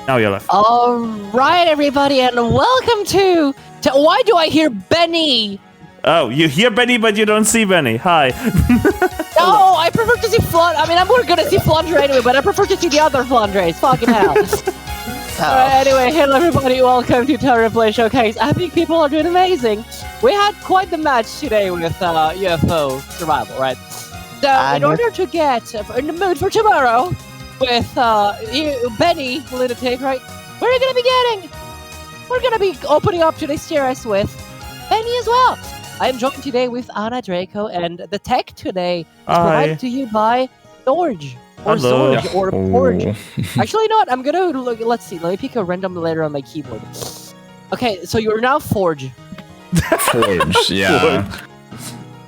Now you're left. All right, everybody, and welcome to why do I hear Benny? Oh, you hear Benny, but you don't see Benny. Hi. No, I prefer to see Flandre. I mean, I'm more gonna see Flandre anyway, but I prefer to see the other Flandres. Fucking hell. Anyway, hello everybody, welcome to Terror Play Showcase. I think people are doing amazing. We had quite the match today with UFO Survival, right? So, in order to get in the mood for tomorrow with Benny, Lunatic, right? We're gonna be opening up today's series with Benny as well. I am joined today with Anna Draco, and the tech today is provided to you by Storge. Or Storge, or Forge. Actually, not. I'm gonna look. Let's see. Let me pick a random letter on my keyboard. Okay, so you're now Forge. Forge, yeah.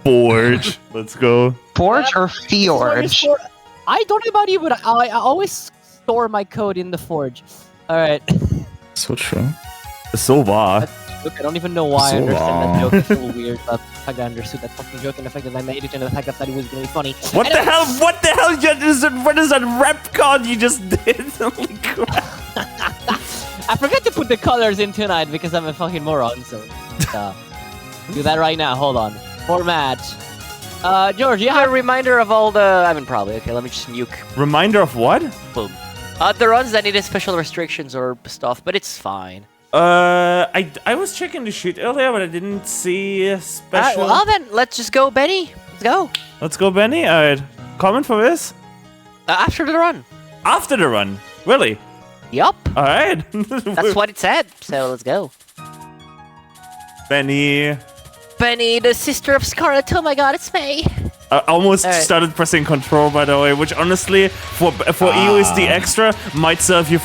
Forge. Let's go. Forge or Fjorge? I don't know about you, but I always store my code in the Forge. All right. So true. So bad. Look, I don't even know why I understand that joke. It's a little weird, but the fact that I understood that fucking joke and the fact that I made it and the fact that I thought it was gonna be funny. What the hell? What the hell? What is that rap card you just did? Holy crap. I forgot to put the colors in tonight because I'm a fucking moron, so do that right now. Hold on. Format. George, you have a reminder of all the... I mean, probably. Okay, let me just nuke. Reminder of what? Boom. The runs that needed special restrictions or stuff, but it's fine. I was checking the sheet earlier, but I didn't see a special... well then, let's just go, Benny. Let's go. Let's go, Benny. Alright. Comment for this? After the run. After the run? Really? Yup. Alright. That's what it said, so let's go. Benny, the sister of Scarlet. Oh my god, it's me. I almost started pressing control, by the way, which honestly, for EoSD extra, might save you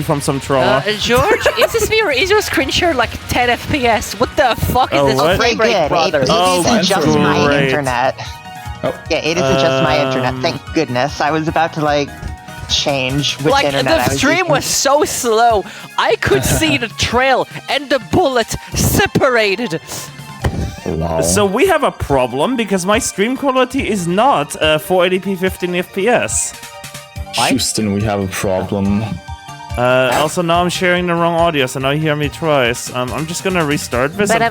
from some trauma. George, is this me or is your screen share like 10 FPS? What the fuck is this frame rate, brother? It isn't just my internet. Yeah, it isn't just my internet. Thank goodness. I was about to change which internet I was the stream was so slow. I could see the trail and the bullet separated. Wow. So we have a problem because my stream quality is not 480p 15 FPS. Houston, we have a problem. Also, now I'm sharing the wrong audio, so now you hear me twice. I'm just gonna restart this. Hope to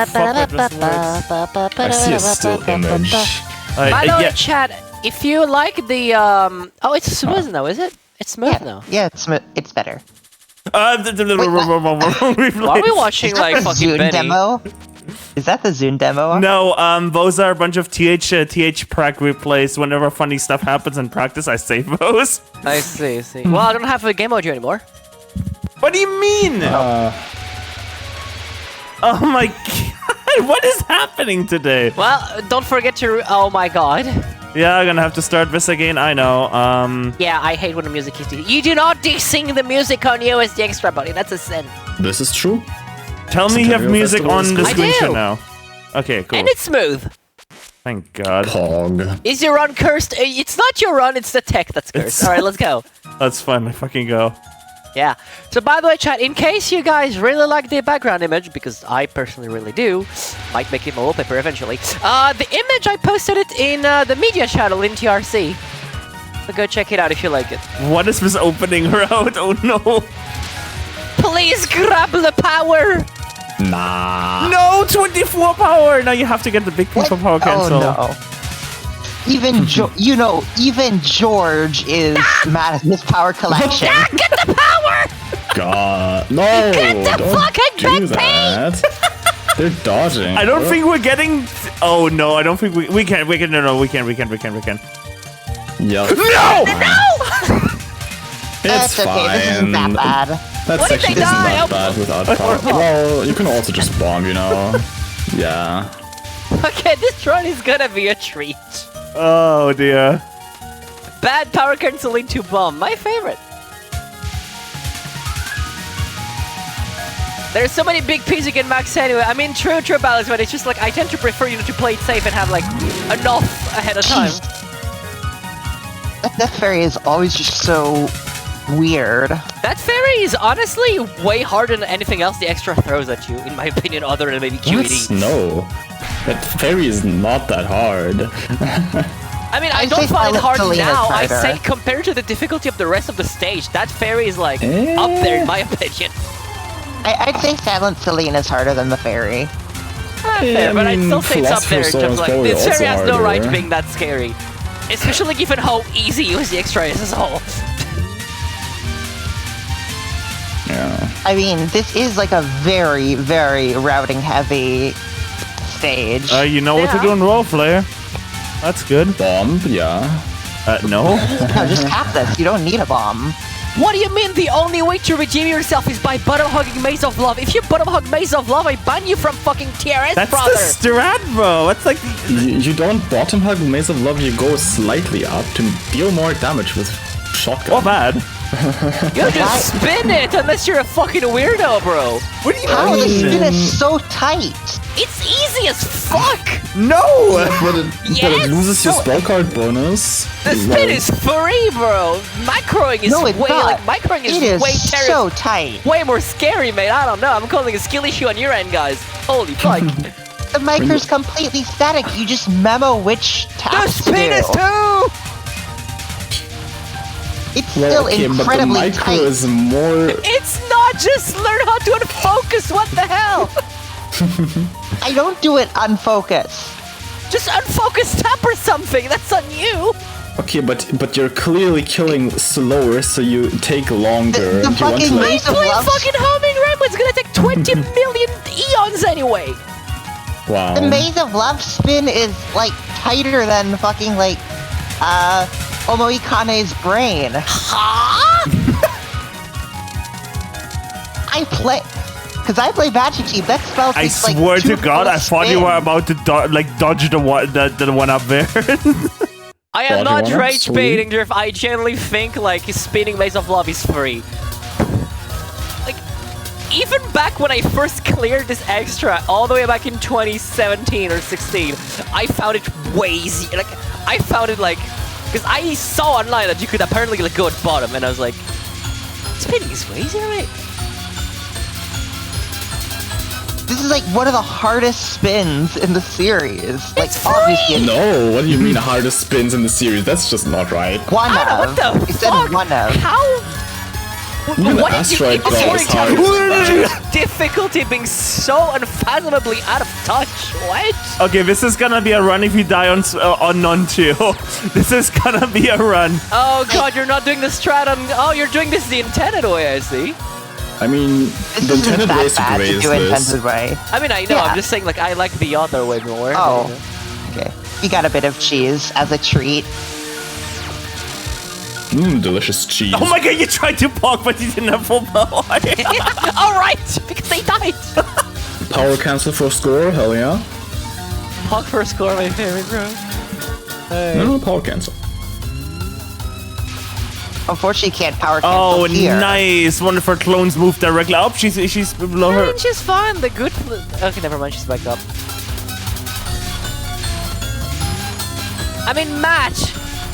fuck with this works. I see a still image. By the way, chat, if you like the oh, it's smooth now, is it? It's smooth now. Yeah, it's smooth. It's better. Are we watching like fucking Zune Benny? demo? Is that the Zune demo? No, those are a bunch of TH prac replays. Whenever funny stuff happens in practice, I save those. I see. Well, I don't have a game audio anymore. What do you mean? Oh my god, what is happening today? Well, don't forget to... Oh my god. Yeah, I'm gonna have to start this again, I know. Yeah, I hate when the music is... You do not desync the music on USD Extra, buddy. That's a sin. This is true. Tell me you have music on the screenshot now. Okay, cool. And it's smooth. Thank god. Pog. Is your run cursed? It's not your run, it's the tech that's cursed. Alright, let's go. That's fine, I fucking go. Yeah. So by the way, chat, in case you guys really like the background image, because I personally really do, might make it my wallpaper eventually, the image, I posted it in the media channel in TRC. So go check it out if you like it. What is this opening route? Oh no. Please grab the power! Nah. No, 24 power! Now you have to get the big piece for power cancel. Oh no. Even George is mad at this power collection. Yeah, get the power! God, no! Get the fucking do that. They're dodging. I don't think we're getting... Oh no, I don't think we can. No, we can. Yeah. No! It's okay, fine. this isn't that bad. That's actually isn't that bad without power. Well, you can also just bomb, you know. Yeah. Okay, this run is gonna be a treat. Oh dear. Bad power canceling to bomb, my favorite. There's so many big P's you can max anyway. I mean, true balance, but it's just like I tend to prefer to play it safe and have like enough ahead of time. That Death Fairy is always just so weird. That fairy is honestly way harder than anything else the extra throws at you, in my opinion, other than maybe QED. No. That fairy is not that hard. I mean, I don't find it hard now. I say compared to the difficulty of the rest of the stage, that fairy is like up there in my opinion. I'd say Silent Celine is harder than the fairy. Fair, but I'd still say it's up there. Just like this fairy has no right being that scary, especially given how easy EoSD Extra is as a whole. Yeah. I mean, this is like a very, very routing heavy stage. You know what to do in roleplay. That's good. Bomb, yeah. No. No, just cap this. You don't need a bomb. What do you mean the only way to redeem yourself is by bottom-hugging Maze of Love? If you bottom-hug Maze of Love, I ban you from fucking TRS, That's brother! That's the strat, bro! That's like... You don't bottom-hug Maze of Love, you go slightly up to deal more damage with shotgun. Oh, bad. You just spin it unless you're a fucking weirdo, bro! What do you How mean? the spin is so tight? It's easy as fuck! No! But it loses your spell card bonus. The spin is free, bro! Microing is way way so tight. Way more scary, mate. I don't know. I'm calling a skill issue on your end, guys. Holy fuck. The micro's completely static. You just memo which task to do. The spin is too! It's still incredibly but the micro tight. is more... It's not just learn how to unfocus, what the hell? I don't do it unfocused. Just unfocus tap or something, that's on you. Okay, but you're clearly killing slower, so you take longer. The fucking Maze of Love. Fucking homing Reimu, it's gonna take 20 million eons anyway. Wow. The Maze of Love spin is like tighter than fucking like Omoikane's brain. Huh? I play Btick. That spell I takes swear like to God, I thought you were about to dodge the one up there. I am not rage baiting, Drift. I genuinely think like spinning Maze of Love is free. Like, even back when I first cleared this extra, all the way back in 2017 or 16, I found it way easy. Like, I found it like, because I saw online that you could apparently like go at bottom, and I was like, spinning is way easier, right? This is like one of the hardest spins in the series. Like, It's free! obviously. No, what do you mean hardest spins in the series? That's just not right. One I don't know, of. what the It said fuck? one of. How? Even What Asteroid did you Drop is hard. difficulty being so unfathomably out of touch? What? Okay, this is gonna be a run if you die on none too. This is gonna be a run. Oh god, you're not doing the strat on... Oh, you're doing this the intended way, I see. I mean, This the isn't intended that way is to bad to raise do this. intended way. I mean, I know, Yeah. I'm just saying, like, I like the other way more. Oh. Okay. You got a bit of cheese as a treat. Delicious cheese. Oh my God, you tried to poke, but you didn't have full power. Alright, because they died. Power cancel for score, hell yeah. Pog for a score, my favorite, bro. Hey. No, power cancel. Unfortunately, you can't power cancel Oh, here. nice. One of her clones moved directly up. She's below her. She's fine, the good... Okay, never mind, she's back up. I mean, match.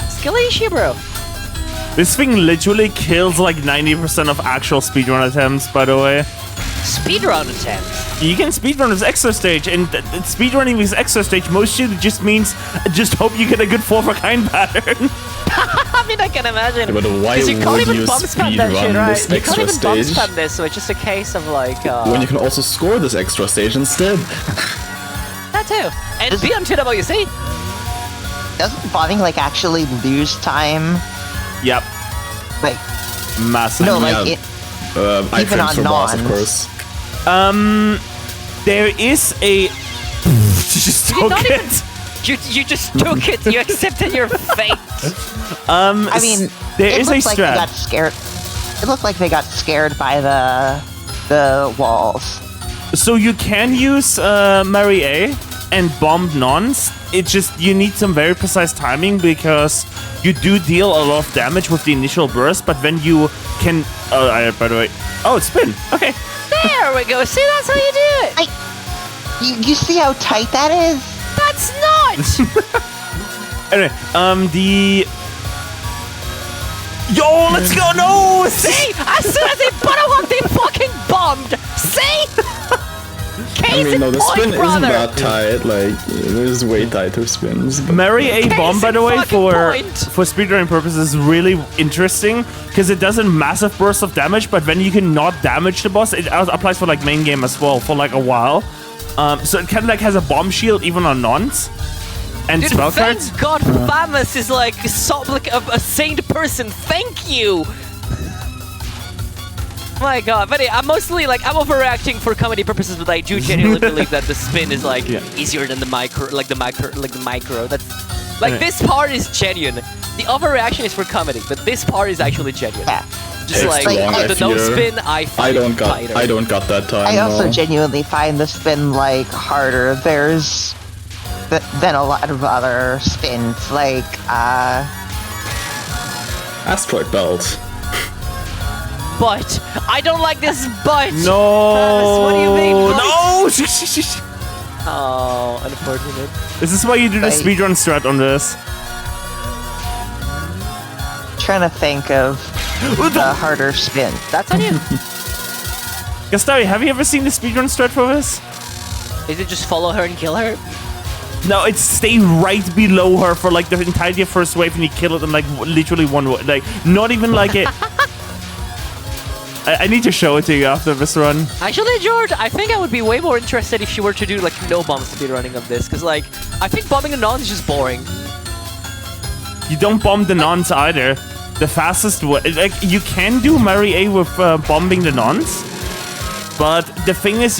Skill issue, bro. This thing literally kills like 90% of actual speedrun attempts, by the way. Speedrun attempts. You can speedrun this extra stage, and speedrunning this extra stage mostly just means just hope you get a good 4 for kind pattern. I mean, I can imagine. Yeah, but why you can't would even you bump spam that speedrun shit, right? this You can't extra even bump stage? spam this, so it's just a case of like... When you can also score this extra stage instead. That too. And be on TWC. Doesn't bombing like actually lose time? Yep. Like, Massive. no, like yeah. it. Even on for boss, of nons. course. There is a... just took not even- it. You just took it. You accepted your fate. I mean, there it is a looked like they got strat. scared. It looked like they got scared by the walls. So you can use Mary A and bomb nons. It's just you need some very precise timing because you do deal a lot of damage with the initial burst, but when you can... by the way... Oh, it's spin. Okay. There we go. See, that's how you do it. Like, you see how tight that is? That's not. Anyway, Yo, let's go! No! See, as soon as they bottom hook, they fucking bombed. See? I mean, no, the spin isn't that tight. Like, there's way tighter spins. Mary A bomb, by the way, for speedrunning purposes, is really interesting because it does a massive burst of damage, but when you cannot damage the boss, it applies for like main game as well for like a while. So it kind of like has a bomb shield even on nons and Dude, spell cards. Thank God, Famous is like a saint person. Thank you. My God, but I'm mostly like I'm overreacting for comedy purposes, but I do genuinely believe that the spin is like easier than the micro, like the micro. That's like this part is genuine. The overreaction is for comedy, but this part is actually genuine. Yeah. Just like the no spin, I don't got that time. I also genuinely find the spin like harder. There's than a lot of other spins, like Asteroid Belt. But I don't like this but. No. What do you mean? But? No. Oh, unfortunate. This is why you do the speedrun strat on this. Trying to think of the harder spin. That's on you. Gustavi, have you ever seen the speedrun strat for this? Is it just follow her and kill her? No, it's stay right below her for like the entirety of first wave and you kill it in like literally one way. Like, not even like it. I need to show it to you after this run. Actually, George, I think I would be way more interested if you were to do like no bomb speedrunning of this, because like I think bombing a non is just boring. You don't bomb the nons either. The fastest way, like you can do Mary A with bombing the nons, but the thing is,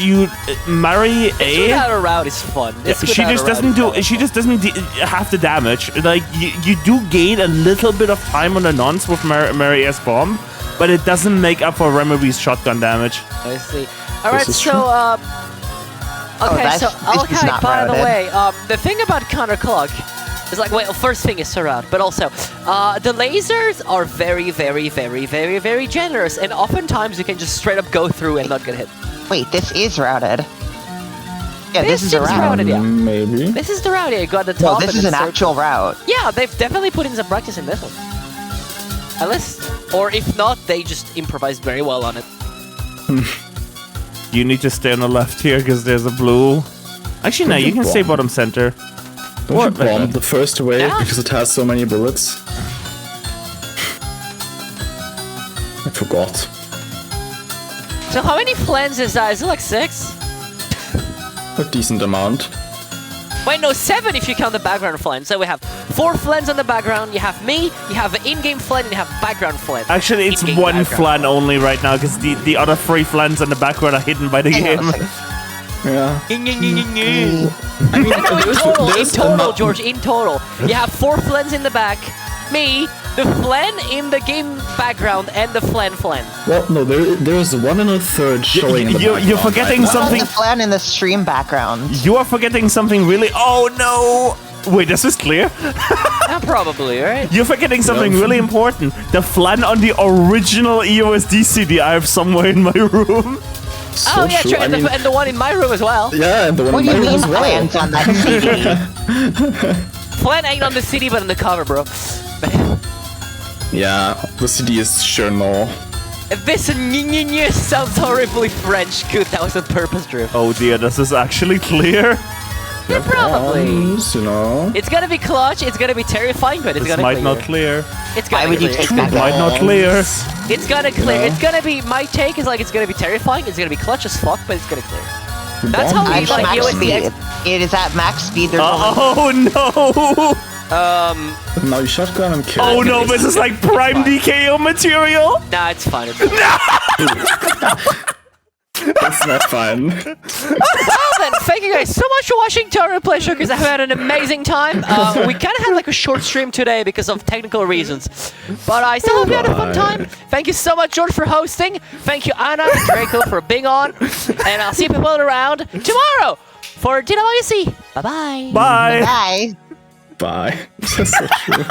Mary A. Without a route is fun. She just doesn't have the damage. Like you do gain a little bit of time on the nons with Mary A's bomb. But it doesn't make up for Reimu B's shotgun damage. I see. Alright, so, okay, by the way, the thing about counterclock is like, well, first thing is surround, but also, the lasers are very, very, very, very, very generous, and oftentimes you can just straight up go through and not get hit. Wait, this is routed. Yeah, this is a route. Routed, yeah. Maybe. This is the route, yeah, you got the top. No, this is an actual route. Yeah, they've definitely put in some practice in this one. At least, or if not, they just improvised very well on it. You need to stay on the left here because there's a blue. Actually, no, you can stay bottom center. Don't you bomb the first wave because it has so many bullets? I forgot. So how many flans is that? Is it like 6? A decent amount. Wait, no, 7 if you count the background flan. So we have 4 flans on the background, you have me, you have an in-game flan, and you have background flan. Actually, it's one flan only right now, because the other 3 flans in the background are hidden by the game. Yeah. I mean, in total, George, in total. You have 4 flans in the back, me, the flan in the game background, and the flan. Well, no, there's 1 1/3 showing in the background. You're forgetting something. The flan in the stream background. You are forgetting something really. Oh no! Wait, this is clear? Probably, right? You're forgetting something really important. The flan on the original EoSD CD I have somewhere in my room. So yeah, true. And the one in my room as well. Yeah, and the one in my room as well. Flans on that CD? Flan ain't on the CD, but on the cover, bro. Yeah, the CD is sure no. This sounds horribly French. Good, that was on purpose, Drew. Oh dear, this is actually clear. Yeah, probably. You know. It's gonna be clutch, it's gonna be terrifying, but it's gonna clear. This might not clear. It's gonna clear. It might not clear. It's gonna clear. It's gonna be, my take is like it's gonna be terrifying, it's gonna be clutch as fuck, but it's gonna clear. That's how we like EoSD. It is at max speed. There's oh no! Now you shotgun and kill. Oh no, this is like prime DKO material. Nah, it's fine. That's not fun. Well then, thank you guys so much for watching Touhou Play Show, because I had an amazing time. We kind of had like a short stream today because of technical reasons, but I still hope you had a fun time. Thank you so much, George, for hosting. Thank you, Anna and Draco, for being on, and I'll see people around tomorrow for DWC. Bye-bye. Bye. Bye. Bye. That's so true.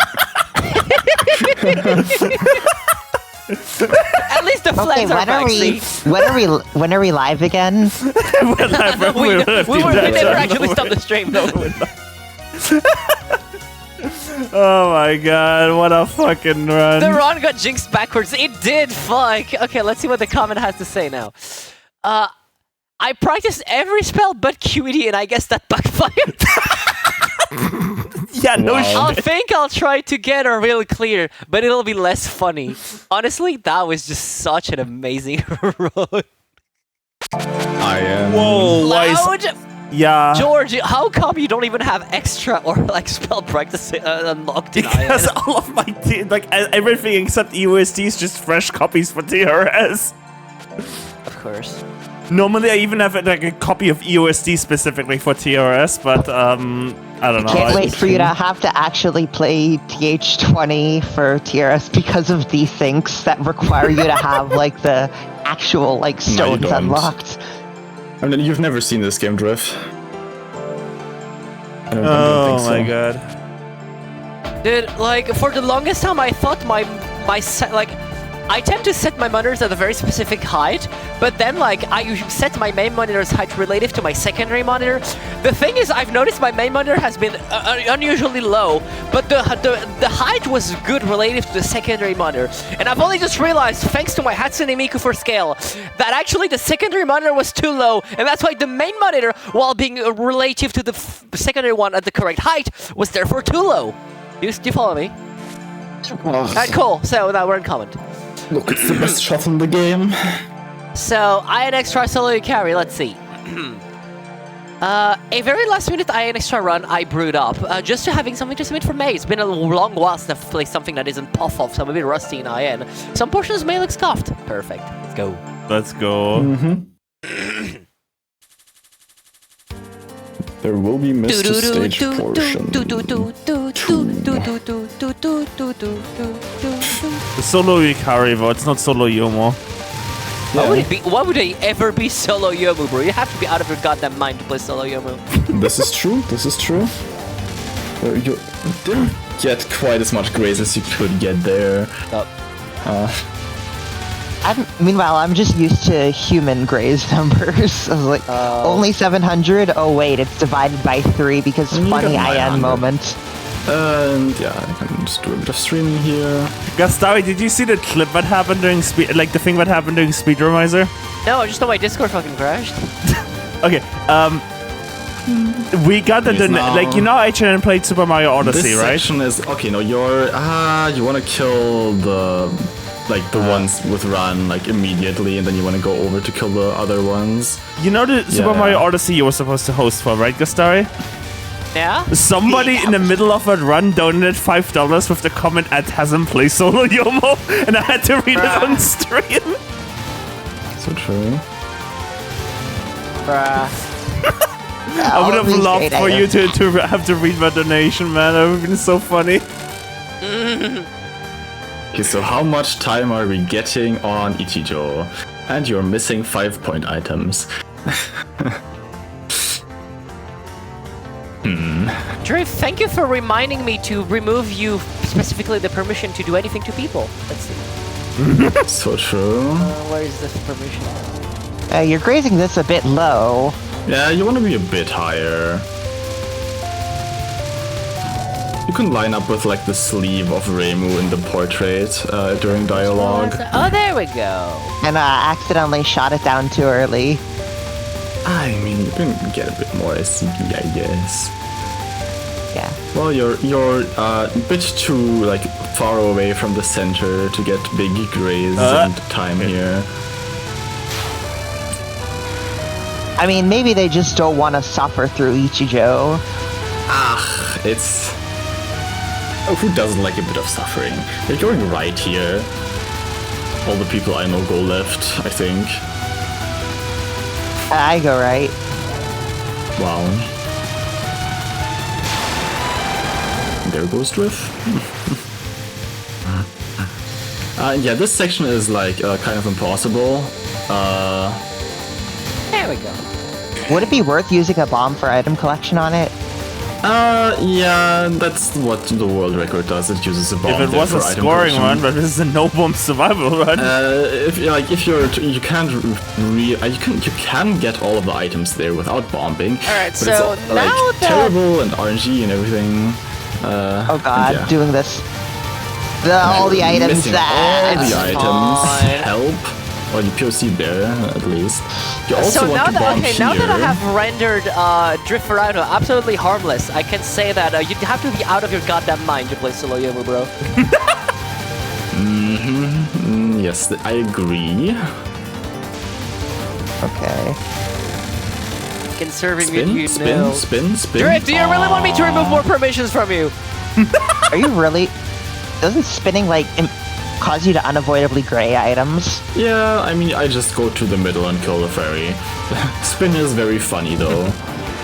At least the flags are back, see? When are we live again? we never actually stopped the stream, though. Oh my god, what a fucking run. The run got jinxed backwards. It did, fuck. Okay, let's see what the comment has to say now. I practiced every spell but QED, and I guess that backfired. Yeah, no shit. I think I'll try to get her really clear, but it'll be less funny. Honestly, that was just such an amazing run. I am. Whoa, Loud? Yeah. George, how come you don't even have extra or like spell practice unlocked in Because IN? all of my everything except EoSD is just fresh copies for TRS. Of course. Normally, I even have like a copy of EoSD specifically for TRS, but I don't know. Can't wait for you to have to actually play TH20 for TRS because of desyncs that require you to have like the actual like stones don't. unlocked. I mean, you've never seen this game, Drift. I don't Oh think so. my god. Dude, like, for the longest time, I thought I tend to set my monitors at a very specific height, but then, like, I usually set my main monitor's height relative to my secondary monitor. The thing is, I've noticed my main monitor has been unusually low, but the height was good relative to the secondary monitor. And I've only just realized, thanks to my Hatsune Miku for scale, that actually the secondary monitor was too low, and that's why the main monitor, while being relative to the secondary one at the correct height, was therefore too low. Do you follow me? Alright, cool. So now we're in comment. Look, it's the best shot in the game. So, IN Extra solo Yukari, let's see. A very last minute IN Extra run I brewed up, just to having something to submit for May. It's been a long while since I've played something that isn't puff-off, so I'm a bit rusty in IN. Some portions may look scuffed. Perfect. Let's go. Let's go. There will be missed stage portion. The solo Yukari, though, it's not solo Yomo. Why would it be? Why would they ever be solo Yomu, bro? You have to be out of your goddamn mind to play solo Yomu. This is true. This is true. You didn't get quite as much grace as you could get there. Meanwhile, I'm just used to human graze numbers. I was like, only 700? Oh wait, it's divided by 3 because funny IN moment. And yeah, I can just do a bit of streaming here. Gastari, did you see the clip that happened during the thing that happened during Speedrumizer? No, I just know my Discord fucking crashed. Okay, we got the like, you know, HN played Super Mario Odyssey, this right? section is okay. No, you're you want to kill the ones with run like immediately, and then you want to go over to kill the other ones. You know the Super Mario Odyssey you were supposed to host for, right, Gastari? Yeah? Somebody in the middle of that run donated $5 with the comment at hasn't played solo Yomo, and I had to read it on stream. So true. I would have loved for you to have to read my donation, man. That would have been so funny. Okay, so how much time are we getting on Ichijo? And you're missing 5-point items. Drew, thank you for reminding me to remove you specifically the permission to do anything to people. Let's see. So true. Where is this permission? You're grazing this a bit low. Yeah, you want to be a bit higher. You can line up with like the sleeve of Reimu in the portrait during dialogue. Oh, there we go. And accidentally shot it down too early. I mean, you can get a bit more SCP, I guess. Yeah. Well, you're a bit too like far away from the center to get big graze and time here. I mean, maybe they just don't want to suffer through Ichijo. It's... Oh, who doesn't like a bit of suffering? You're going right here. All the people I know go left, I think. I go right. Wow. There goes Drift. Yeah, this section is like kind of impossible. There we go. Would it be worth using a bomb for item collection on it? Yeah, that's what the world record does. It uses a bomb. If it was a scoring run, but this is a no bomb survival run. You can get all of the items there without bombing. Alright, but so it's now like terrible and RNG and everything. Oh god, yeah. doing this. All the items Missing all the items help. Or you POC there, at least. You also So want now to bomb that here. now that I have rendered Drift Verano absolutely harmless, I can say that you'd have to be out of your goddamn mind to play SoEW, bro. Yes, I agree. Okay. Conserving Spin. Drift, do you really want me to remove more permissions from you? Are you really? Doesn't spinning like cause you to unavoidably gray items? Yeah, I mean, I just go to the middle and kill the fairy. Spin is very funny though.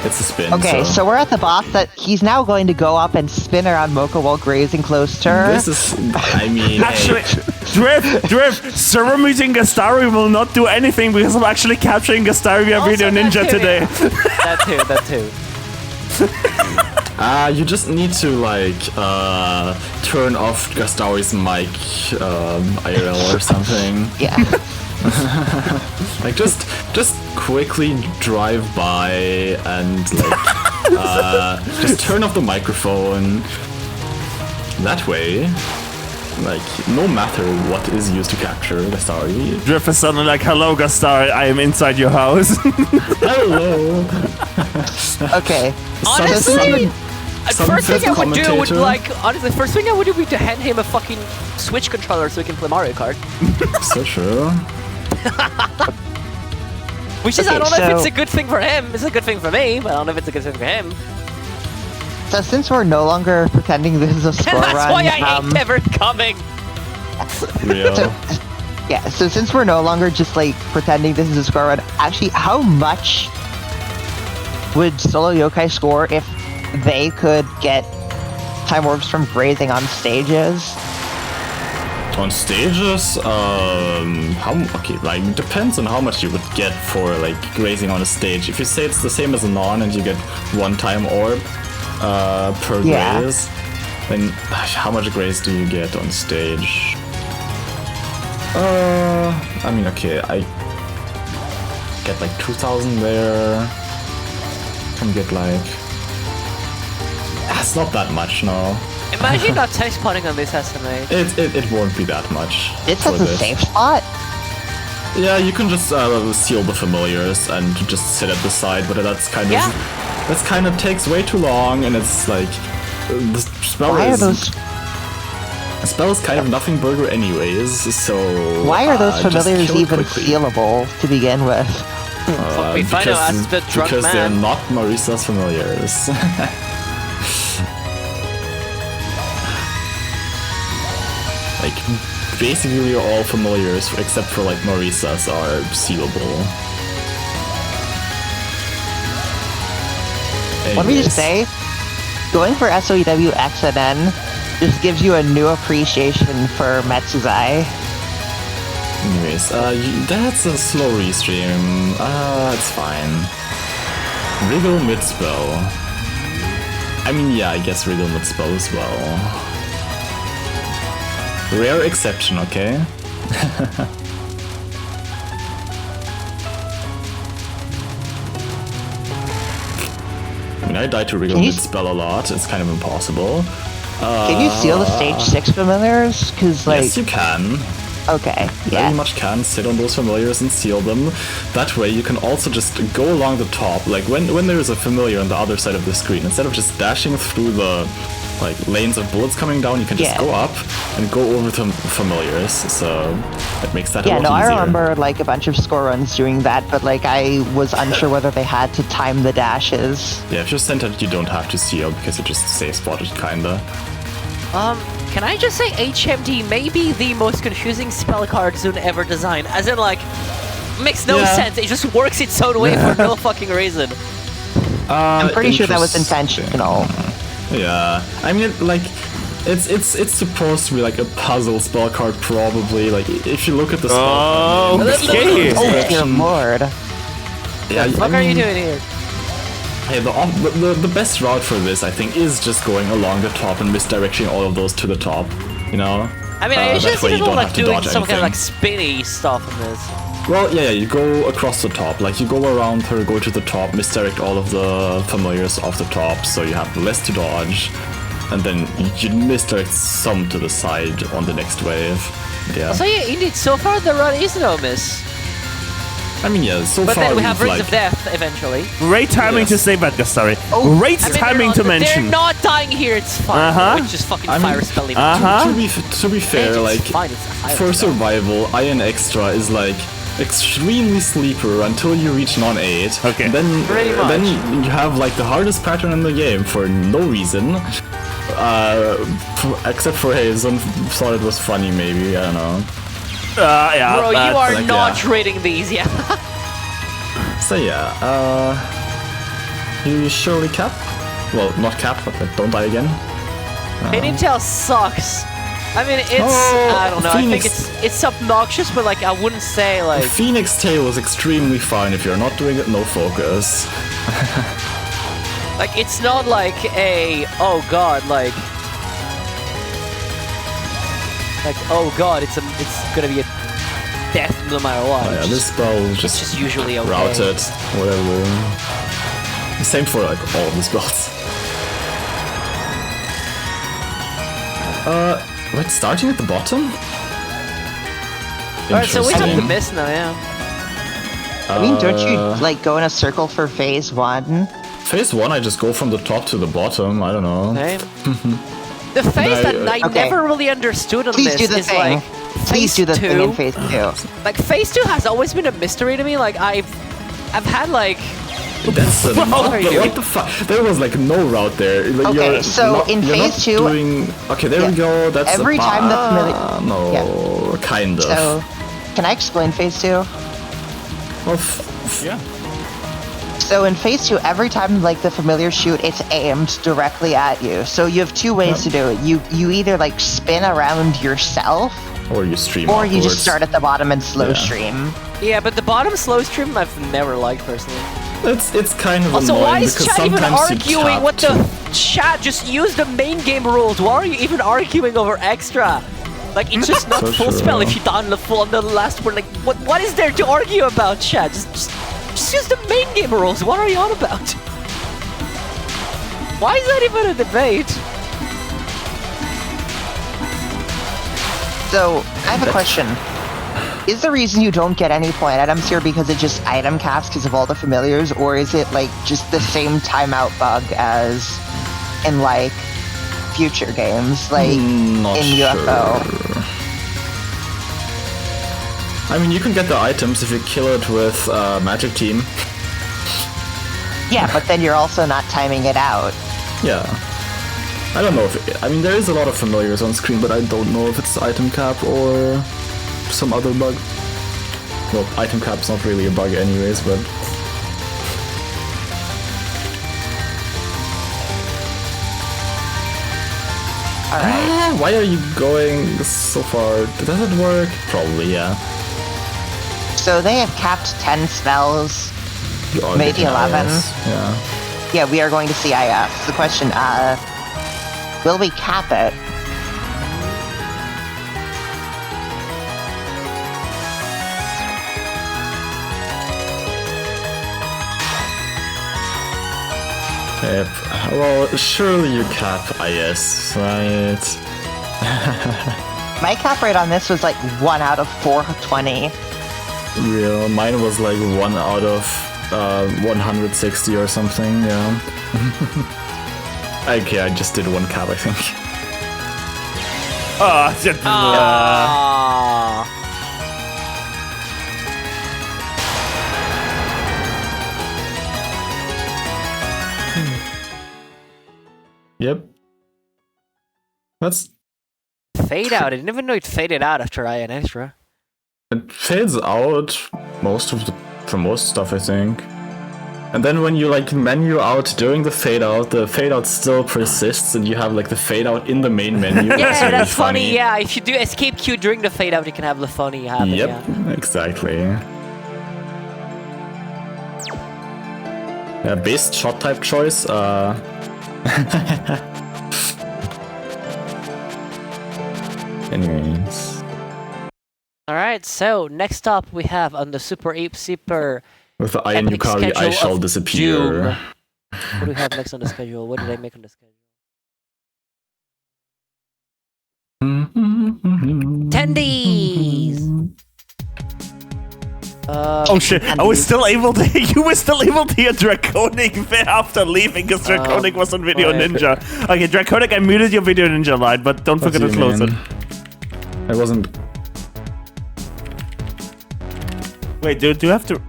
It's a spin. Okay, so we're at the boss that he's now going to go up and spin around Mocha while grazing close to her. This is, I mean, Actually, Drift, server meeting Gastari will not do anything because I'm actually capturing Gastari via Also Video that Ninja too, today. That too. you just need to like turn off Gastari's mic IRL or something. Yeah. Like just quickly drive by and like just turn off the microphone. That way, like no matter what is used to capture Gastari. Drift is suddenly like, hello Gastari, I am inside your house. Hello. Okay. Honestly, Some first thing I would do would commentator. first thing I would do would be to hand him a fucking Switch controller so he can play Mario Kart. So true. Which is, I Okay, don't know if it's so- a good thing for him. It's a good thing for me, but I don't know if it's a good thing for him. So since we're no longer pretending this is a score That's run, why I hate Never Coming. Real. yeah. So since we're no longer just like pretending this is a score run, actually, how much would Solo Yokai score if they could get time warps from grazing on stages? On stages, okay, like depends on how much you would get for like grazing on a stage. If you say it's the same as a non and you get one time orb per Yeah. graze, then how much graze do you get on stage? I mean, okay, I get like 2,000 there. Can get like, it's not that much, no. Imagine not taste potting on this SMH. It won't be that much. It's for at a this. safe spot. Yeah, you can just seal the familiars and just sit at the side, but that's kind of takes way too long, and it's like the spell Why are is those? the spell is kind of nothing burger anyways. So Why are those just familiars kill it even quickly. sealable to begin with? We find out as the drunk because they're man. not Marisa's familiars. Like basically all familiars except for like Marisa's are sealable. Let me just Anyways. say, going for SoEW ExNB just gives you a new appreciation for Metsuzai. Anyways, that's a slow restream. It's fine. Wriggle mid-spell. I mean, yeah, I guess wriggle mid-spell as well. Rare exception, okay? I mean, I die to wriggle Can you- mid-spell a lot. It's kind of impossible. Can you seal the stage 6 familiars? Cause like, Yes, you can. okay, Very yeah. much can sit on those familiars and seal them. That way you can also just go along the top. Like when there is a familiar on the other side of the screen, instead of just dashing through the like lanes of bullets coming down, you can just Yeah. go up and go over to familiars. So it makes that a Yeah, lot no, I easier. remember like a bunch of score runs doing that, but like I was unsure whether they had to time the dashes. Yeah, if you're centered, you don't have to seal because it just safe spotted kinda. Can I just say HMD may be the most confusing spell card Zune ever designed? As in, like, makes no Yeah. sense. It just works its own way for no fucking reason. I'm pretty sure that was Interesting. intentional. Yeah, I mean, it's supposed to be like a puzzle spell card, probably. Like if you look at the spell card, Okay. Oh dear Direction. lord. yeah, What are you doing here? Hey, the best route for this, I think, is just going along the top and misdirecting all of those to the top. You know? I mean, I usually that see way you people don't like have to doing dodge some kind of like anything. spinny stuff in this. Well, yeah, you go across the top. Like you go around her, go to the top, misdirect all of the familiars off the top, so you have less to dodge, and then you misdirect some to the side on the next wave. Yeah. So yeah, indeed, so far the run is no miss. I mean, yeah, so But far then we have we've, Rings like, of Death eventually. Great timing to Yes. say that, Gustari. Oh, Great timing to They're mention. not dying here, it's fine. Uh-huh. It's just fucking I mean, fire spelling. To be fair, It's like, fine, it's a fire for spell. survival, Iron Extra is like extremely sleeper until you reach non-8. Okay. Then, Pretty much. then you have like the hardest pattern in the game for no reason. Except for Hazen thought it was funny, maybe, I don't know. Yeah, Bro, you that's- are like, not yeah. rating these, yeah. So yeah, you surely cap? Well, not cap, but like, don't die again. Intel sucks. I mean, it's Oh, I don't know. Phoenix. I think it's obnoxious, but like I wouldn't say like Phoenix Tail is extremely fine if you're not doing it, no focus. it's not like a oh god like oh god it's gonna be a death no matter what. Oh, yeah, It's this spell is it's just usually okay. routed, whatever. Same for like all the spells. Wait, starting at the bottom? Alright, so we took the Interesting. miss now, yeah. I mean, don't you like go in a circle for phase 1? Phase 1, I just go from the top to the bottom, I don't know. Okay. The phase that I Okay. never really understood on Please this do the is thing. like Please phase do the 2. thing in phase 2. Like phase 2 has always been a mystery to me. Like I've had like That's What are you what the fuck? There was like no route there. Like, Okay, you're so not- in you're phase not 2 doing... Okay, there we yeah. go. That's Every a time the No, Yeah. kind of. So, can I explain phase 2? Well, Yeah. So in phase 2, every time like the familiar shoot, it's aimed directly at you. So you have two ways to do it. You either like spin around yourself, or you stream or you just upwards. start at the bottom and slow Yeah. stream. yeah, but the bottom slow stream I've never liked personally. It's kind of Also, annoying why is because chat even sometimes you arguing tap what to- the chat? Just use the main game rules. Why are you even arguing over extra? Like it's just not So full true. spell if you done the full on the last one. Like what is there to argue about, chat? Just use the main game rules. What are you on about? Why is that even a debate? So I have a question. Is the reason you don't get any point items here because it just item caps because of all the familiars, or is it like just the same timeout bug as in like future games, like Not in sure. UFO? I mean, you can get the items if you kill it with Magic Team. Yeah, but then you're also not timing it out. Yeah. I don't know if... I mean, there is a lot of familiars on screen, but I don't know if it's item cap or some other bug. Well, item cap's not really a bug anyways, but... Alright. Why are you going so far? Does it work? Probably, yeah. So they have capped 10 spells. You are Maybe getting 11. IS, yeah. Yeah, we are going to see IF. The question, will we cap it? Yep. Well, surely you cap IS, right? My cap rate on this was like 1 out of 420. Real. Mine was like 1 out of 160 or something, yeah. Okay, I just did 1 cap, I think. Oh, Ah. Yep. That's... Fade out. I didn't even know it faded out after I had extra. It fades out for most stuff, I think. And then when you like menu out during the fade out still persists, and you have like the fade out in the main menu. Yeah, really that's funny. Yeah, if you do escape queue during the fade out, you can have the funny happen. Yep, Yeah. exactly. Yeah, based shot type choice. Anyways, All right. So next up, we have on the Super Ape Super. with the Iron Epic Yukari, I schedule shall of disappear. Doom. What do we have next on the schedule? What did I make on the schedule? 10 attendees. Oh shit! I was still able to. You were still able to hear Draconic there after leaving because Draconic was on Video boy. Ninja. Okay, Draconic, I muted your Video Ninja line, but don't forget to close it. I wasn't. Wait, do you have to?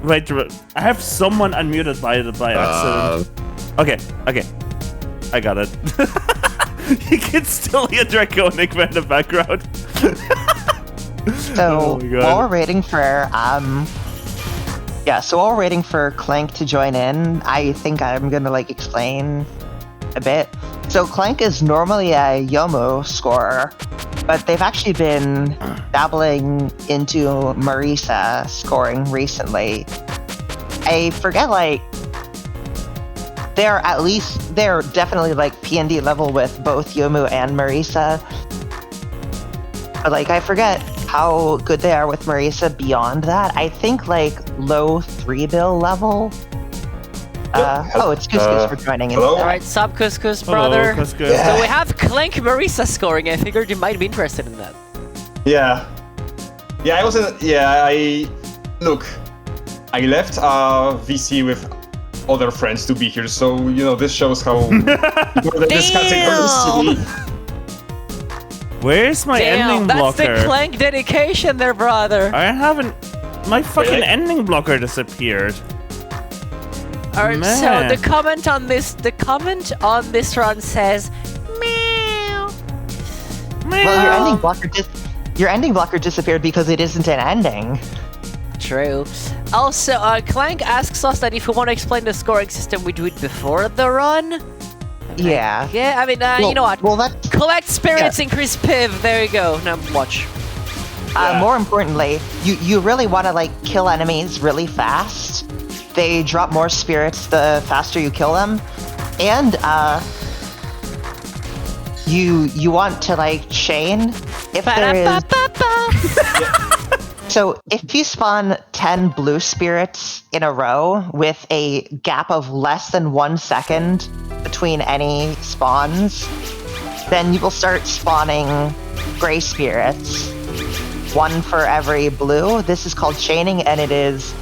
Wait, I have someone unmuted by accident. Okay, I got it. You can still hear Draconic in the background. So while we're waiting for so while we're waiting for Clank to join in, I think I'm gonna like explain a bit. So Clank is normally a Yomu scorer, but they've actually been dabbling into Marisa scoring recently. I forget, like, they're definitely like P&D level with both Yomu and Marisa. But like, I forget how good they are with Marisa beyond that. I think like low 3-bill level. It's Couscous for joining in. Hello? Alright, sup Couscous, brother. Hello, Couscous. So we have Clank Marisa scoring. I figured you might be interested in that. Yeah. Yeah, I wasn't. Yeah, Look, I left VC with other friends to be here, so, you know, this shows how important this category is to me. Where's my ending that's blocker? the Clank dedication there, brother. I haven't. My fucking ending blocker disappeared. Alright, so Man. the comment on this run says, meow. Well, your ending blocker disappeared because it isn't an ending. True. Also, Clank asks us that if we want to explain the scoring system, we do it before the run. Yeah. Yeah, I mean, you know what? Well, that's Collect spirits, increase PIV. There you go. Now watch. more importantly, you really want to like kill enemies really fast. They drop more spirits the faster you kill them, and you want to like chain if there is. So if you spawn 10 blue spirits in a row with a gap of less than 1 second between any spawns, then you will start spawning gray spirits. 1 for every blue. This is called chaining, and it is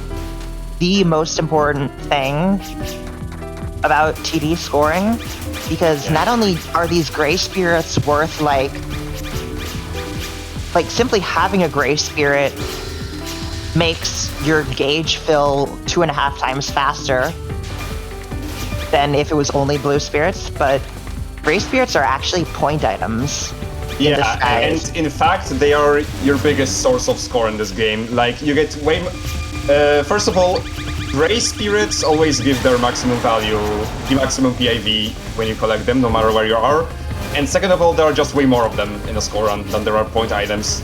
the most important thing about TD scoring, because not only are these gray spirits worth like simply having a gray spirit makes your gauge fill 2.5 times faster than if it was only blue spirits, but gray spirits are actually point items. Yeah, and in fact, they are your biggest source of score in this game. Like, you get way... first of all, gray spirits always give their maximum value, the maximum PIV when you collect them, no matter where you are. And second of all, there are just way more of them in a score run than there are point items.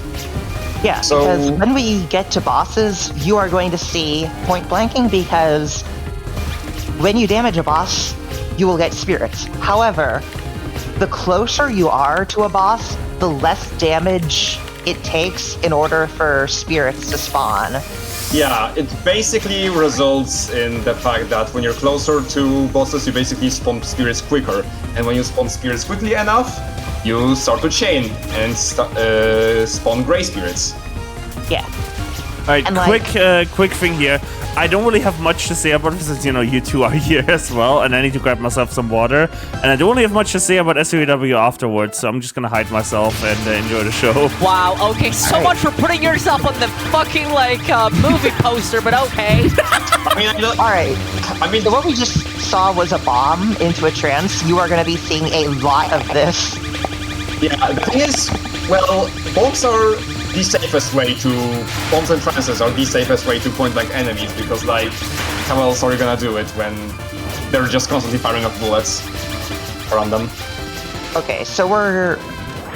Yeah, So- because when we get to bosses, you are going to see point blanking, because when you damage a boss, you will get spirits. However, the closer you are to a boss, the less damage it takes in order for spirits to spawn. Yeah, it basically results in the fact that when you're closer to bosses, you basically spawn spirits quicker. And when you spawn spirits quickly enough, you start to chain and spawn gray spirits. Yeah. Alright, And, like- quick thing here. I don't really have much to say about it since, you know, you two are here as well, and I need to grab myself some water. And I don't really have much to say about SoEW afterwards, so I'm just gonna hide myself and enjoy the show. Wow, okay, so much for putting yourself on the fucking, like, movie poster, but okay. I mean, Alright, I mean, so what we just saw was a bomb into a trance. You are going to be seeing a lot of this. yeah, the thing is, well, bombs are the safest way to... Bombs and trances are the safest way to point blank enemies, because, like, how else are you gonna do it when they're just constantly firing off bullets around them? Okay, so we're...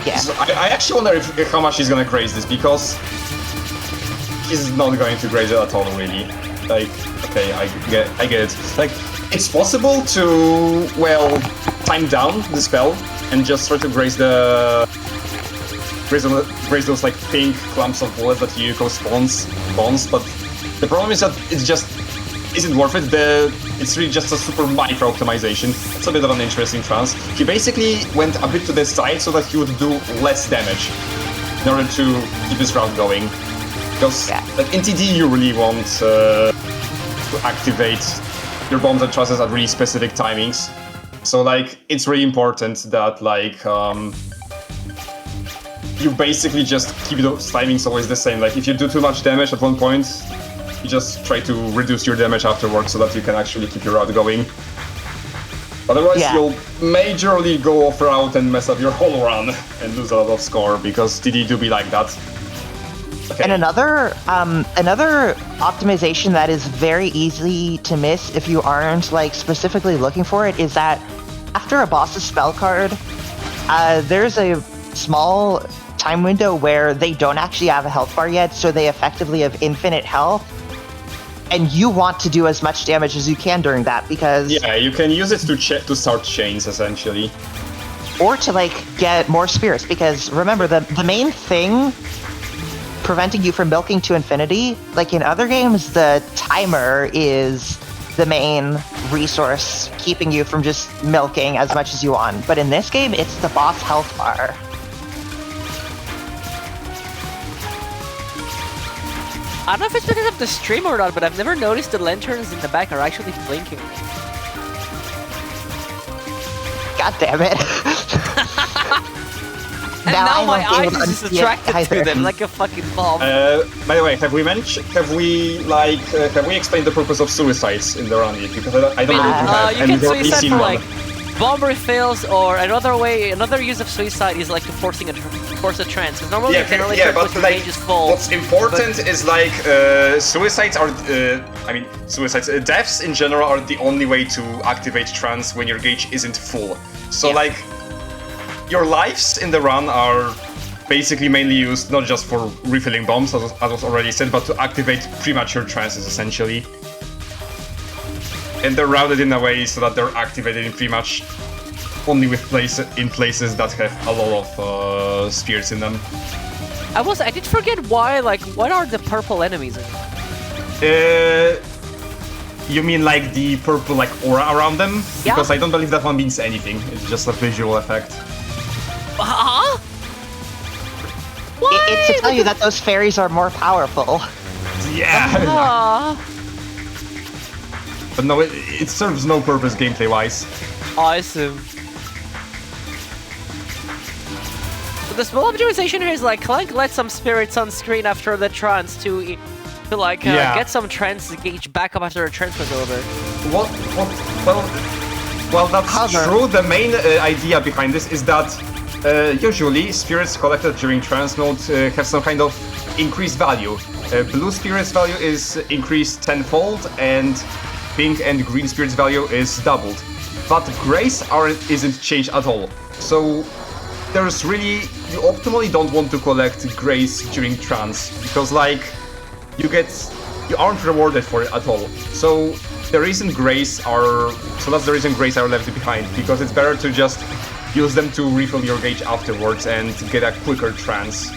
Yeah. So I actually wonder how much he's gonna graze this, because he's not going to graze it at all, really. Like, okay, I get it. Like, it's possible to, well, time down the spell and just try to graze those like pink clumps of bullets that Yuuka spawns, but the problem is that it just isn't worth it. It's really just a super micro optimization. It's a bit of an interesting trance. He basically went a bit to the side so that he would do less damage. in order to keep this route going. Because like, in TD you really want to activate your bombs and trusses at really specific timings. So like it's really important that like you basically just keep those timings always the same. Like if you do too much damage at one point, you just try to reduce your damage afterwards so that you can actually keep your route going. Otherwise, you'll majorly go off route and mess up your whole run and lose a lot of score because TD do be like that. Okay. And another optimization that is very easy to miss if you aren't like specifically looking for it is that after a boss's spell card, there's a small time window where they don't actually have a health bar yet, so they effectively have infinite health. And you want to do as much damage as you can during that because... Yeah, you can use it to start chains, essentially. Or to, like, get more spirits, because remember, the main thing preventing you from milking to infinity, like in other games, the timer is the main resource keeping you from just milking as much as you want. But in this game, it's the boss health bar. I don't know if it's because of the stream or not, but I've never noticed the lanterns in the back are actually blinking. God damn it. And now my eyes is just attracted to them like a fucking bomb. By the way, have we explained the purpose of suicides in the run yet? Because I don't know if we have. You can suicide for like bomb refills, or another use of suicide is like to force a trance. Because normally you can only turn with your gauge is full. What's important is like suicides are, deaths in general are the only way to activate trance when your gauge isn't full. So like, your lives in the run are basically mainly used not just for refilling bombs, as was already said, but to activate premature trances essentially. And they're routed in a way so that they're activated in pretty much only with places that have a lot of spirits in them. I did forget why, like, what are the purple enemies in it? You mean like the purple like aura around them? Yeah. Because I don't believe that one means anything. It's just a visual effect. Huh? It's to tell you that those fairies are more powerful. Yeah. But no, it serves no purpose gameplay-wise. Awesome. So the small optimization here is like Clank let some spirits on screen after the trance to get some trance gauge back up after the trance was over. Well, that's true. The main idea behind this is that usually spirits collected during trance mode have some kind of increased value. Blue spirits value is increased tenfold, and pink and green spirits value is doubled. But grays isn't changed at all. So there's really, you optimally don't want to collect grays during trance because like you aren't rewarded for it at all. So that's the reason grays are left behind, because it's better to just use them to refill your gauge afterwards and get a quicker trance.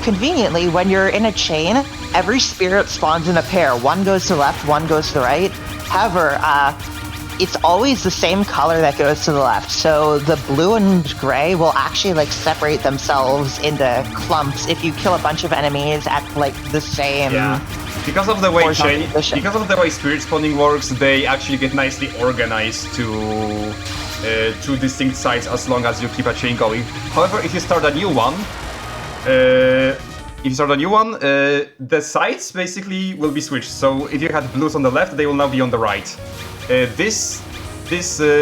Conveniently, when you're in a chain, every spirit spawns in a pair. One goes to the left, one goes to the right. However, it's always the same color that goes to the left. So the blue and gray will actually like separate themselves into clumps if you kill a bunch of enemies at like the same. Yeah. Because of the way spirit spawning works, they actually get nicely organized to two distinct sides as long as you keep a chain going. However, if you start a new one, the sides basically will be switched. So if you had blues on the left, they will now be on the right. This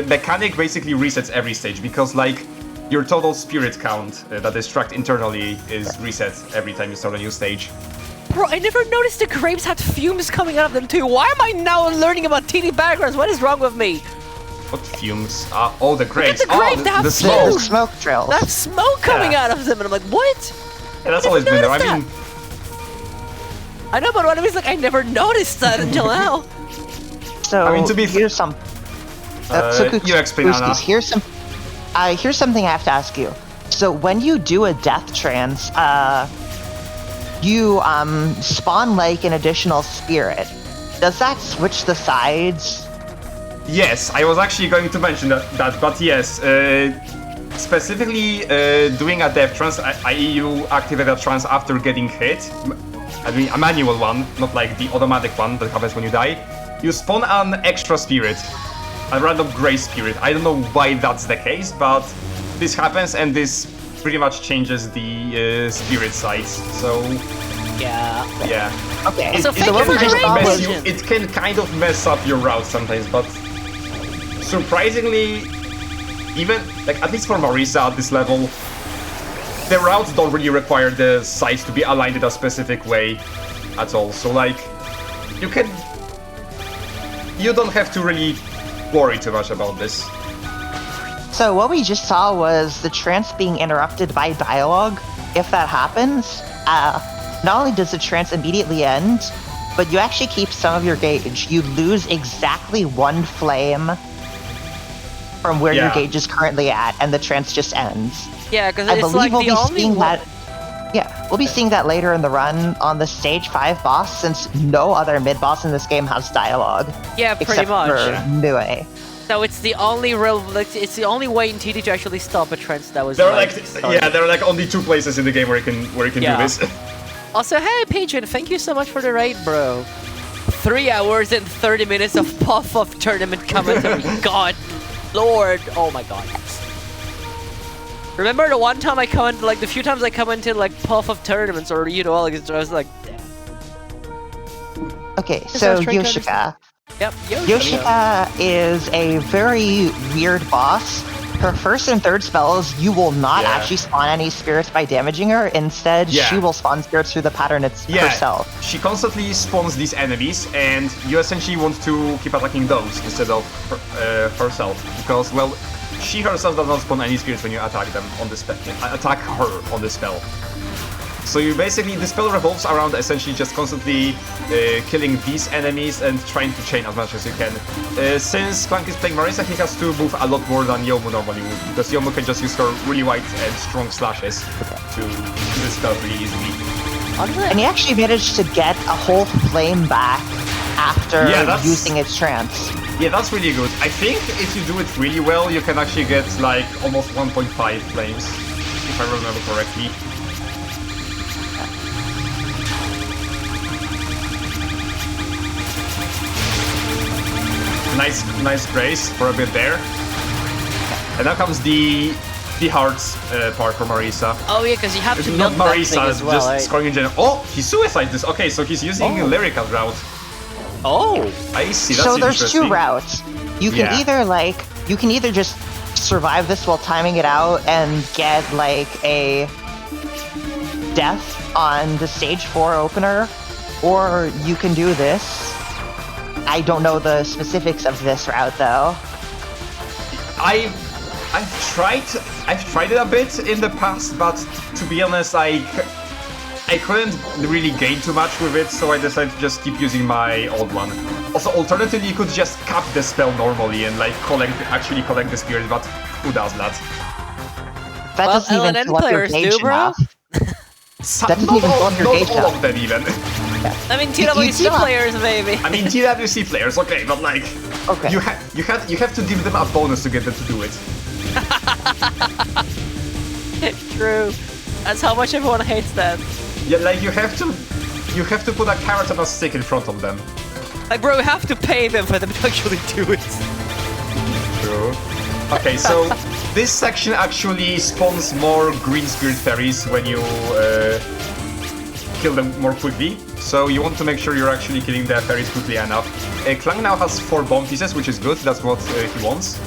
mechanic basically resets every stage, because like your total spirit count that is tracked internally is reset every time you start a new stage. Bro, I never noticed the grapes had fumes coming out of them too. Why am I now learning about TD backgrounds? What is wrong with me? What fumes? Oh, the grapes. Look at the grapes, they have the smoke. The smoke trails. They have smoke coming out of them, and I'm like, what? Yeah, that's always been there. I mean, I know, but what I mean is like I never noticed that until now. So I mean, to be here's some. You explain, Anna. Here's something I have to ask you. So when you do a death trance, you spawn like an additional spirit. Does that switch the sides? Yes, I was actually going to mention that, but yes, specifically doing a death trance, i.e. you activate a trance after getting hit, I mean a manual one, not like the automatic one that happens when you die, you spawn an extra spirit, a random gray spirit. I don't know why that's the case, but this happens and this pretty much changes the spirit size, so... Yeah. Okay, So thank what you we for just the saw raid was version. it can kind of mess up your route sometimes, but surprisingly, even like at least for Marisa at this level, the routes don't really require the sides to be aligned in a specific way at all. So like, you don't have to really worry too much about this. So what we just saw was the trance being interrupted by dialogue. If that happens, not only does the trance immediately end, but you actually keep some of your gauge. You lose exactly one flame from where your gauge is currently at, and the trance just ends. Yeah, because I it's believe like we'll the be only seeing one. that. Yeah, we'll be seeing that later in the run on the stage 5 boss, since no other mid boss in this game has dialogue. Yeah, pretty except much. for Nue. So it's the only real, like, it's the only way in TD to actually stop a trance that was. There are started. like only 2 places in the game where you can do this. Also, hey, Patron, thank you so much for the raid, bro. 3 hours and 30 minutes of puff-off tournament commentary. God, Lord, oh my God. Remember the one time I commented, like the few times I commented like puff-off tournaments or like, I was like, damn. Okay, Yes, I so was trying to Yoshika. Yep, Yoshika is a very weird boss. Her first and third spells, you will not actually spawn any spirits by damaging her. Instead, she will spawn spirits through the pattern herself. She constantly spawns these enemies, and you essentially want to keep attacking those instead of herself, because, well, she herself does not spawn any spirits when you attack them on the spell. Attack her on the spell. So you basically, the spell revolves around essentially just constantly killing these enemies and trying to chain as much as you can. Since clanc is playing Marisa, he has to move a lot more than Yomu normally would, because Yomu can just use her really wide and strong slashes to do this spell really easily. And he actually managed to get a whole flame back after using its trance. Yeah, that's really good. I think if you do it really well, you can actually get like almost 1.5 flames, if I remember correctly. Nice grace for a bit there. And now comes the hard part for Marisa. Oh yeah, because you have to not build that thing Marisa, as well, just right? scoring in general. Oh, he suicides this. Okay, so he's using lyrical route. Oh, I see. That's So there's interesting. 2 routes. You can either just survive this while timing it out and get like a death on the stage 4 opener, or you can do this. I don't know the specifics of this route though. I've tried it a bit in the past, but to be honest, I couldn't really gain too much with it, so I decided to just keep using my old one. Also, alternatively, you could just cap the spell normally and like actually collect the spirit, but who does that? That well, doesn't even LNN fill up your players gauge do, bro. enough. That doesn't even fill up your gauge Not all of them even. I mean, You TWC still have- players, maybe. I mean, TWC players, okay, but like, Okay. you have to give them a bonus to get them to do it. True. That's how much everyone hates that. Yeah, like you have to put a carrot on a stick in front of them. Like, bro, we have to pay them for them to actually do it. True. Okay, so this section actually spawns more green spirit fairies when you kill them more quickly. So you want to make sure you're actually killing the fairies quickly enough. clanc now has 4 bomb pieces, which is good. That's what he wants.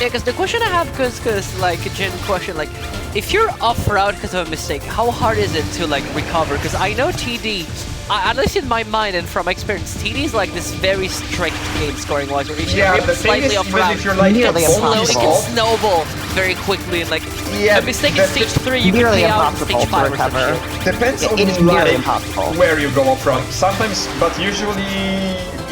Yeah, because the question I have, because like a gen question, like if you're off route because of a mistake, how hard is it to like recover? Because I know TD, at least in my mind and from experience, TD is like this very strict game scoring wise, where if you're The thing slightly is, off even route, if you're like Nearly it impossible. can snowball very quickly, and like a mistake in stage 3, you can Nearly pay out in impossible stage to 5 or some recover. shit. Depends on It is nearly like, impossible. where you go up front. Sometimes, but usually,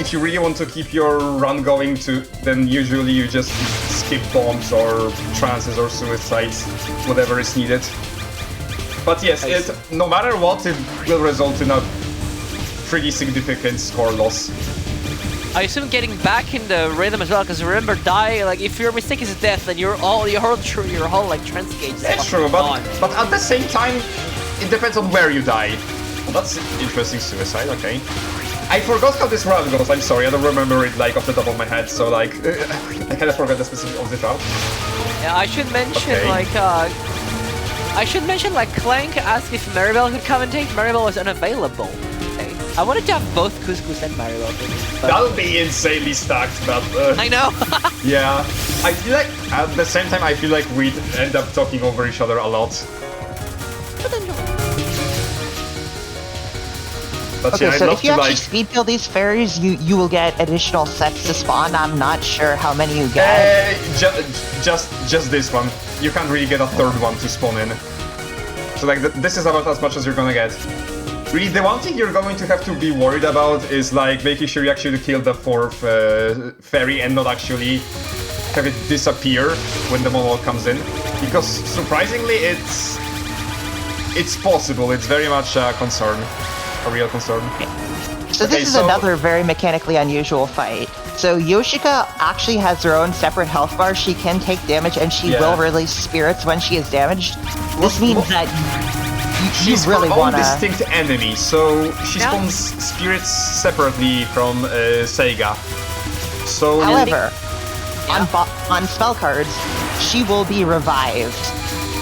if you really want to keep your run going, then usually you just skip bombs or trances or suicides, whatever is needed. But yes, no matter what, it will result in a pretty significant score loss. I assume getting back in the rhythm as well, because remember, die, like, if your mistake is death, then your whole like, trance gauge is That's true, gone. but at the same time, it depends on where you die. Well, that's interesting suicide, okay. I forgot how this route goes, I'm sorry, I don't remember it, like, off the top of my head, so, like, I kind of forgot the specifics of the route. Yeah, I should mention, Okay. like, Clank asked if Maribel could commentate. Maribel was unavailable. Okay. I wanted to have both Couscous and Maribel. But... That would be insanely stacked, but... I know! Yeah. I feel like, at the same time, I feel like we'd end up talking over each other a lot. But Okay, yeah, I'd so love if you to, actually like... speed kill these fairies, you will get additional sets to spawn. I'm not sure how many you get. Just this one. You can't really get a third one to spawn in. So like, this is about as much as you're gonna get. Really, the one thing you're going to have to be worried about is like making sure you actually kill the fourth fairy and not actually have it disappear when the mono comes in. Because surprisingly, it's possible. It's very much a concern, a real concern. So this is another very mechanically unusual fight. So Yoshika actually has her own separate health bar. She can take damage and she will release spirits when she is damaged. This means that you really want to... She's her own distinct enemy, so she spawns spirits separately from Seiga. So... However, on spell cards, she will be revived.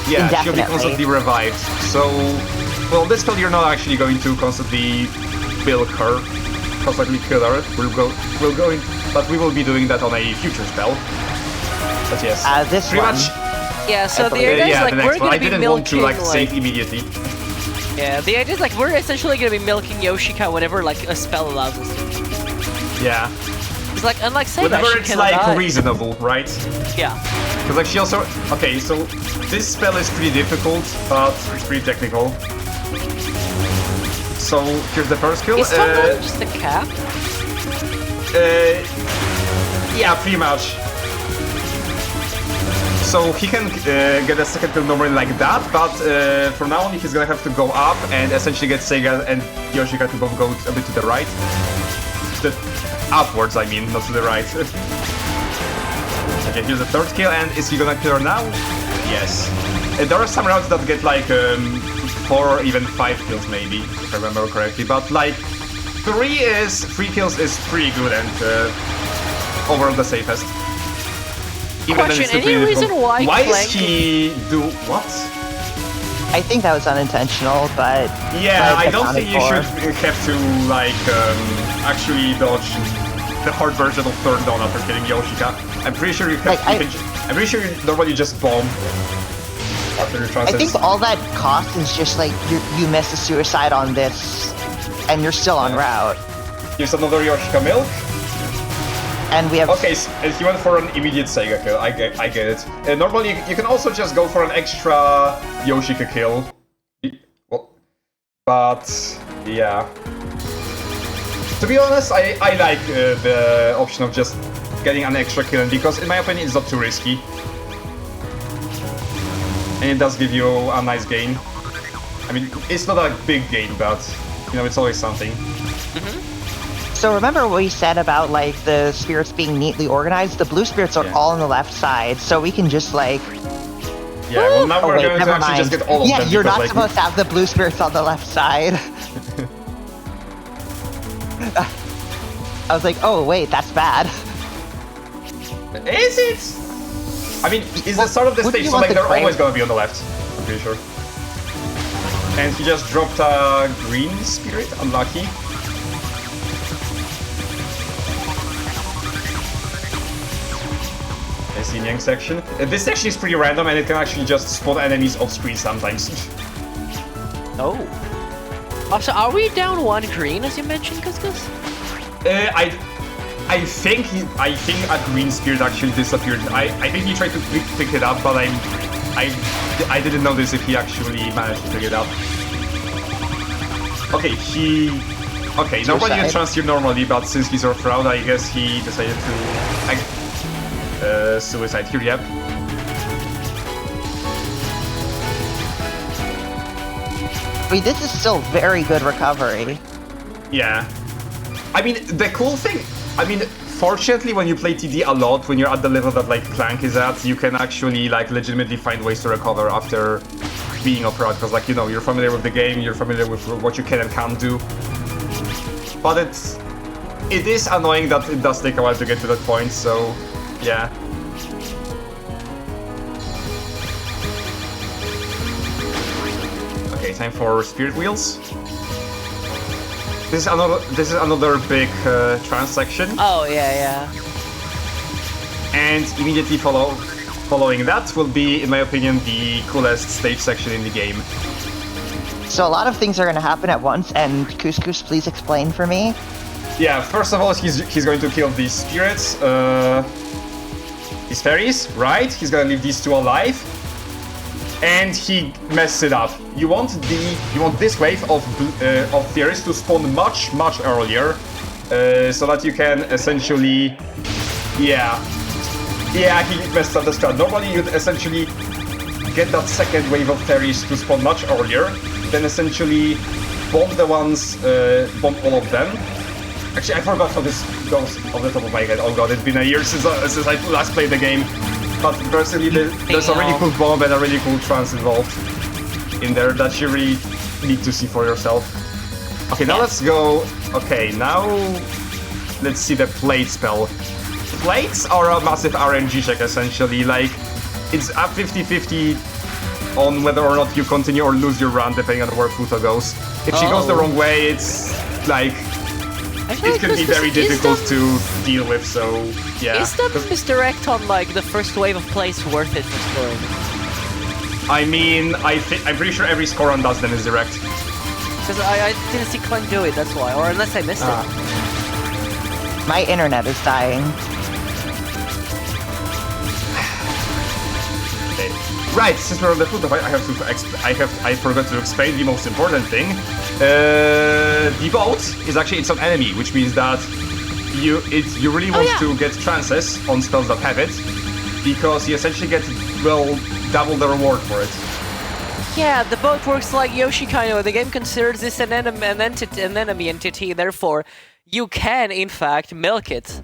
Yeah, she'll be constantly revived. So, well, this spell you're not actually going to constantly bilk her, constantly kill her. We'll go in, but we will be doing that on a future spell. But yes, this pretty one. much. Yeah, so the idea is like we're gonna be milking. I didn't want to like save immediately. Yeah, the idea is like we're essentially gonna be milking Yoshika whenever like a spell allows us to. Yeah. It's like unlike Seiga, whenever it's like reasonable, right? Yeah. Because like she also okay, so this spell is pretty difficult, but it's pretty technical. So here's the first kill. Is that just a cap? Yeah, pretty much. So he can get a second kill normally like that, but from now on he's gonna have to go up and essentially get Seiga and Yoshika to both go a bit to the right. Upwards, I mean, not to the right. Okay, here's the third kill, and is he gonna kill her now? Yes. There are some routes that get like 4 or even 5 kills maybe, if I remember correctly, but like 3 kills is pretty good and overall the safest. Even Question, any reason why does he do what? I think that was unintentional, but... Yeah, I don't think you should have to, like, actually dodge the hard version of Third Dawn after killing Yoshika. I'm pretty sure you can... I'm pretty sure you normally just bomb after your transcends. I think all that costs is just, like, you miss a suicide on this, and you're still on route. Here's another Yoshika milk. And we have... Okay, and he went for an immediate Seiga kill, I get it. Normally, you can also just go for an extra Yoshika kill. Well, but, yeah. To be honest, I like the option of just getting an extra kill, because in my opinion, it's not too risky. And it does give you a nice gain. I mean, it's not a big gain, but, you know, it's always something. So remember what we said about, like, the spirits being neatly organized? The blue spirits are all on the left side, so we can just, like... Yeah, well, now we're going to actually just get all of them. Yeah, you're not supposed to have the blue spirits on the left side. I was like, oh, wait, that's bad. Is it? I mean, it's the start of the stage, so, like, they're always going to be on the left. I'm pretty sure. And he just dropped a green spirit, unlucky. Yin Yang section. This section is pretty random and it can actually just spawn enemies off screen sometimes. Oh. Also, are we down 1 green as you mentioned, Couscous? I think a green spirit actually disappeared. I think he tried to pick it up, but I didn't notice if he actually managed to pick it up. Okay, normally you transfer normally, but since he's off route, I guess he decided to suicide here, yep. I mean, this is still very good recovery. Yeah. I mean, the cool thing I mean, fortunately, when you play TD a lot, when you're at the level that like Clank is at, you can actually like legitimately find ways to recover after being up because like you know you're familiar with the game, you're familiar with what you can and can't do. But it is annoying that it does take a while to get to that point. So yeah. Okay, time for Spirit Wheels. This is another big transaction. Oh yeah. And immediately following that will be, in my opinion, the coolest stage section in the game. So a lot of things are going to happen at once, and Couscous, please explain for me. Yeah, first of all, he's going to kill these spirits, these fairies, right? He's gonna leave these two alive, and he messes it up. You want this wave of fairies to spawn much earlier, so that you can essentially, yeah, he messed up the strat. Normally, you'd essentially get that second wave of fairies to spawn much earlier, then essentially bomb bomb all of them. Actually, I forgot how this goes off the top of my head. Oh god, it's been a year since I last played the game. But personally, there's a really cool bomb and a really cool trance involved in there that you really need to see for yourself. Okay, now let's go. Okay, now let's see the plate spell. Plates are a massive RNG check, essentially. Like, it's a 50-50 on whether or not you continue or lose your run, depending on where Pluto goes. If she goes the wrong way, it's like... It can be very difficult to deal with, so yeah. Is the misdirect on like the first wave of plays worth it for scoring? I mean, I'm pretty sure every score on does the misdirect. Because I didn't see clanc do it, that's why. Or unless I missed it. My internet is dying. Okay. Right, since we're on the foot of I forgot to explain the most important thing. The boat is actually its own enemy, which means that you really want to get trances on spells that have it, because you essentially get double the reward for it. Yeah, the boat works like Yoshi kind of. The game considers this an enemy entity, therefore you can in fact milk it.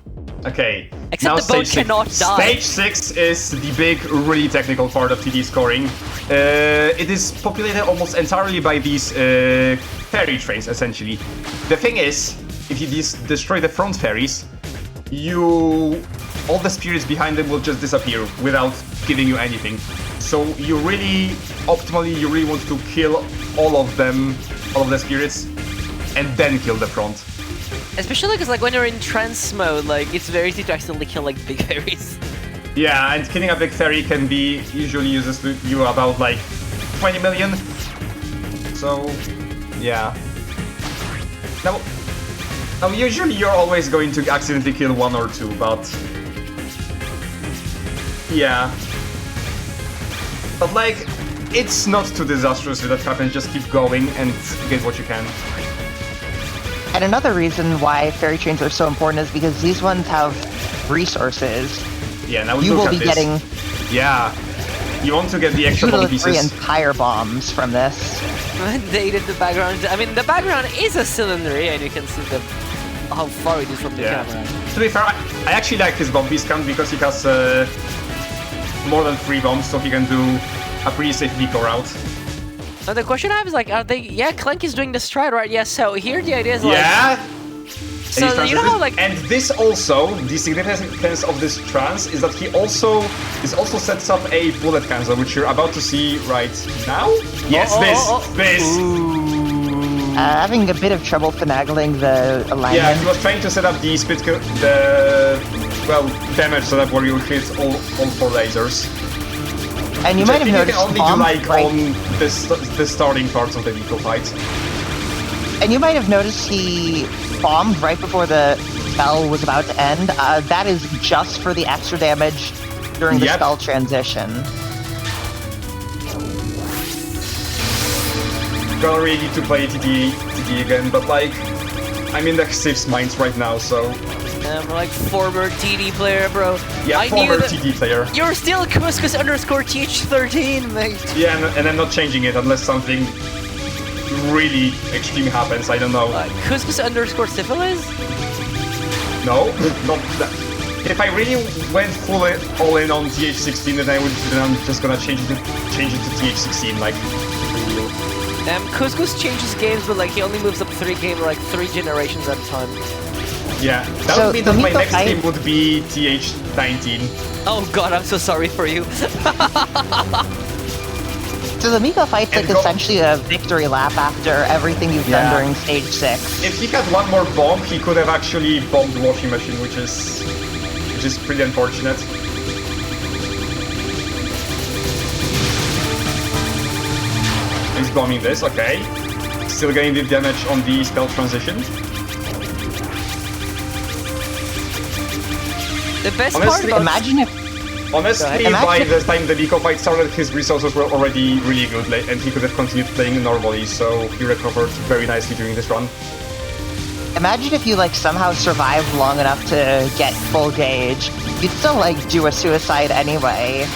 Okay. Except now the boat cannot die. Stage 6 is the big, really technical part of TD scoring. It is populated almost entirely by these fairy trains, essentially. The thing is, if you destroy the front fairies, all the spirits behind them will just disappear without giving you anything. So you really want to kill all of the spirits, and then kill the front. Especially because like when you're in trance mode, like it's very easy to accidentally kill like big fairies. Yeah, and killing a big fairy can be usually uses you about like 20 million. So yeah. Now usually you're always going to accidentally kill one or two, but yeah. But like, it's not too disastrous if that happens. Just keep going and get what you can. And another reason why fairy trains are so important is because these ones have resources. Yeah, now you will be getting. Yeah, you want to get the extra 2 to pieces. 3 entire bombs from this. They did the background. I mean, the background is a cylinder, and you can see how far it is from the camera. To be fair, I actually like his bomb discount because he has more than 3 bombs, so he can do a pretty safe deco route. Now the question I have is like, are they? Yeah, clanc is doing the stride, right? Yeah. So here the idea is like. Yeah. So you know how like. And this also, the significance of this trance is that this also sets up a bullet cancel, which you're about to see right now. Yes, this. Having a bit of trouble finagling the alignment. Yeah, he was trying to set up the damage setup where you hit all 4 lasers. And you might have noticed you can only do like on the starting parts of the Nico fight. And you might have noticed he bombed right before the spell was about to end. That is just for the extra damage during the spell transition. Gonna really need to play TD again, but like, I'm in the Sif's minds right now, so... I'm like former TD player, bro. Yeah, former TD player. You're still Couscous_TH13, mate. Yeah, and I'm not changing it unless something really extreme happens. I don't know. Couscous_syphilis? No, not that. If I really went all in on TH16, then I'm just gonna change it to TH16, like. Couscous changes games, but like he only moves up 3 generations at a time. Yeah, that would mean that my next game would be TH19. Oh god, I'm so sorry for you. So the Miko fight's like essentially a victory lap after everything you've done during stage 6. If he had one more bomb, he could have actually bombed the washing machine, which is pretty unfortunate. He's bombing this, okay. Still getting the damage on the stealth transition. The best part about... Honestly, by the time the Miko fight started, his resources were already really good, and he could have continued playing normally, so he recovered very nicely during this run. Imagine if you like somehow survived long enough to get full gauge. You'd still like do a suicide anyway,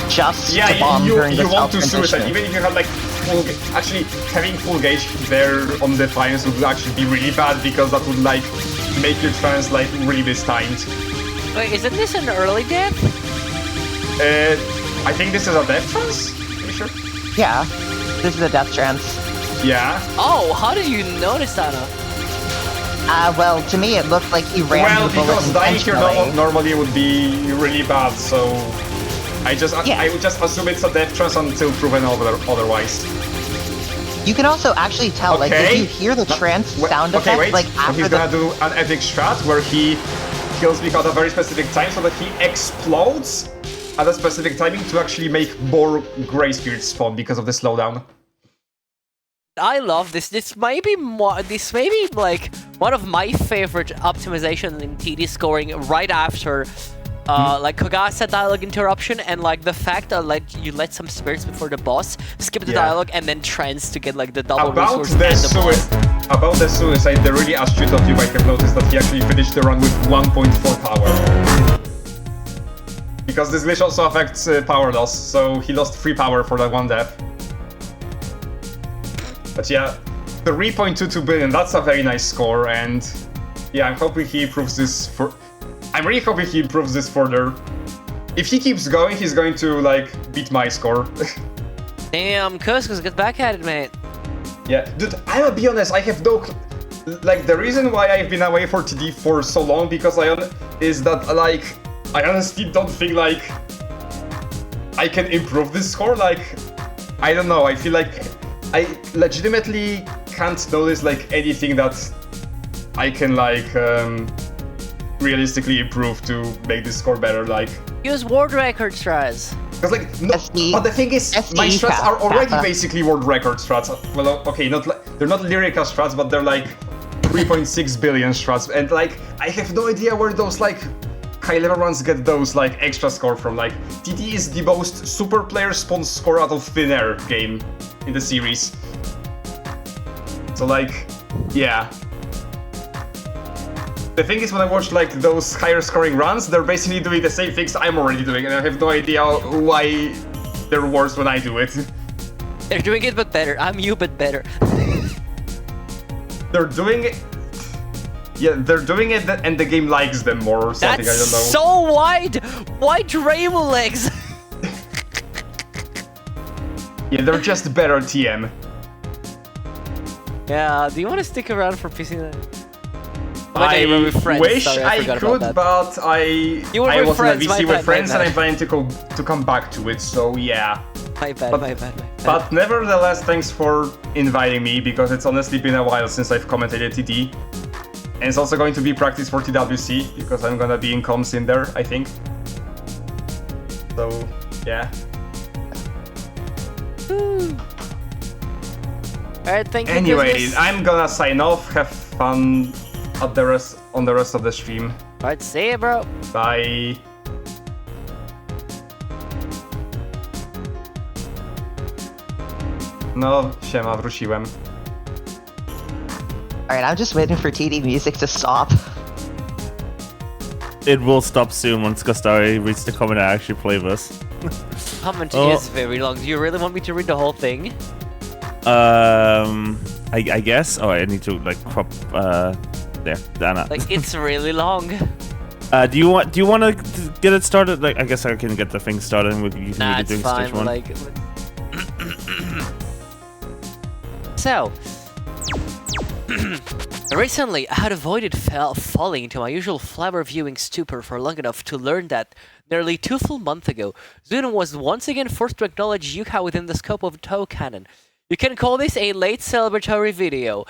just to bomb during the you want to transition. suicide, even if you had like full. Actually, having full gauge there on the Defiance would actually be really bad because that would like make your trans like really mistimed. Wait, isn't this an early death? I think this is a death trance. Pretty sure. Yeah, this is a death trance. Yeah. Oh, how did you notice that? Well, to me it looked like he ran the bullet because dying here intentionally. normally would be really bad, so I would just assume it's a death trance until proven otherwise. You can also actually tell, like, if you hear the trance sound effect, like after he's gonna do an epic strat where he kills Miko at a very specific time so that he explodes at a specific timing to actually make more Grey Spirits spawn because of the slowdown. I love this. This may be like one of my favorite optimizations in TD scoring right after like Kogasa dialogue interruption and like the fact that like you let some spirits before the boss, skip the dialogue and then trance to get like the double resource and the boss. About the suicide, the really astute of you might have noticed that he actually finished the run with 1.4 power. Because this glitch also affects power loss, so he lost 3 power for that one death. But yeah, 3.22 billion, that's a very nice score, and yeah, I'm hoping he improves this I'm really hoping he improves this further. If he keeps going, he's going to, like, beat my score. Damn, Couscous, get back at it, mate. Yeah, dude, I'll be honest, I have no like, the reason why I've been away for TD for so long is that, like, I honestly don't think, like, I can improve this score. Like, I don't know, I feel like I legitimately can't notice, like, anything that I can, like, realistically improve to make this score better, like... Use world record strats. Because, like, no, but the thing is, my strats are already basically world record strats. Well, okay, they're not lyrical strats, but they're, like, 3.6 billion strats. And, like, I have no idea where those, like, high-level runs get those, like, extra score from. Like, TD is the most super player spawn score out of thin air game in the series. So, like, yeah. The thing is, when I watch, like, those higher scoring runs, they're basically doing the same things I'm already doing, and I have no idea why they're worse when I do it. They're doing it but better. I'm you but better. They're doing it... Yeah, they're doing it and the game likes them more or something, That's I don't know. so wide! White Reimu legs! Yeah, they're just better TM. Yeah, do you want to stick around for PC Night? I wish I could, but I was in a VC with friends and I'm planning to come back to it, so yeah. My bad. But nevertheless, thanks for inviting me, because it's honestly been a while since I've commentated TD. And it's also going to be practice for TWC, because I'm gonna be in comms in there, I think. So, yeah. Alright, thank you. Anyway, I'm gonna sign off, have fun on the rest of the stream. Alright, see ya, bro. Bye. No, siema, wróciłem. Alright, I'm just waiting for TD music to stop. It will stop soon once Gastari reads the comment and actually play this. Comment is very long. Do you really want me to read the whole thing? I guess. Oh, I need to, like, crop There, Dana. Like, it's really long. Do you want to get it started? Like, I guess I can get the thing started and we can Nah, be it's doing fine. stage 1. Like, so, recently I had avoided falling into my usual flower viewing stupor for long enough to learn that nearly 2 full months ago, Zuna was once again forced to acknowledge Yuuka within the scope of Touhou canon. You can call this a late celebratory video.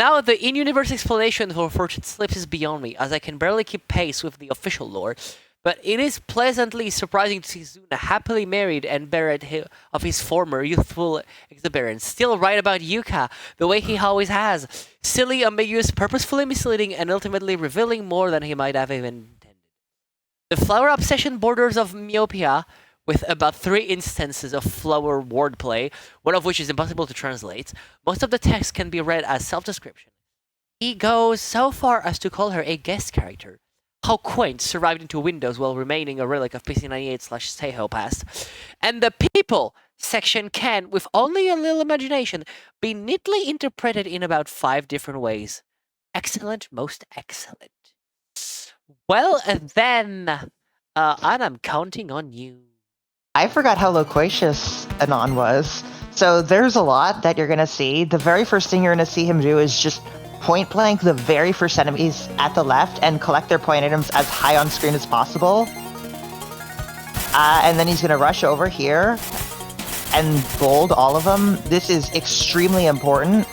Now, the in-universe explanation for Fortune Slips is beyond me, as I can barely keep pace with the official lore, but it is pleasantly surprising to see Zuna happily married and buried of his former youthful exuberance. Still right about Yuuka, the way he always has. Silly, ambiguous, purposefully misleading, and ultimately revealing more than he might have even intended. The flower obsession borders of myopia, with about 3 instances of flower wordplay, one of which is impossible to translate. Most of the text can be read as self-description. He goes so far as to call her a guest character. How quaint, survived into Windows while remaining a relic of PC98/Touhou past. And the people section can, with only a little imagination, be neatly interpreted in about 5 different ways. Excellent, most excellent. Well, then, I'm counting on you. I forgot how loquacious Anon was. So there's a lot that you're going to see. The very first thing you're going to see him do is just point blank the very first enemies at the left and collect their point items as high on screen as possible. And then he's going to rush over here and gold all of them. This is extremely important.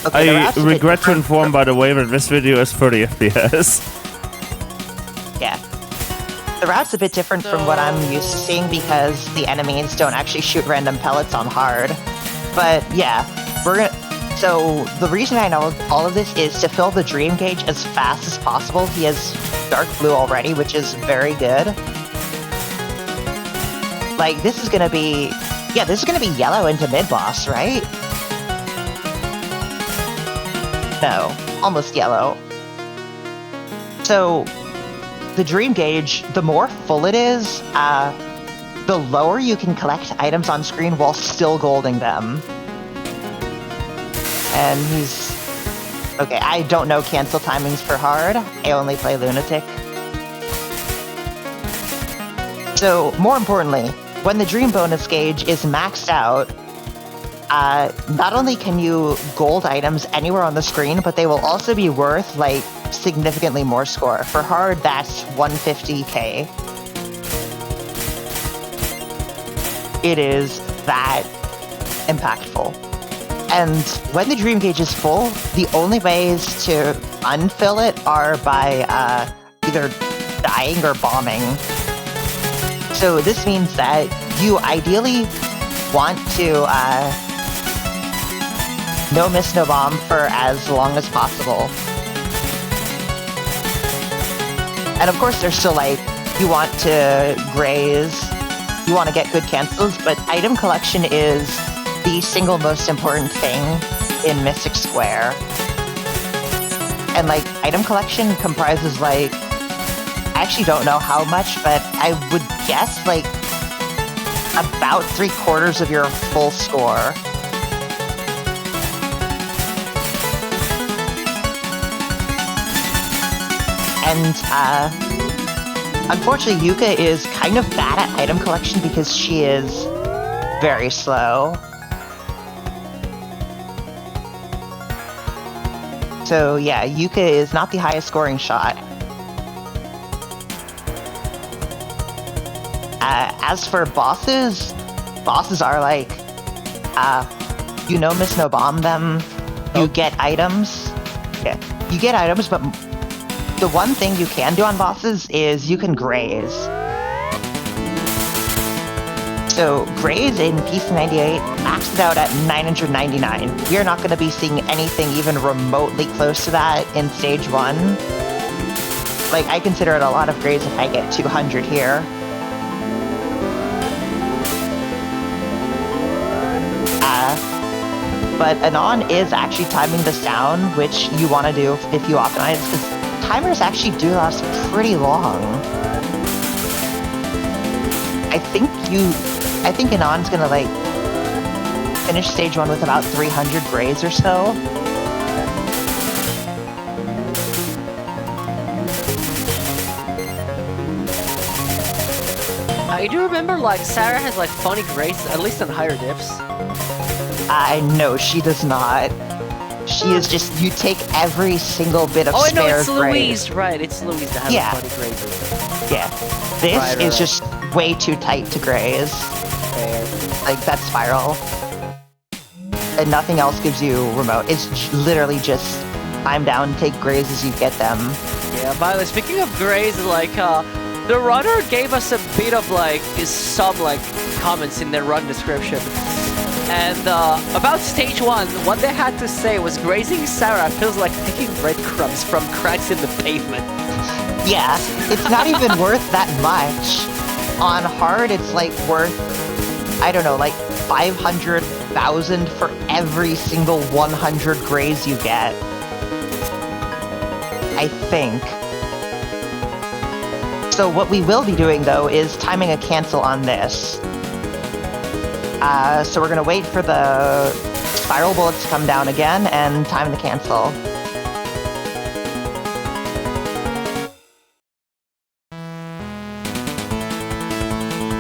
Okay, I regret to inform, by the way, that this video is 30 FPS. Yeah. The route's a bit different from what I'm used to seeing because the enemies don't actually shoot random pellets on hard. But yeah, so the reason I know all of this is to fill the dream gauge as fast as possible. He has dark blue already, which is very good. Like, this is gonna be... Yeah, this is gonna be yellow into mid-boss, right? No, almost yellow. So... the dream gauge, the more full it is, the lower you can collect items on screen while still golding them. And he's... Okay, I don't know cancel timings for hard. I only play Lunatic. So, more importantly, when the dream bonus gauge is maxed out, not only can you gold items anywhere on the screen, but they will also be worth, like, significantly more score. For hard, that's 150k. It is that impactful. And when the dream gauge is full, the only ways to unfill it are by either dying or bombing. So this means that you ideally want to no miss, no bomb for as long as possible. And of course, there's still, like, you want to graze, you want to get good cancels, but item collection is the single most important thing in Mystic Square. And, like, item collection comprises, like, I actually don't know how much, but I would guess, like, about 3/4 of your full score. And, unfortunately, Yuuka is kind of bad at item collection because she is very slow. So, yeah, Yuuka is not the highest scoring shot. As for bosses are like, you no miss, no bomb them, you get items. Yeah, you get items, but the one thing you can do on bosses is you can graze. So graze in PC98 maxed out at 999. We are not going to be seeing anything even remotely close to that in stage 1. Like, I consider it a lot of graze if I get 200 here. But Anon is actually timing this down, which you want to do if you optimize, because timers actually do last pretty long. I think Anon's gonna, like, finish stage 1 with about 300 grays or so. I do remember like Sarah has like funny grace, at least on higher dips. No, she does not. She is just, you take every single bit of Oh, spare no, it's graze. Louise, right? It's Louise that has Yeah. funny grazes. Yeah. This Right, is right. just way too tight to graze. Fair. Like, that spiral. And nothing else gives you remote. It's literally just climb down, take graze as you get them. Yeah, by the way, speaking of graze, like, the runner gave us a bit of, like, some, like, comments in their run description. And, about stage 1, what they had to say was, grazing Sarah feels like picking breadcrumbs from cracks in the pavement. Yeah, it's not even worth that much. On hard, it's, like, worth, I don't know, like, 500,000 for every single 100 graze you get. I think. So what we will be doing, though, is timing a cancel on this. So we're gonna wait for the spiral bullets to come down again and time the cancel.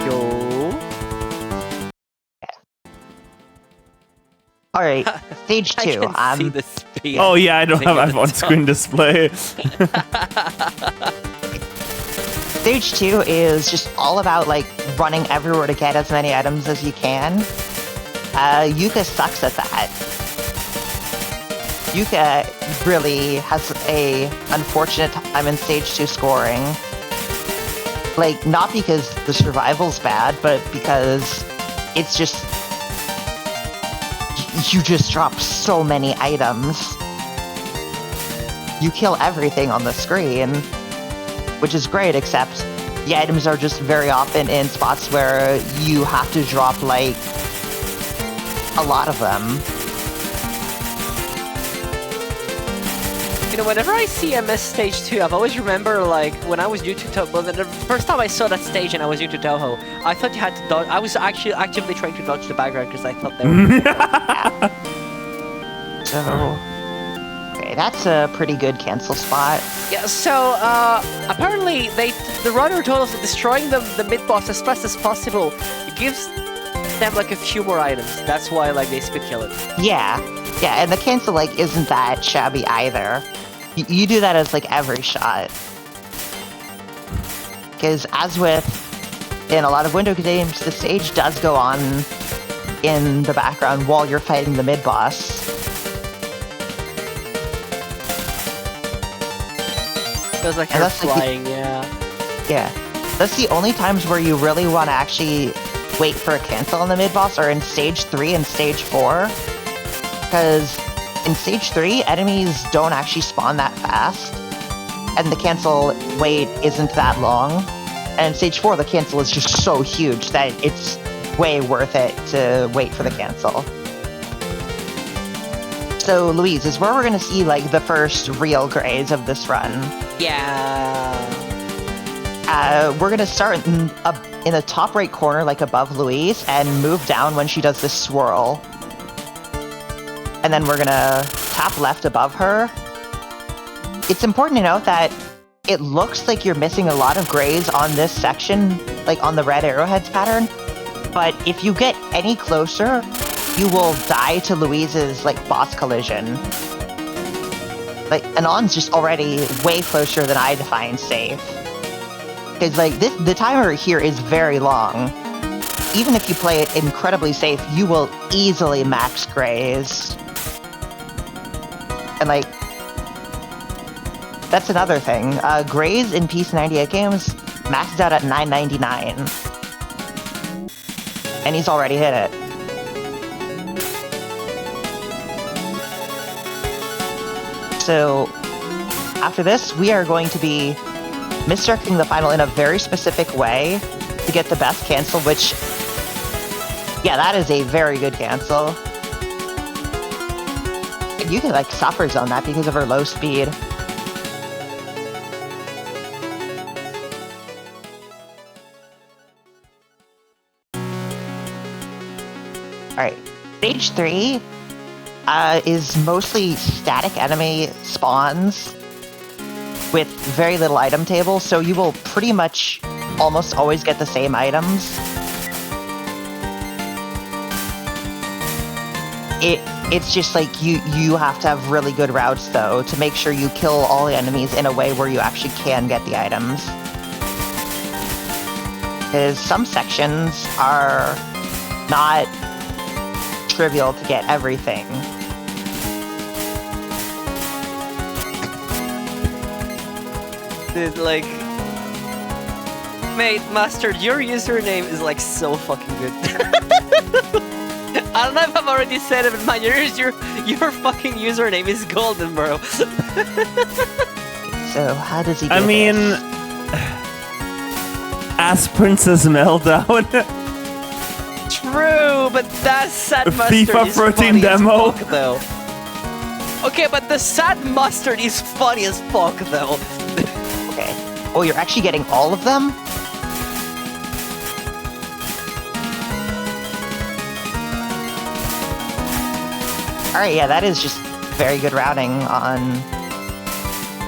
Yo. Alright, stage I 2. can see the speed. Oh yeah, I don't have Taking the on-screen display. Stage 2 is just all about, like, running everywhere to get as many items as you can. Yuuka sucks at that. Yuuka really has a unfortunate time in Stage 2 scoring. Like, not because the survival's bad, but because it's just... You just drop so many items. You kill everything on the screen, which is great, except the items are just very often in spots where you have to drop, like, a lot of them. You know, whenever I see MS Stage 2, I've always remember, like, when I was new to Touhou, well, the first time I saw that stage and I was new to Touhou, I thought you had to dodge, I was actually actively trying to dodge the background because I thought they were... So... Okay, that's a pretty good cancel spot. Yeah, so, apparently, the runner told us that destroying the mid-boss as fast as possible, it gives them, like, a few more items. That's why, like, they speed kill it. Yeah, and the cancel, like, isn't that shabby either. You do that as, like, every shot. Because as with in a lot of window games, the stage does go on in the background while you're fighting the mid-boss. Feels like And you're that's, like, flying, yeah. Yeah. That's the only times where you really want to actually wait for a cancel on the mid-boss are in Stage 3 and Stage 4. Because in Stage 3, enemies don't actually spawn that fast. And the cancel wait isn't that long. And in Stage 4, the cancel is just so huge that it's way worth it to wait for the cancel. So, Louise, is where we're going to see, like, the first real graze of this run. Yeah. We're gonna start in the top right corner, like above Louise, and move down when she does this swirl. And then we're gonna tap left above her. It's important to note that it looks like you're missing a lot of graze on this section, like on the red arrowheads pattern. But if you get any closer, you will die to Louise's, like, boss collision. Like, Anon's just already way closer than I define safe. Because, like, the timer here is very long. Even if you play it incredibly safe, you will easily max graze. And, like, that's another thing. Graze in Peace 98 games maxed out at 999. And he's already hit it. So, after this, we are going to be misdirecting the final in a very specific way to get the best cancel, which, yeah, that is a very good cancel. You can, like, suffer zone that because of her low speed. Alright, stage 3 is mostly static enemy spawns with very little item table, so you will pretty much almost always get the same items. It's just like you have to have really good routes though to make sure you kill all the enemies in a way where you actually can get the items. Because some sections are not trivial to get everything. Dude, like, mate, Mustard, your username is like so fucking good. I don't know if I've already said it, but man, your fucking username is golden, bro. So how does he do I mean, this? as Princess Meltdown. True, but that sad mustard FIFA is 13 funny demo. as fuck, though. Okay, but the sad mustard is funny as fuck, though. Okay. Oh, you're actually getting all of them? Alright, yeah, that is just very good routing on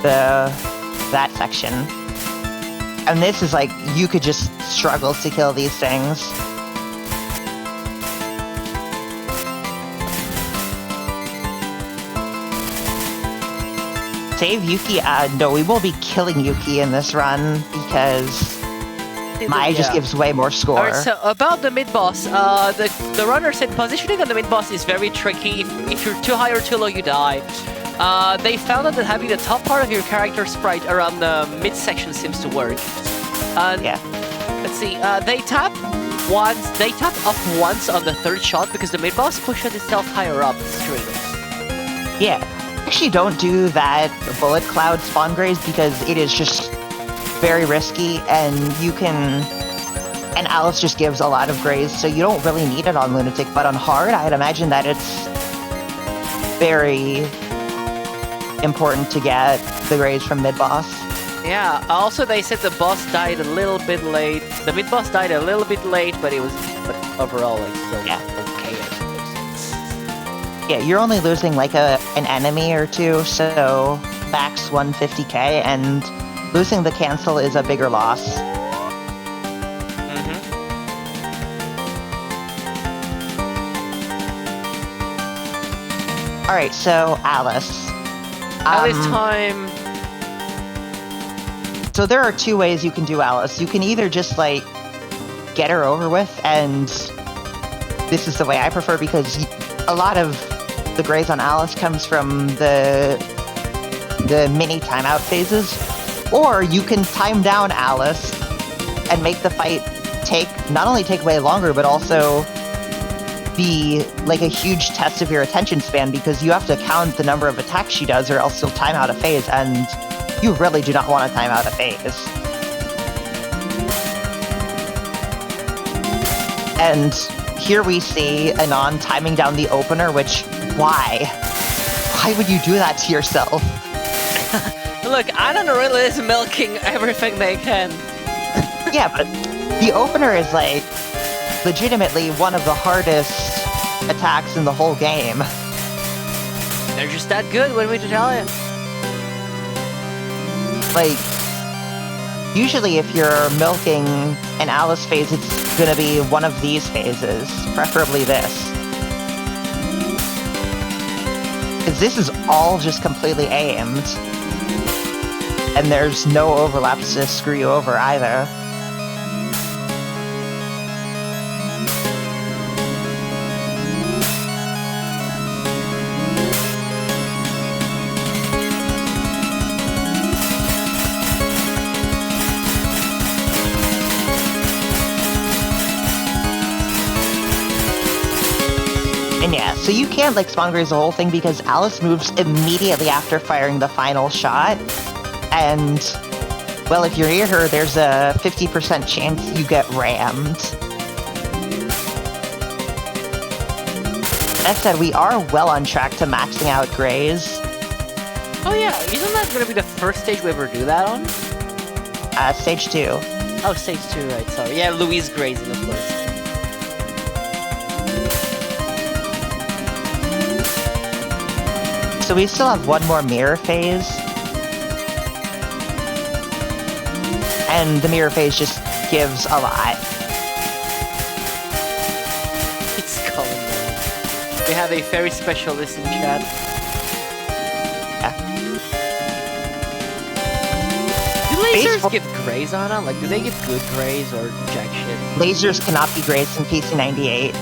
that section. And this is like, you could just struggle to kill these things. Save Yuki? No, we won't be killing Yuki in this run because Mai just gives way more score. Alright, so about the mid-boss, the runner said positioning on the mid-boss is very tricky. If you're too high or too low, you die. They found out that having the top part of your character sprite around the mid-section seems to work. Yeah. Let's see, they tap up once on the third shot because the mid-boss pushes itself higher up the string. Yeah. Actually don't do that bullet cloud spawn graze because it is just very risky and and Alice just gives a lot of graze, so you don't really need it on Lunatic, but on hard I'd imagine that it's very important to get the graze from mid-boss. Yeah, also they said the boss died a little bit late. The mid-boss died a little bit late, but overall like still okay, I suppose. Yeah, you're only losing like an enemy or two, so max 150k, and losing the cancel is a bigger loss. Alright, so Alice. Alice time. So there are two ways you can do Alice. You can either just like get her over with, and this is the way I prefer because a lot of the graze on Alice comes from the mini timeout phases, or you can time down Alice and make the fight not only take way longer, but also be like a huge test of your attention span because you have to count the number of attacks she does or else you'll time out a phase, and you really do not want to time out a phase. And here we see Anon timing down the opener, which, why? Why would you do that to yourself? Look, Anon really is milking everything they can. Yeah, but the opener is like legitimately one of the hardest attacks in the whole game. They're just that good, what do we tell you? Like, usually if you're milking an Alice phase, it's gonna be one of these phases, preferably this. Because this is all just completely aimed. And there's no overlaps to screw you over either. And yeah, so you can't like spawn graze the whole thing because Alice moves immediately after firing the final shot. And, well, if you're near her, there's a 50% chance you get rammed. That said, we are well on track to maxing out graze. Oh yeah, isn't that gonna be the first stage we ever do that on? Stage 2. Oh, stage 2, right, sorry. Yeah, Louise Gray's in the first. So we still have one more mirror phase. And the mirror phase just gives a lot. It's calling now. We have a fairy specialist in chat. Do lasers give grays on them? Like, do they give good grays or jack shit? Lasers cannot be grazed in PC98.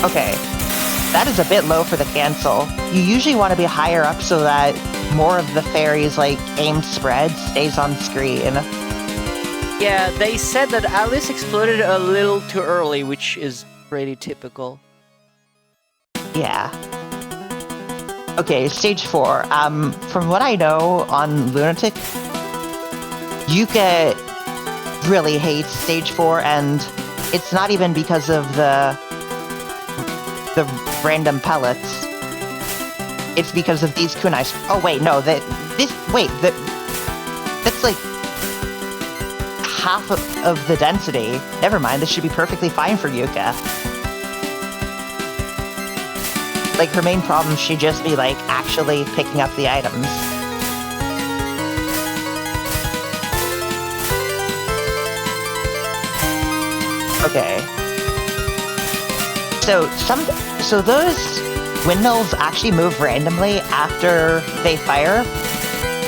Okay, that is a bit low for the cancel. You usually want to be higher up so that more of the fairies, like, aimed spread stays on screen. Yeah, they said that Alice exploded a little too early, which is pretty typical. Yeah. Okay, stage 4. From what I know on Lunatic, Yuuka really hates stage 4, and it's not even because of the random pellets. It's because of these kunais. Oh wait, no, that's like half of the density. Never mind, this should be perfectly fine for Yuuka. Like, her main problem should just be, like, actually picking up the items. Okay. So those windmills actually move randomly after they fire.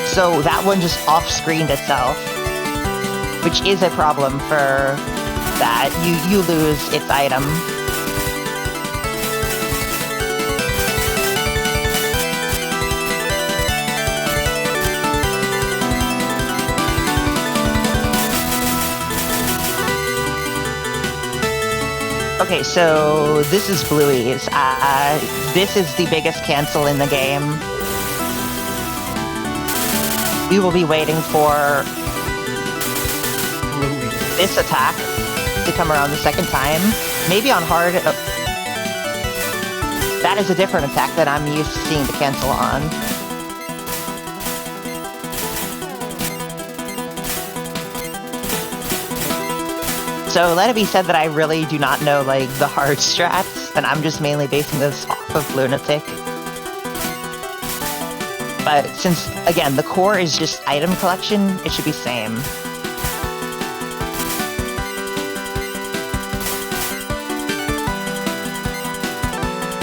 So that one just off-screened itself, which is a problem for that. You lose its item. Okay, so this is Bluey's. This is the biggest cancel in the game. We will be waiting for this attack to come around the second time. Maybe on hard. That is a different attack that I'm used to seeing the cancel on. So let it be said that I really do not know, like, the hard strats, and I'm just mainly basing this off of Lunatic. But since, again, the core is just item collection, it should be same.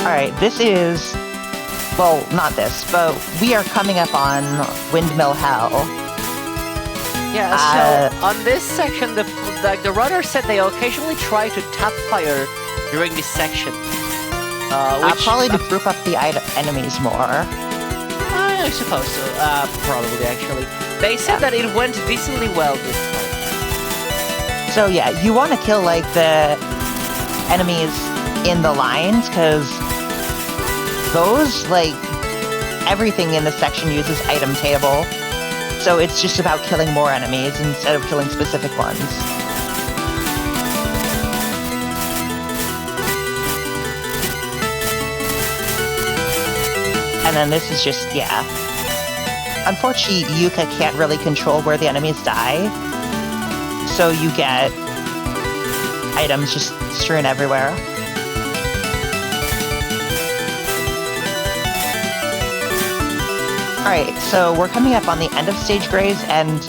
Alright, this is... well, not this, but we are coming up on Windmill Hell. Yeah, so on this section, the runner said they occasionally try to tap fire during this section. Which probably to group up the enemies more. I suppose so. Probably, actually. They said that it went decently well this time. So yeah, you want to kill, like, the enemies in the lines, because those, like, everything in this section uses item table. So it's just about killing more enemies instead of killing specific ones. And then this is just, yeah. Unfortunately, Yuuka can't really control where the enemies die. So you get items just strewn everywhere. Alright, so we're coming up on the end of stage Grays, and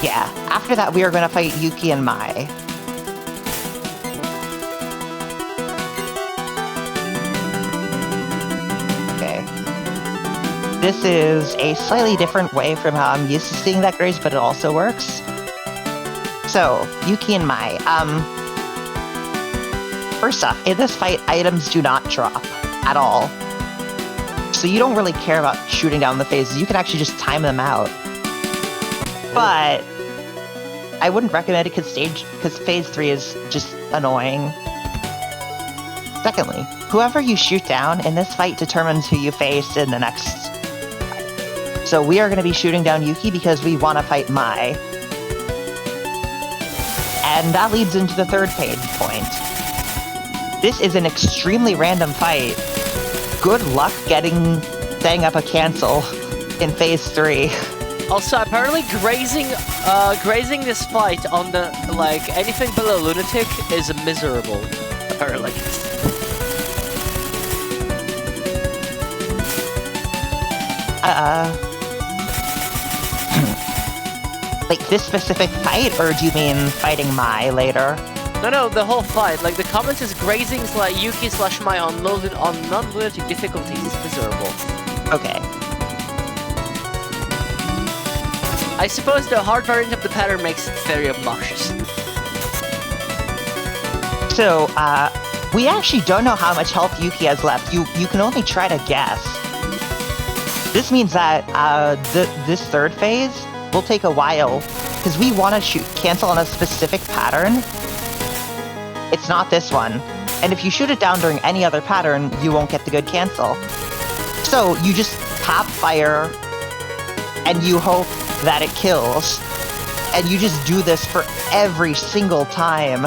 yeah, after that we are going to fight Yuki and Mai. Okay. This is a slightly different way from how I'm used to seeing that Grays, but it also works. So, Yuki and Mai. First off, in this fight, items do not drop at all. So you don't really care about shooting down the phases. You can actually just time them out. But I wouldn't recommend it because phase 3 is just annoying. Secondly, whoever you shoot down in this fight determines who you face in the next fight. So we are going to be shooting down Yuki because we want to fight Mai. And that leads into the third pain point. This is an extremely random fight. Good luck setting up a cancel in phase 3. Also, apparently grazing this fight on the, like, anything below Lunatic is miserable. Apparently. Like this specific fight, or do you mean fighting Mai later? No, the whole fight. Like the comment is grazing Yuki / Mai on non-lunatic difficulties is miserable. Okay. I suppose the hard variant of the pattern makes it very obnoxious. So, we actually don't know how much health Yuki has left. You can only try to guess. This means that this third phase will take a while, because we want to cancel on a specific pattern. It's not this one. And if you shoot it down during any other pattern, you won't get the good cancel. So you just tap fire, and you hope that it kills. And you just do this for every single time.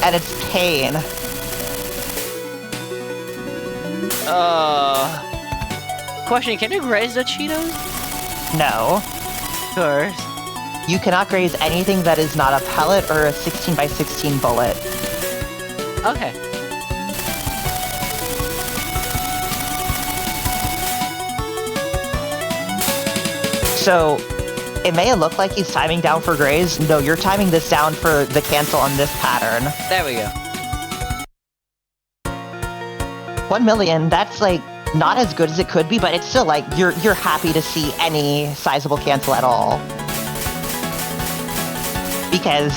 And it's pain. Question, can you graze the Cheetos? No. Of course. You cannot graze anything that is not a pellet or a 16x16 bullet. Okay. So, it may look like he's timing down for graze. No, you're timing this down for the cancel on this pattern. There we go. 1 million, that's like not as good as it could be, but it's still like you're happy to see any sizable cancel at all. Because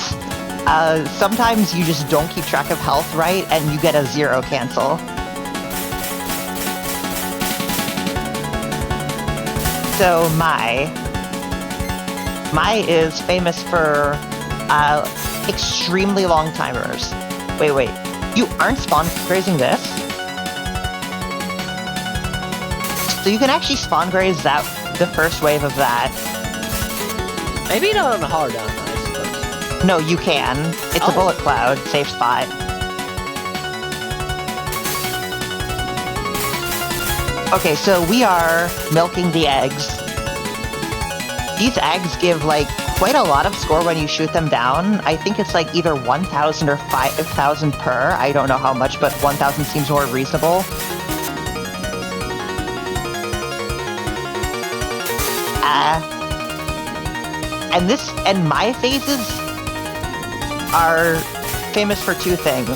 sometimes you just don't keep track of health right, and you get a 0 cancel. So Mai is famous for extremely long timers. Wait, you aren't spawn grazing this? So you can actually spawn graze the first wave of that. Maybe not on hard down, I suppose. No, you can. It's a bullet cloud, safe spot. Okay, so we are milking the eggs. These eggs give like quite a lot of score when you shoot them down. I think it's like either 1,000 or 5,000 per. I don't know how much, but 1,000 seems more reasonable. And my phases are famous for two things.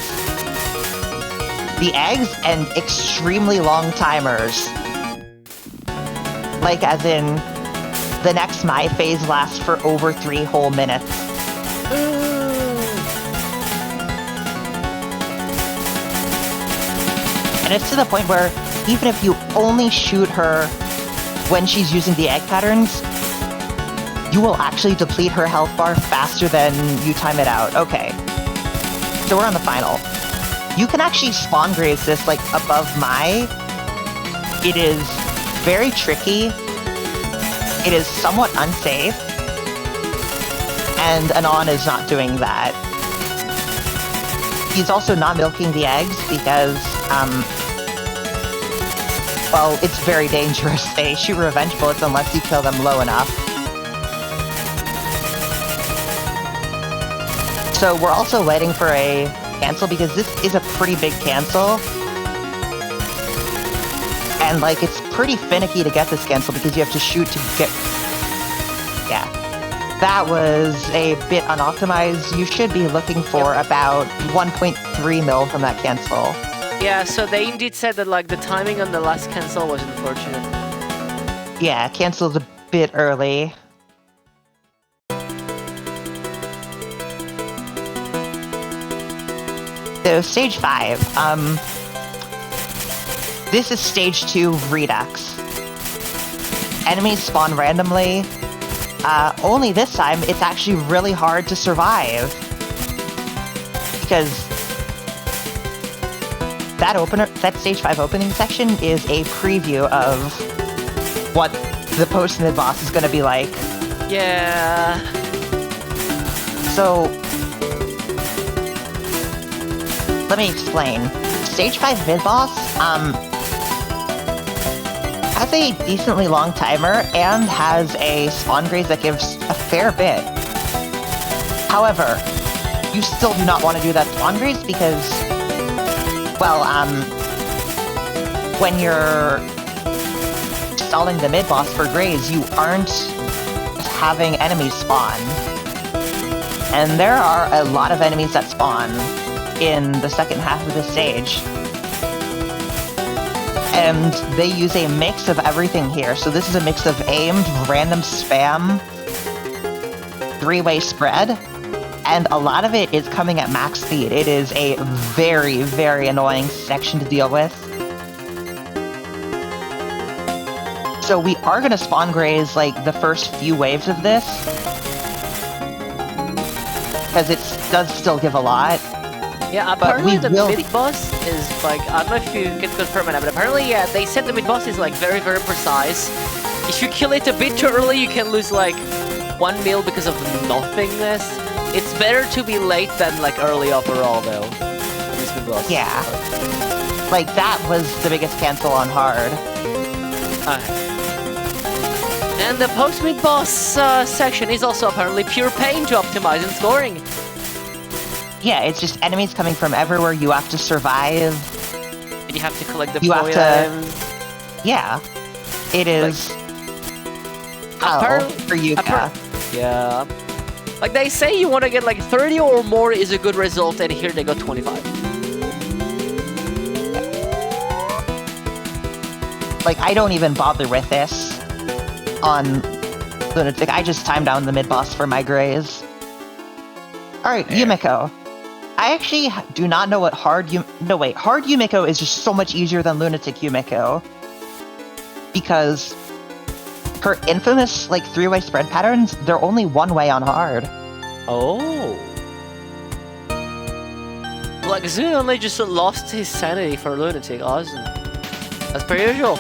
The eggs and extremely long timers. Like as in, the next my phase lasts for over 3 whole minutes. And it's to the point where even if you only shoot her when she's using the egg patterns, you will actually deplete her health bar faster than you time it out. Okay. So we're on the final. You can actually spawn graze this like above Mai. It is very tricky. It is somewhat unsafe. And Anon is not doing that. He's also not milking the eggs because, well, it's very dangerous. They shoot revenge bullets unless you kill them low enough. So we're also waiting for a cancel because this is a pretty big cancel. And like it's pretty finicky to get this cancel because you have to shoot to get... Yeah. That was a bit unoptimized. You should be looking for about 1.3 mil from that cancel. Yeah, so they indeed said that like the timing on the last cancel was unfortunate. Yeah, cancel's a bit early. So stage 5, this is stage 2 Redux. Enemies spawn randomly, only this time it's actually really hard to survive. Because that stage 5 opening section is a preview of what the post-mid boss is gonna be like. Yeah. So, let me explain. Stage 5 mid-boss, has a decently long timer and has a spawn graze that gives a fair bit. However, you still do not want to do that spawn graze because, well, when you're stalling the mid-boss for Grays, you aren't having enemies spawn. And there are a lot of enemies that spawn in the second half of the stage. And they use a mix of everything here. So this is a mix of aimed, random spam, three-way spread, and a lot of it is coming at max speed. It is a very, very annoying section to deal with. So we are going to spawn Grays like the first few waves of this, because it does still give a lot. Yeah, apparently the mid-boss is like, I don't know if you can confirm it, but apparently, yeah, they said the mid-boss is like very, very precise. If you kill it a bit too early, you can lose like 1 mil because of nothingness. It's better to be late than like early overall though. This mid-boss. Yeah. Like that was the biggest cancel on hard. And the post-mid-boss section is also apparently pure pain to optimize and scoring. Yeah, it's just enemies coming from everywhere. You have to survive. And you have to collect the items. Yeah. It is hell for Yuuka. Yeah. Like they say you want to get like 30 or more is a good result, and here they got 25. Like, I don't even bother with this on Lunatic. I just time down the mid-boss for my Grays. Alright, Yumiko. I actually do not know what Hard Yumiko is just so much easier than Lunatic Yumiko. Because her infamous, like, three-way spread patterns, they're only one way on hard. Oh. Like, Zoom only just lost his sanity for Lunatic. Awesome. As per usual.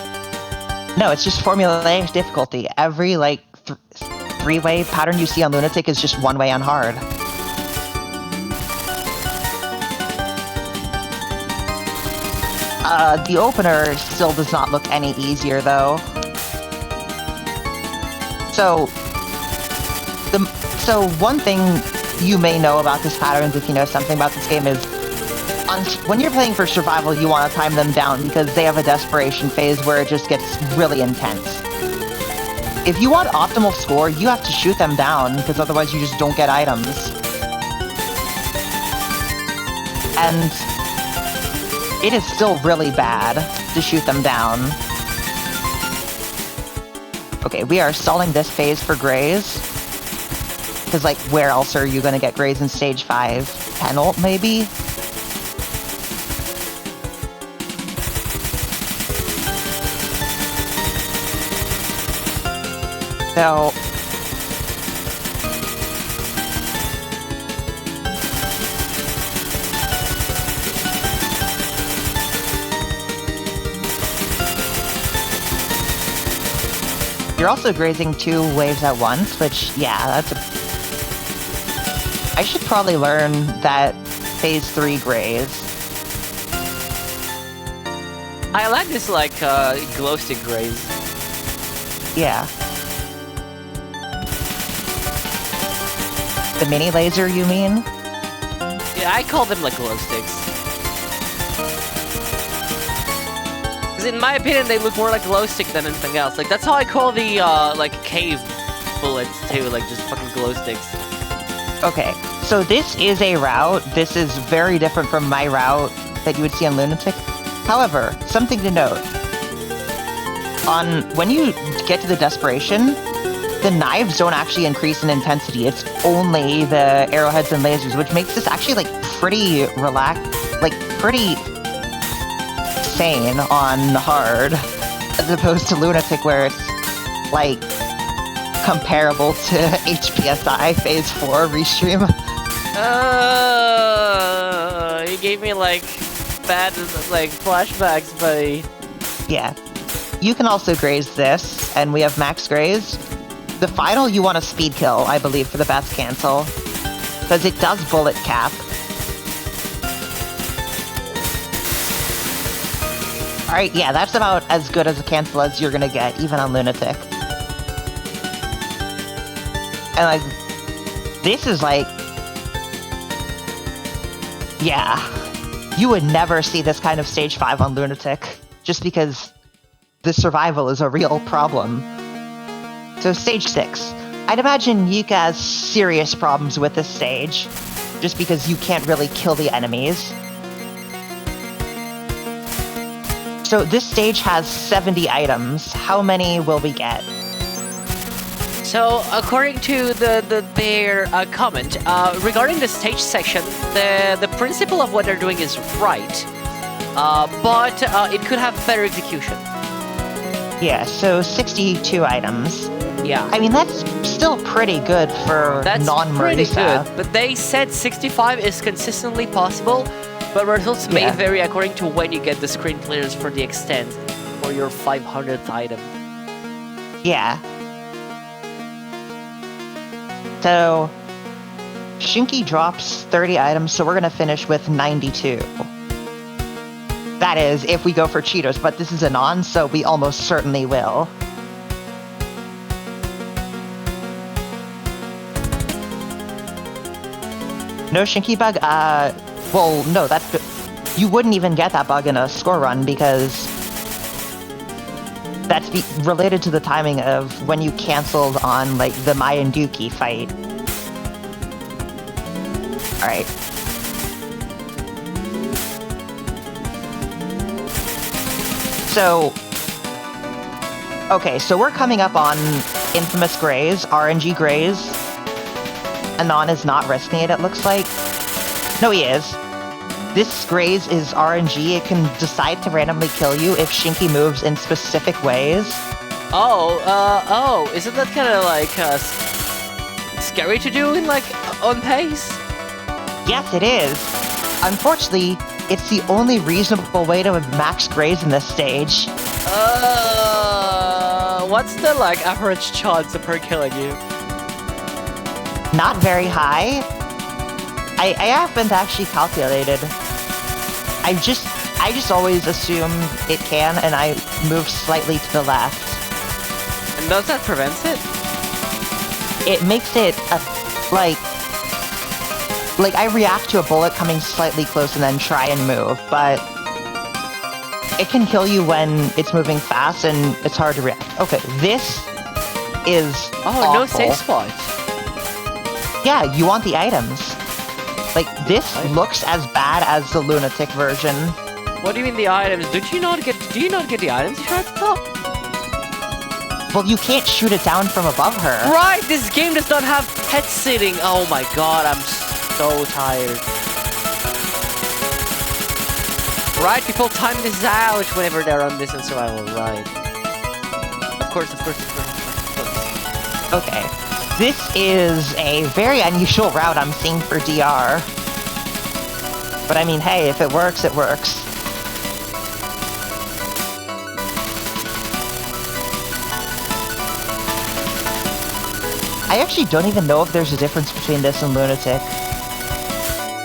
No, it's just formulaic difficulty. Every, like, three-way pattern you see on Lunatic is just one way on hard. The opener still does not look any easier, though. So one thing you may know about this pattern, if you know something about this game, is when you're playing for survival, you want to time them down because they have a desperation phase where it just gets really intense. If you want optimal score, you have to shoot them down because otherwise you just don't get items. And it is still really bad to shoot them down. Okay, we are stalling this phase for Grays. Because, like, where else are you gonna get Grays in stage 5? Penult, maybe? So... You're also grazing 2 waves at once, which, yeah, that's a... I should probably learn that phase 3 graze. I like this, like, glow stick graze. Yeah. The mini laser, you mean? Yeah, I call them, like, glow sticks. In my opinion, they look more like glow stick than anything else. Like, that's how I call the, like, cave bullets, too. Like, just fucking glow sticks. Okay, so this is a route. This is very different from my route that you would see on Lunatic. However, something to note. When you get to the desperation, the knives don't actually increase in intensity. It's only the arrowheads and lasers, which makes this actually, like, pretty relaxed, like, pretty... sane on hard, as opposed to Lunatic, where it's like comparable to HPSI Phase 4 restream. You gave me like bad like flashbacks, buddy. Yeah, you can also graze this, and we have max graze. The final you want to speed kill, I believe, for the best cancel, because it does bullet cap. Alright, yeah, that's about as good as a cancel as you're gonna get, even on Lunatic. And, like, this is like... Yeah. You would never see this kind of stage 5 on Lunatic, just because the survival is a real problem. So stage 6. I'd imagine Yuuka has serious problems with this stage, just because you can't really kill the enemies. So this stage has 70 items. How many will we get? So, according to their comment, regarding the stage section, the principle of what they're doing is right, but it could have better execution. Yeah, so 62 items. Yeah. I mean, that's still pretty good for That's pretty non-Marisa. good, but they said 65 is consistently possible, but results may Yeah. vary according to when you get the screen clearance for the extent or your 500th item. Yeah. So, Shinki drops 30 items, so we're gonna finish with 92. That is, if we go for Cheetos, but this is a non, so we almost certainly will. No Shinki bug? Well, no, that's... You wouldn't even get that bug in a score run, because... That's related to the timing of when you canceled on, like, the Mai and Yuki fight. Alright. So... Okay, so we're coming up on Infamous Grays, RNG Grays. Anon is not risking it, it looks like. No, he is. This Graze is RNG. It can decide to randomly kill you if Shinki moves in specific ways. Isn't that kind of like scary to do in like on pace? Yes, it is. Unfortunately, it's the only reasonable way to max Graze in this stage. What's the like average chance of her killing you? Not very high. I haven't actually calculated. I just always assume it can, and I move slightly to the left. And does that prevent it? It makes it like I react to a bullet coming slightly close and then try and move, but it can kill you when it's moving fast and it's hard to react. Okay, this is awful. No safe spot. Yeah, you want the items. Like, this looks as bad as the Lunatic version. What do you mean the items? Do you not get the items you tried to top? Well, you can't shoot it down from above her. Right, this game does not have head sitting. Oh my god, I'm so tired. Right, people time this out whenever they're on this in survival, right. Of course. Okay. This is a very unusual route I'm seeing for DR. But I mean, hey, if it works, it works. I actually don't even know if there's a difference between this and Lunatic.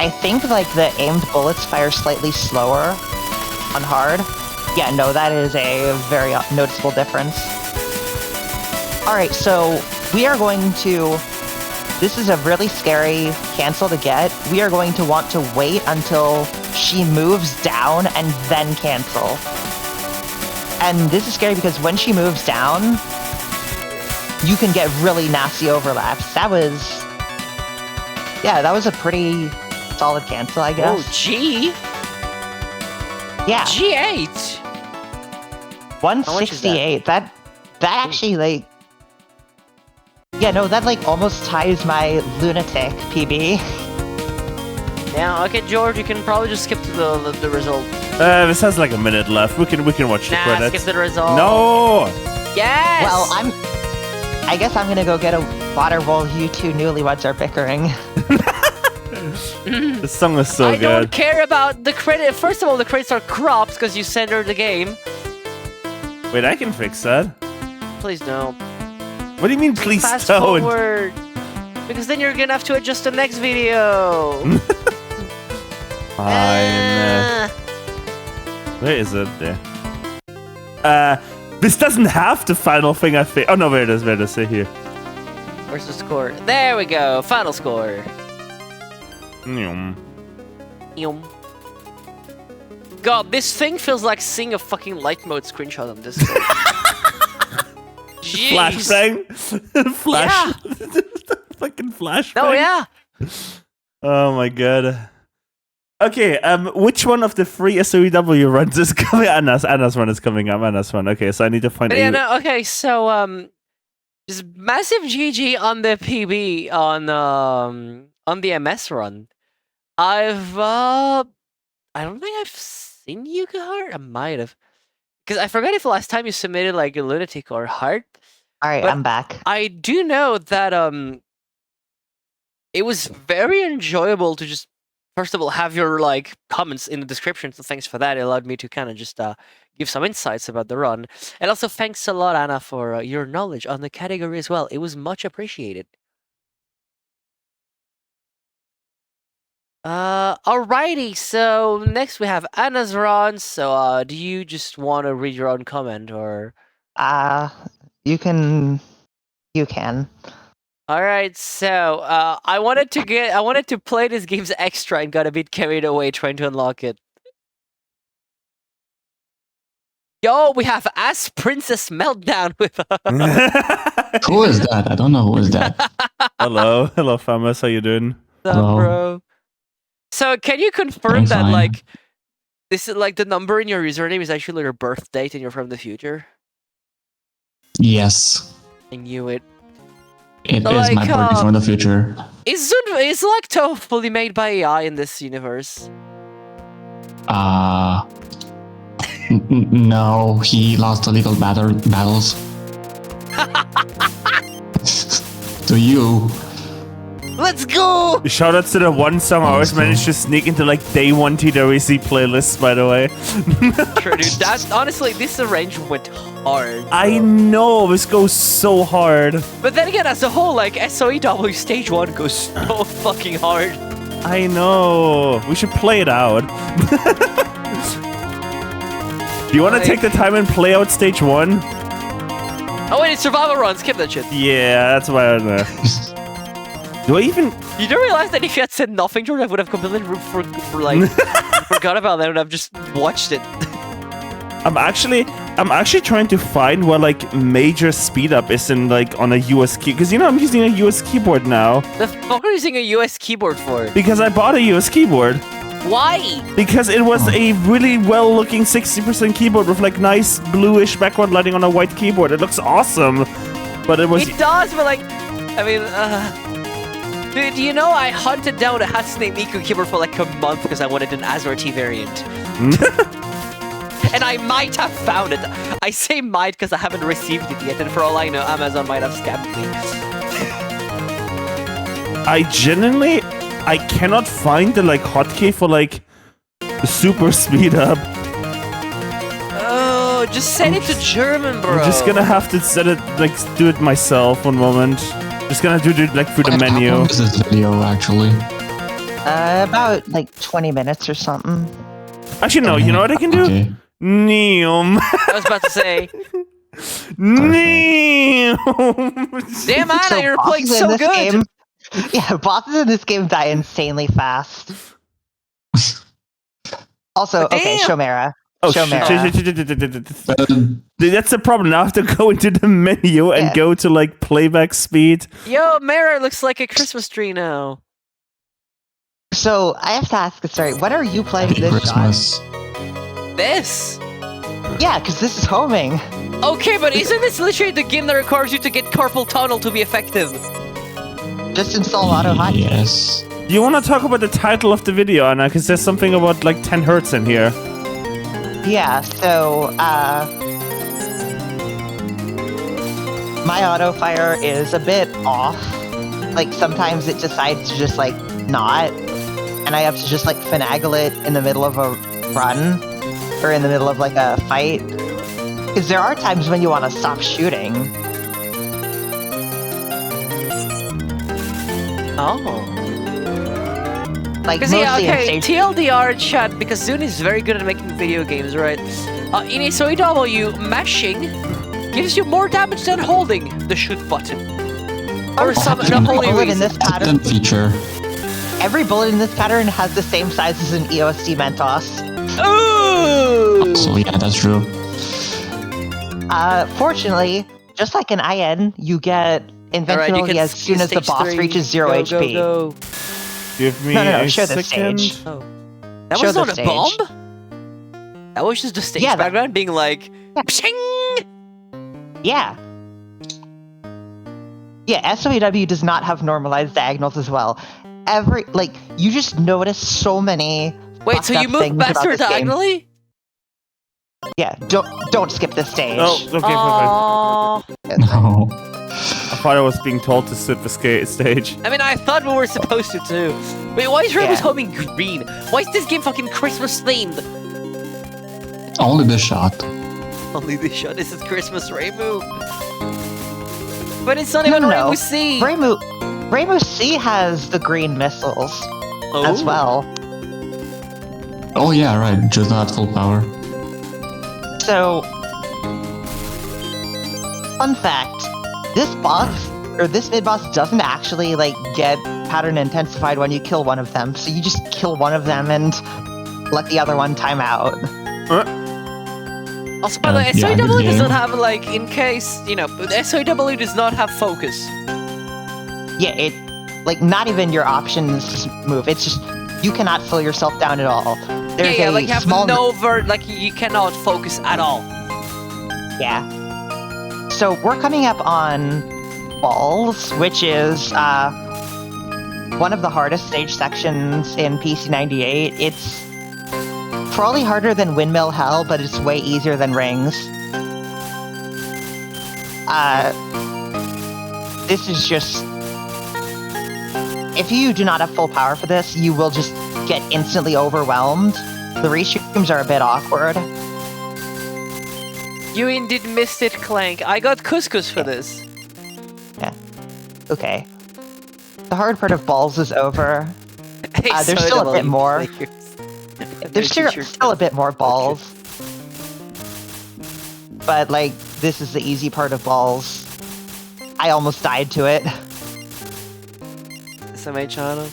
I think, like, the aimed bullets fire slightly slower on hard. Yeah, no, that is a very noticeable difference. Alright, so... we are going to... This is a really scary cancel to get. We are going to want to wait until she moves down and then cancel. And this is scary because when she moves down, you can get really nasty overlaps. That was... yeah, that was a pretty solid cancel, I guess. Oh, G? Yeah. G8! 168. That actually, like... yeah, no, that, like, almost ties my Lunatic PB. Yeah, okay, George, you can probably just skip to the result. This has like a minute left. We can watch the credits. Skip the result. No! Yes! Well, I guess I'm gonna go get a water while you two newlyweds are bickering. This song is so I good. don't care about the credit. First of all, the credits are cropped because you centered the game. Wait, I can fix that. Please don't. What do you mean, please Fast don't? forward. Because then you're gonna have to adjust the next video. Fine. Where is it? There. This doesn't have the final thing, I think. Oh no, where it is, here. Where's the score? There we go. Final score. Mm. Yum. God, this thing feels like seeing a fucking light mode screenshot on this. Jeez. Flashbang? Flash. Yeah. Fucking flashbang. Oh yeah. Oh my god. Okay, which one of the 3 SoEW runs is coming? Anna's run is coming up. Anna's run. Okay, so I need to find Yeah, no, okay, so just massive GG on the PB on the MS run. I don't think I've seen Yukari. I might have. Because I forgot if last time you submitted like a Lunatic or Hard. Alright, But I'm back. I do know that it was very enjoyable to just first of all have your like comments in the description, so thanks for that. It allowed me to kind of just give some insights about the run. And also thanks a lot, Anna, for your knowledge on the category as well. It was much appreciated. Alrighty, so next we have Anna's run. So do you just want to read your own comment or You can. Alright, so I wanted to play this game's extra and got a bit carried away trying to unlock it. Yo, we have Ass Princess Meltdown with us. Who is that? I don't know who is that. Hello, Famas, how you doing? What's up, bro? So can you confirm I'm that fine. like this is like the number in your username is actually your birth date and you're from the future? Yes. I knew it. It So, is my like, birthday from the future. Is like Touhou fully made by AI in this universe? No, he lost the legal battles. To you. Let's go! Shout out to the one song I always managed to sneak into like day 1 TWC playlists, by the way. Sure, dude. That's honestly, this arrangement went hard. I know, this goes so hard. But then again, as a whole, like SoEW Stage 1 goes so fucking hard. I know. We should play it out. Do you want to take the time and play out stage 1? Oh wait, it's survival run. Skip that shit. Yeah, that's why I don't know. Do I even... You don't realize that if you had said nothing, George, I would have completely forgot about that and I've just watched it. I'm actually trying to find where like major speed up is in like on a US key, because you know I'm using a US keyboard now. The fuck are you using a US keyboard for? Because I bought a US keyboard. Why? Because it was a really well-looking 60% keyboard with like nice bluish background lighting on a white keyboard. It looks awesome, but it was. It does, but like, I mean, dude, do you know I hunted down a Hatsune Miku keyboard for like a month because I wanted an ASRT variant. And I might have found it. I say might because I haven't received it yet, and for all I know, Amazon might have scammed me. I cannot find the like hotkey for like the super speed up. Oh, just set it to German, bro. I'm just gonna have to set it like do it myself one moment. Just gonna do it like through the menu. How long is this video actually? About like 20 minutes or something. Actually, no. You know what I can do? Okay. Neom. I was about to say. Neom. Damn, Anna, So you're playing bosses in so this good. game- Yeah, bosses in this game die insanely fast. Also, okay, Damn. Shomera. Oh Shomera. shit. That's the problem. Now I have to go into the menu and Yeah. go to like playback speed. Yo, Mara looks like a Christmas tree now. So, I have to ask, sorry, when are you playing Happy this, Christmas. This? John? Yeah, because this is homing. Okay, but isn't this literally the game that requires you to get carpal tunnel to be effective? Just install auto hot. Yes. Do you want to talk about the title of the video, Anna? Because there's something about like 10 hertz in here. Yeah, so, my auto fire is a bit off. Like, sometimes it decides to just, like, not. And I have to just, like, finagle it in the middle of a run. Or in the middle of, like, a fight. Because there are times when you want to stop shooting. Oh. Like, Because mostly yeah, okay, in stage... TLDR chat, because Zune is very good at making video games, right? In a SoEW, mashing gives you more damage than holding the shoot button. Or some Every unholy bullet in reason. this It's a pattern, feature. every bullet in this pattern has the same size as an EoSD Mentos. Ooh! Ooh! So yeah, that's true. Fortunately, just like in IN, you get invincibility as soon as the boss reaches 0 HP. Go. Give me No, a show the second. stage. Oh. That Show was the not a stage. bomb? That was just the stage Yeah, that- background being like, pshing! Yeah. Yeah, SoEW does not have normalized diagonals as well. You just notice so many. Wait, so fucked you up move things about faster this game. diagonally? Yeah, don't skip this stage. Oh, okay, perfect. Aww. No. I thought I was being told to skip the stage. I mean, I thought we were supposed to too. Wait, why is Reimu's Yeah. homing green? Why is this game fucking Christmas themed? Only the shot. Only this shot. This is Christmas Reimu. But it's not No, even no. Reimu C. Reimu C has the green missiles as Oh. well. Oh yeah, right. Just not full power. So, fun fact: this boss or this mid boss doesn't actually get pattern intensified when you kill one of them. So you just kill one of them and let the other one time out. Also, by the way, Yeah, SoEW good does game. not have, in case, SoEW does not have focus. Yeah, not even your options move. It's just you cannot slow yourself down at all. There's Yeah, a you have small you cannot focus at all. Yeah. So we're coming up on Balls, which is one of the hardest stage sections in PC98. It's probably harder than Windmill Hell, but it's way easier than Rings. This is just... If you do not have full power for this, you will just get instantly overwhelmed. The restreams are a bit awkward. You indeed missed it, Clank. I got couscous for this. Okay. The hard part of Balls is over. Hey, There's still a SoEW bit more. players. There's still a bit more Balls. But, this is the easy part of Balls. I almost died to it. SMA channel.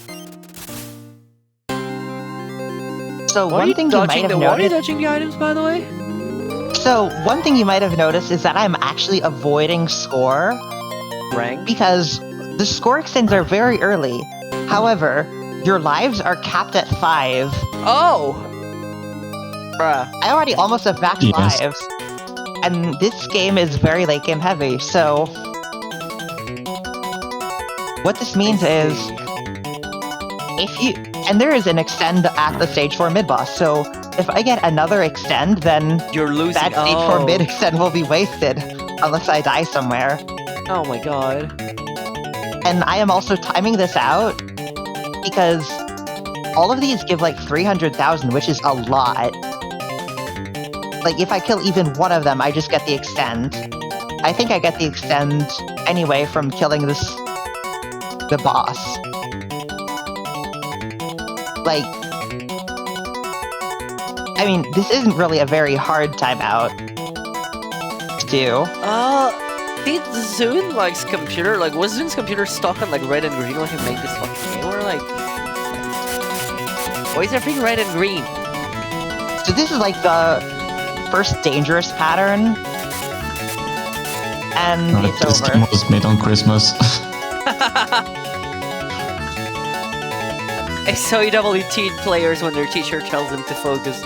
So Why are one thing you might have why are you noticed... dodging the items, by the way? So, one thing you might have noticed is that I'm actually avoiding score Rank? because the score extends are very early. However, your lives are capped at 5. Oh! Bruh. I already almost have max Yes. lives. And this game is very late game heavy, so... What this means is... If you... And there is an extend at the stage 4 mid-boss, so if I get another extend, then You're losing. that stage 4 mid-extend will be wasted. Unless I die somewhere. Oh my god. And I am also timing this out because all of these give 300,000, which is a lot. If I kill even one of them, I just get the extend. I think I get the extend anyway from killing the boss. I mean, this isn't really a very hard timeout to do. Did Zune, computer, was Zune's computer stuck on, red and green when he made this fucking game? Or, why is everything red and green? So this is the first dangerous pattern. And it's This over. game was made on Christmas. SoEW teen players when their teacher tells them to focus.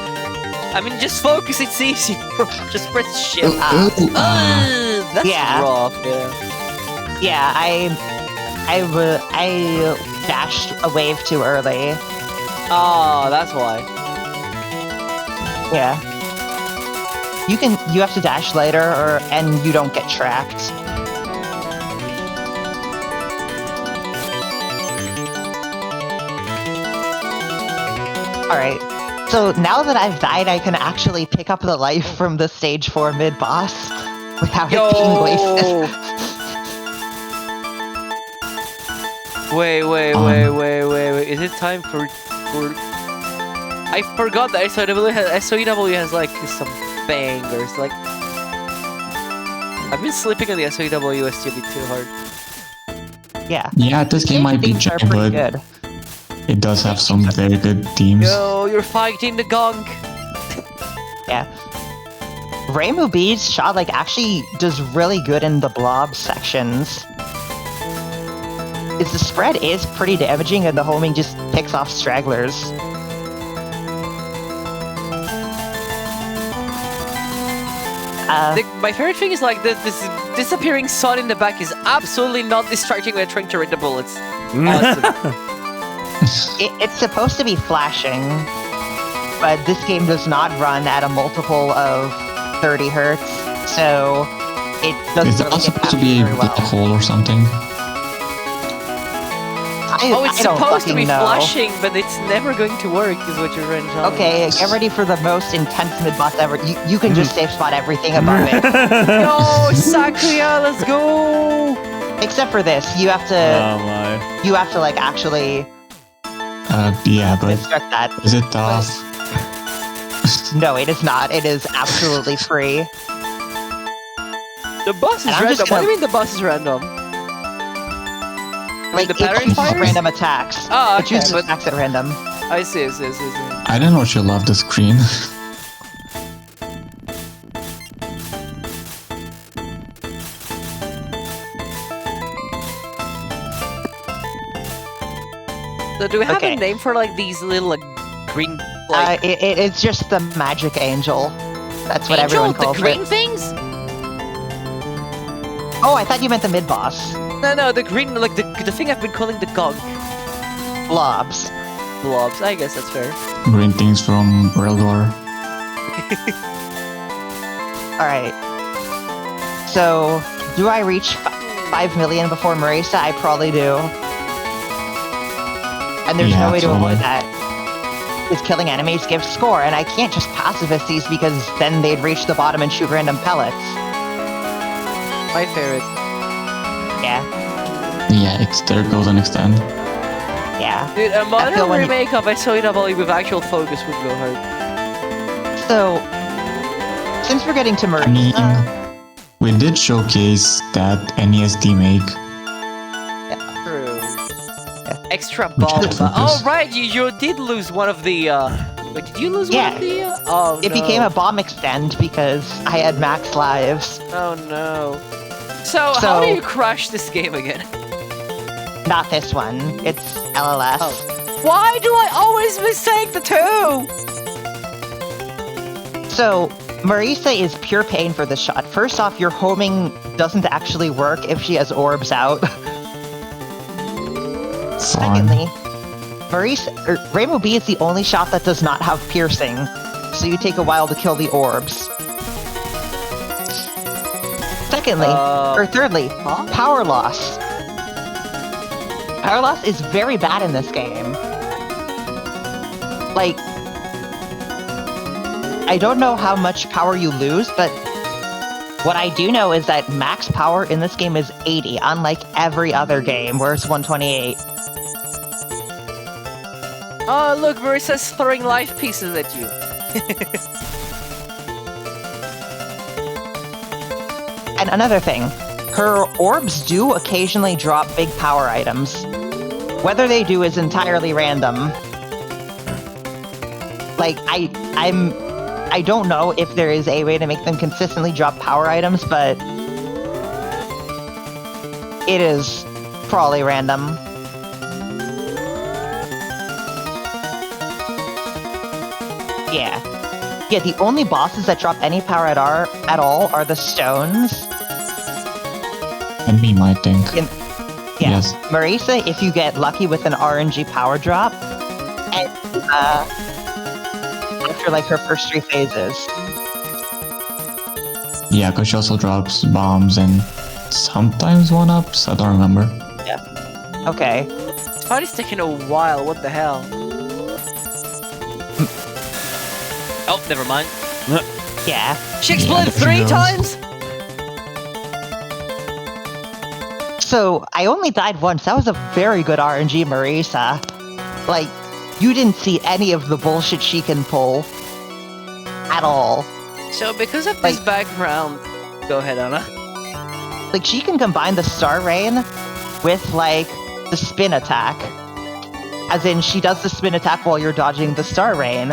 I mean, just focus, it's easy. Just press shift. That's Yeah. rough, yeah. Yeah, I dashed a wave too early. Oh, that's why. Yeah. You have to dash later and you don't get tracked. Alright. So now that I've died, I can actually pick up the life from the stage 4 mid-boss without it being wasted. Wait. Is it time for... I forgot that SoEW has some bangers. I've been sleeping on the SoEW UST a bit too hard. Yeah. Yeah, this game might be Things are jank, pretty but good. it does have some very good themes. Yo, you're fighting the gunk. Yeah. Reimu B's shot like actually does really good in the blob sections. The spread is pretty damaging and the homing just picks off stragglers. My favorite thing is like this disappearing sun in the back is absolutely not distracting when trying to read the bullets. Awesome. It's supposed to be flashing, but this game does not run at a multiple of 30 hertz, so it doesn't Is it really not get supposed to captured be very well. black hole or something? It's I don't supposed to be fucking know. flashing, but it's never going to work, is what you're trying to tell me. Okay, get ready for the most intense mid-boss ever. You can just safe spot everything above it. Yo, Sakria, let's go! Except for this, you have to Oh my. you have to like actually Yeah, but instruct that. is it off? No, it is not. It is absolutely free. The boss is And I'm random. just What do gonna- you mean the boss is random? Like the it pattern chooses fires? random attacks. Oh, It okay, chooses but- attacks at random. I see. I don't know if you love the screen. So do we have Okay. a name for like these little like green like It's just the magic angel. That's what angel? everyone The calls green it. things? Oh, I thought you meant the mid-boss. No, the green like the thing I've been calling the gog Blobs. blobs. I guess that's fair. Green things from Relgor. Alright. So, do I reach 5 million before Marisa? I probably do. And there's Yeah, no way to totally. avoid that. Because killing enemies gives score, and I can't just pacifist these because then they'd reach the bottom and shoot random pellets. My favorite. Yeah, Yeah, there goes an extend. yeah. Dude, a feel modern when you- remake of SoEW with actual focus would go hard. So, since we're getting to I mean, Marisa, we did showcase that NESD make. True. Extra Which bomb. had focus. Oh right, you did lose one of the wait, did you lose one of the oh it no. became a bomb extend because I had max lives. Oh no. So how do you crush this game again? Not this one. It's LLS. Oh. Why do I always mistake the two? So, Marisa is pure pain for this shot. First off, your homing doesn't actually work if she has orbs out. Fine. Secondly, Reimu B is the only shot that does not have piercing, so you take a while to kill the orbs. Secondly, or thirdly, power loss. Power loss is very bad in this game. Like, I don't know how much power you lose, but what I do know is that max power in this game is 80, unlike every other game where it's 128. Oh look, Marisa's throwing life pieces at you. And another thing, her orbs do occasionally drop big power items. Whether they do is entirely random. Like, I don't know if there is a way to make them consistently drop power items, but it is probably random. Yeah. Yeah, the only bosses that drop any power at all are the stones. And me, I think. Yeah. Yes. Marisa, if you get lucky with an RNG power drop, and after like her first 3 phases. Yeah, because she also drops bombs and sometimes 1-ups. I don't remember. Okay. This fight is taking a while, what the hell? Oh, never mind. Yeah. She exploded there 3 she goes. times? So I only died once. That was a very good RNG, Marisa. Like, you didn't see any of the bullshit she can pull. At all. So because of this Like- background... Go ahead, Anna. Like, she can combine the Star Rain with, like, the spin attack. As in, she does the spin attack while you're dodging the Star Rain.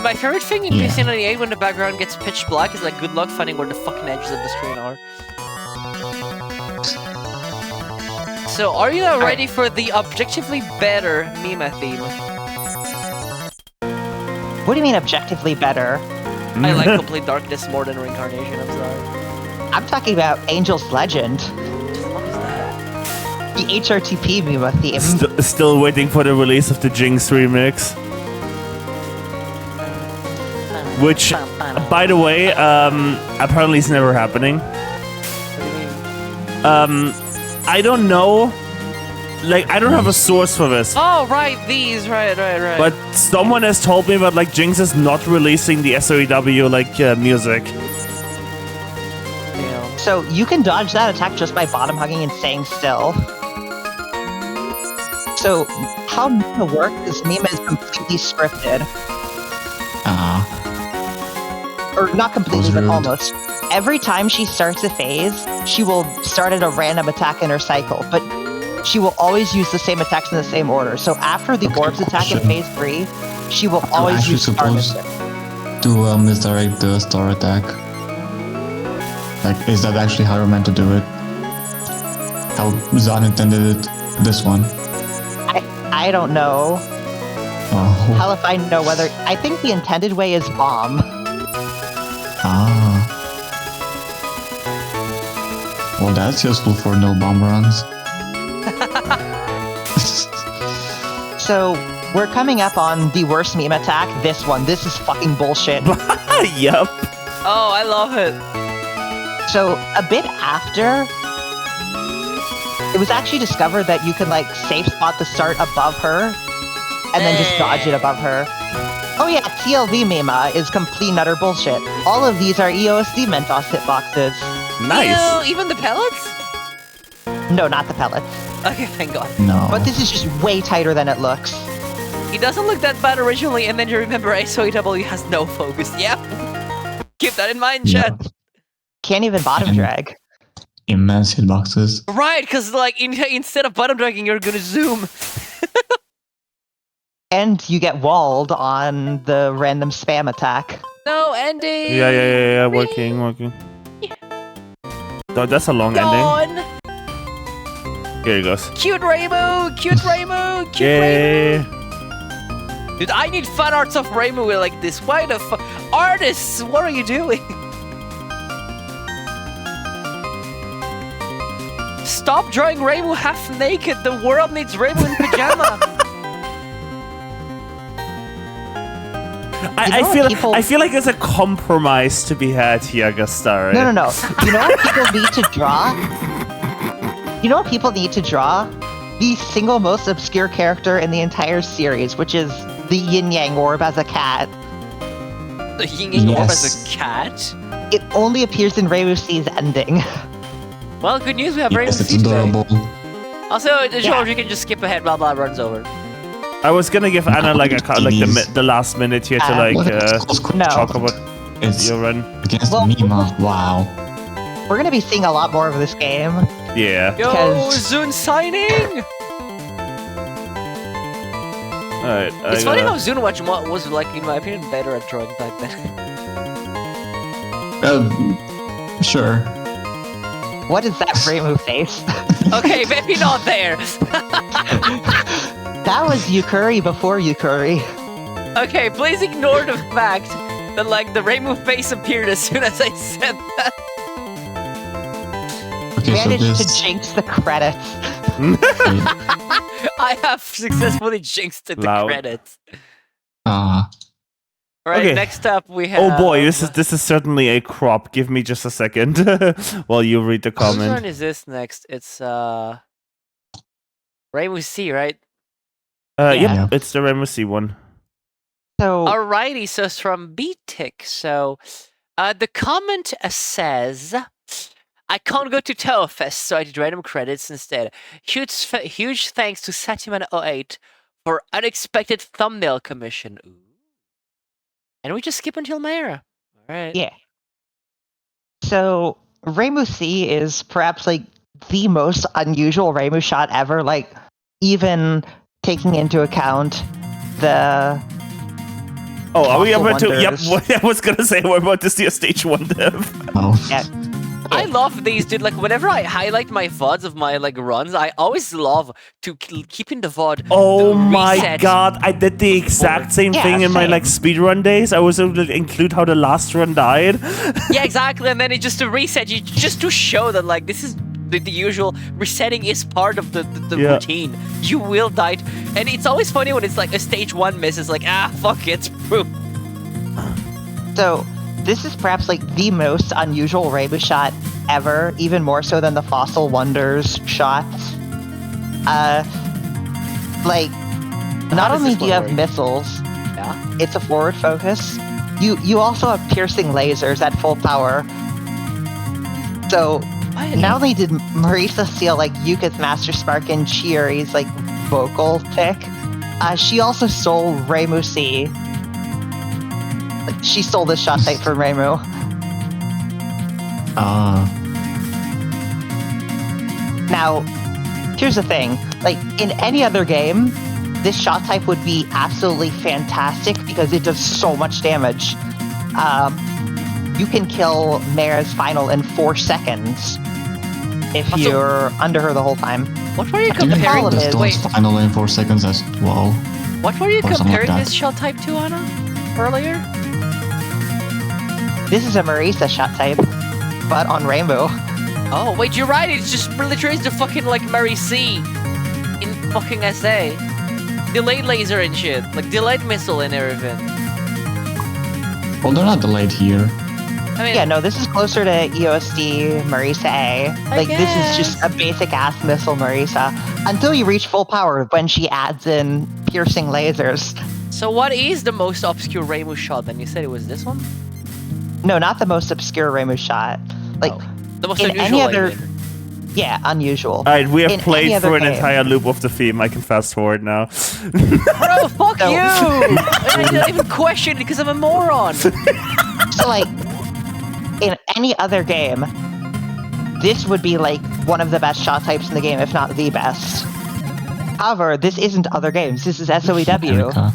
my favorite thing in Yeah. PC98 when the background gets pitch black is like, good luck finding where the fucking edges of the screen are. So, are you now ready for the objectively better Mima theme? What do you mean objectively better? I like Complete Darkness more than Reincarnation, I'm sorry. I'm talking about Angel's Legend, What is that? the HRTP Mima theme. Still waiting for the release of the Jinx remix. Which, by the way, apparently is never happening. I don't know. Like, I don't have a source for this. Oh, right, these, right. But someone has told me that, like, Jinx is not releasing the SoEW, like, music. Yeah. So you can dodge that attack just by bottom hugging and staying still. So how Mima works is Mima is completely scripted. Or not completely, but rude. almost. Every time she starts a phase, she will start at a random attack in her cycle, but she will always use the same attacks in the same order. So after the orbs attack in phase 3, she will always actually use star supposed mystic. to misdirect the star attack. Like, is that actually how you're meant to do it? How Zan intended it? This one. I don't know. Oh. Hell if I know whether... I think the intended way is bomb. Ah. Well, that's useful for no bomb runs. So, we're coming up on the worst meme attack, this one. This is fucking bullshit. Yup. Oh, I love it. So, a bit after, it was actually discovered that you can, like, safe spot the start above her, and then just dodge it above her. Oh yeah, TLV Mima is complete and utter bullshit. All of these are EoSD Mentos hitboxes. Nice. Ew, even the pellets? No, not the pellets. Okay, thank God. No. But this is just way tighter than it looks. He doesn't look that bad originally, and then you remember SoEW has no focus. Yep. Keep that in mind, Yeah. chat. Can't even bottom And- drag. Immense hitboxes. Right, because like instead of bottom dragging, you're gonna zoom. And you get walled on the random spam attack. No ending. Yeah. Working. Oh, that's a long ending. Gone. Here it goes. Cute Reimu, cute Reimu, cute Yay. Reimu. Dude, I need fan arts of Reimu like this. Why the fuck? Artists, what are you doing? Stop drawing Reimu half naked. The world needs Reimu in pajama. I feel like there's a compromise to be had here, Gastare. No. You know what people need to draw? You know what people need to draw? The single most obscure character in the entire series, which is the Yin Yang Orb as a cat. The Yin Yang Orb as Yes. a cat? It only appears in Reimu C's ending. Well, good news, we have Reimu Yes, it's C today. adorable. Also, George, you can just skip ahead while that runs over. I was gonna give Anna like the last minute here to like What is close no. talk about It's your run. against Well- Mima. Wow. We're gonna be seeing a lot more of this game. Yeah. Yo, Because- Zun signing! Alright. It's funny how Zun was, like, in my opinion, better at drawing back then. Sure. What is that Reimu face? Okay, maybe not there. That was Yukari before Yukari. Okay, please ignore the fact that, like, the Reimu face appeared as soon as I said that. Okay, so Managed to this. jinx the credits. I have successfully jinxed the Loud. credits. Alright, Okay. next up we have... Oh boy, this is certainly a crop. Give me just a second while you read the Whose turn comment. is this next? It's, Reimu C, right? Yep, Yeah. it's the Reimu C one. So Alrighty, so it's from Btick. So, the comment says, I can't go to Touhou Fest, so I did random credits instead. Huge thanks to Satiman08 for unexpected thumbnail commission. Ooh. And we just skip until Mayra. Alright. yeah. So Reimu C is perhaps like the most unusual Reimu shot ever. Like even taking into account the Oh, are we Fossil about to? Yep. Wonders. I was gonna say we're about to see a stage 1 dev. Oh. Yeah. I love these, dude. Like, whenever I highlight my VODs of my, like, runs, I always love to keep in the VOD. Oh the my reset. god! I did the exact same Yeah, thing in my same. like speedrun days. I was able to include how the last run died. Yeah, exactly. And then it just to reset you, just to show that, like, this is the usual resetting is part of the Yeah. routine. You will die. And it's always funny when it's like a stage 1 miss. It's like, ah, fuck it. Boom. So, this is perhaps like the most unusual Reimu shot ever, even more so than the Fossil Wonders shots. Like, not does only this do you one have work? missiles, Yeah. it's a forward focus. You also have piercing lasers at full power. So, not only did Marisa steal like Yuka's Master Spark and Chiori's like vocal tick, she also stole Reimu C. Like, she stole this shot type from Reimu. Now, here's the thing. Like, in any other game, this shot type would be absolutely fantastic because it does so much damage. You can kill Mara's final in 4 seconds if Also- you're under her the whole time. What were you Do you comparing have this- the Wait, final in 4 seconds as well? what were you Or something like comparing that. this shot type to, Anna? Earlier? This is a Marisa shot type, but on Rainbow. Oh, wait, you're right. It's just literally the fucking, like, Mary C in fucking SA. Delayed laser and shit. Like, delayed missile and everything. Well, they're not delayed here. I mean, Yeah, no, this is closer to EoSD Marisa A. Like, this is just a basic ass missile Marisa. Until you reach full power when she adds in piercing lasers. So what is the most obscure Reimu shot? Then you said it was this one? No, not the most obscure Reimu shot. Like, Oh. The most in unusual, any I other- mean. yeah, unusual. Alright, we have In played any other through an game. entire loop of the theme. I can fast forward now. Bro, fuck No. you! I didn't even question it because I'm a moron. So, like, in any other game, this would be, like, one of the best shot types in the game, if not the best. However, this isn't other games. This is SoEW, Erica.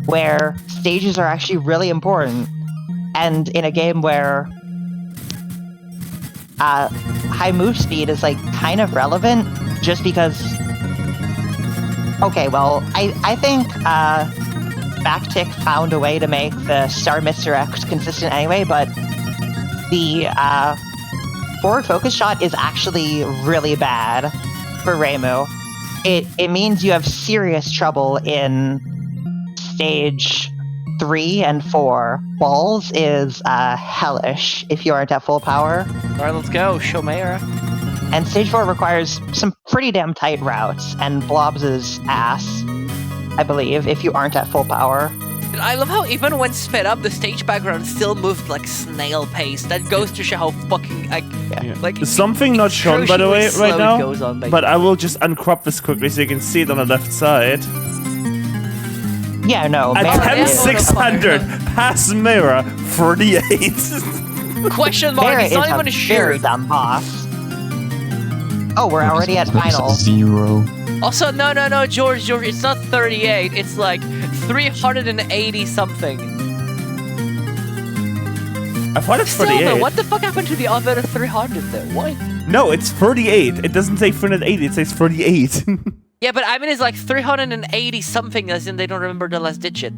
where stages are actually really important. And in a game where high move speed is, like, kind of relevant, just because... Okay, well, I think Btick found a way to make the Star Misdirect consistent anyway, but the forward focus shot is actually really bad for Reimu. It means you have serious trouble in stage 3 and 4. Balls is hellish if you aren't at full power. Alright, let's go. Show Mayra. And stage 4 requires some pretty damn tight routes, and Blobs is ass, I believe, if you aren't at full power. I love how even when sped up, the stage background still moved like snail pace. That goes to show how fucking like Something not shown, by the crucially way, slow right it now. goes on, But I will just uncrop this quickly so you can see it on the left side. Yeah, no. At Mara yeah. is- 10,600, pass Mira, 48. question mark. Mara It's is not a even a very shirt. dumb boss. Oh, we're already at That's final. 0. Also, no, George, it's not 38. It's like 380 something. I thought it's Still, 48. though, what the fuck happened to the other 300 though? What? No, it's 38. It doesn't say 380, it says 48. Yeah, but I mean, it's like 380 something, as in they don't remember the last digit.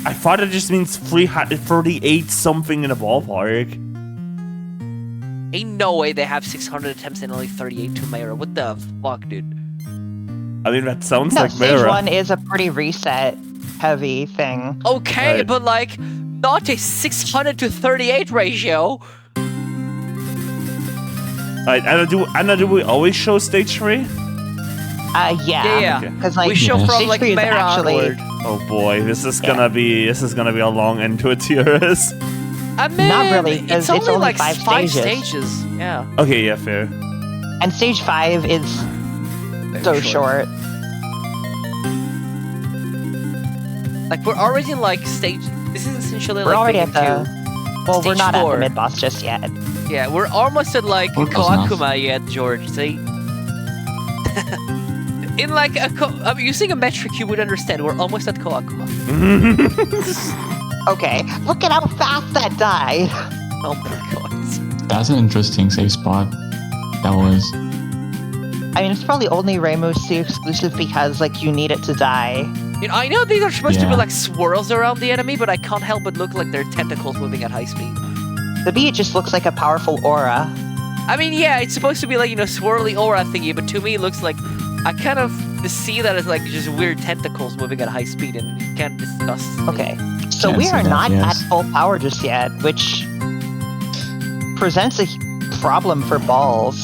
I thought it just means 338 something in a ballpark. Ain't no way they have 600 attempts and only 38 to Mayra. What the fuck, dude? I mean, that sounds No, like stage Mira. 1 is a pretty reset heavy thing. Okay, Right. but like, not a 600 to 38 ratio. Alright, Anna, do we always show stage 3? Yeah. Okay. Because, like, We show Yes. from stage like 3 is Mayra actually... onward. Oh boy, this is gonna be a long end to a TRS. I mean, Not really, 'cause it's it's only only like 5 5 stages. stages. Yeah. Okay, yeah, fair. And stage 5 is so short. Like, we're already in like stage. This is essentially We're like already at Btick the... Well, we're Stage not at 4. the mid-boss just yet. 2. Yeah, we're almost at like We're close enough. Koakuma yet, George. See? In like using a metric, you would understand. We're almost at Koakuma. Okay, look at how fast that died. Oh my god. That's an interesting safe spot. That was. I mean, it's probably only Reimu C exclusive because, like, you need it to die. You know, I know these are supposed to be Yeah. like swirls around the enemy, but I can't help but look like they're tentacles moving at high speed. To me, it just looks like a powerful aura. I mean, yeah, it's supposed to be like, you know, swirly aura thingy, but to me it looks like I kind of see that as like just weird tentacles moving at high speed and can't discuss. Okay, so Can't we see are that, not yes. at full power just yet, which presents a problem for balls.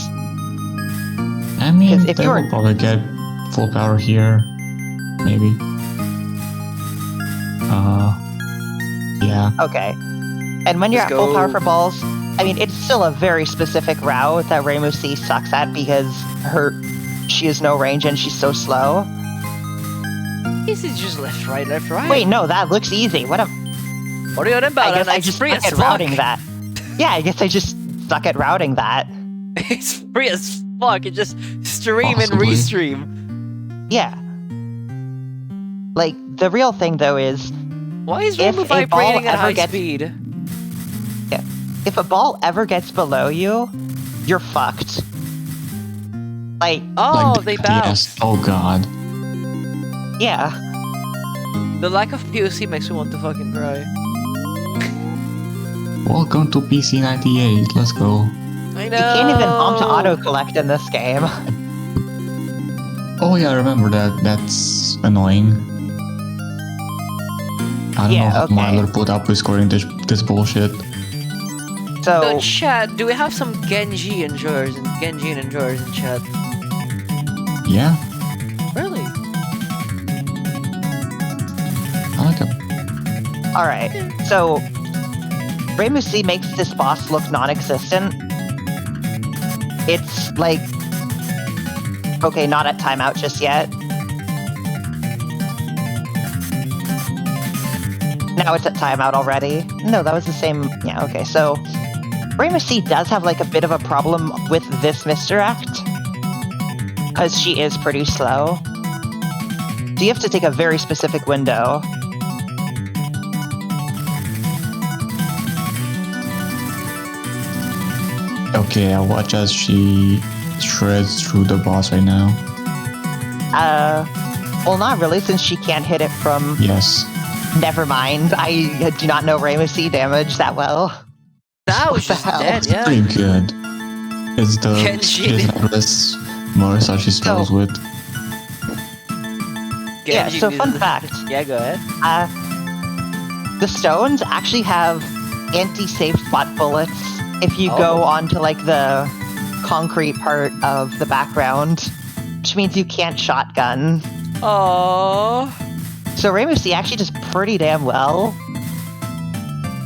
I mean, 'Cause if they you were- will probably get full power here. Maybe. Yeah. Okay. And when you're Let's at full power go. for balls, I mean, it's still a very specific route that Reimu C sucks at because she has no range and she's so slow. This is just left, right, left, right. Wait, no, that looks easy. What What are you on about? I guess I It's just free suck as at fuck. routing that. Yeah, I guess I just suck at routing that. It's free as fuck. It just stream Possibly. and restream. Yeah. Like, the real thing, though, is Why is If Reimu a ball vibrating at ever high gets- speed? if a ball ever gets below you, you're fucked. Like, Oh, Like, they yes. bounce. Oh god. yeah. The lack of POC makes me want to fucking cry. Welcome to PC 98. Let's go. I know. You can't even bomb to auto-collect in this game. Oh yeah, I remember that. That's annoying. I don't Yeah, know how okay. Myler put up with scoring this bullshit. So, So, chat, do we have some Genji enjoyers and Genjin enjoyers in chat? Yeah, Really? I like it. alright. So, Reimu C makes this boss look non-existent. It's like... Okay, not at timeout just yet. Now it's at timeout already. No, that was the same... Yeah, okay, so... Reimu C does have, like, a bit of a problem with this misdirect. Because she is pretty slow. So you have to take a very specific window. Okay, I'll watch as she shreds through the boss right now. Well, not really, since she can't hit it from... Yes. Never mind. I do not know Reimu C damage that well. That was What the just hell? dead, yeah. Pretty good. It's the Genji. business Marisa she struggles with. Yeah, Genji so is- fun fact. Yeah, go ahead. The stones actually have anti-safe spot bullets if you go onto, like, the concrete part of the background, which means you can't shotgun. Oh. So Reimu C actually does pretty damn well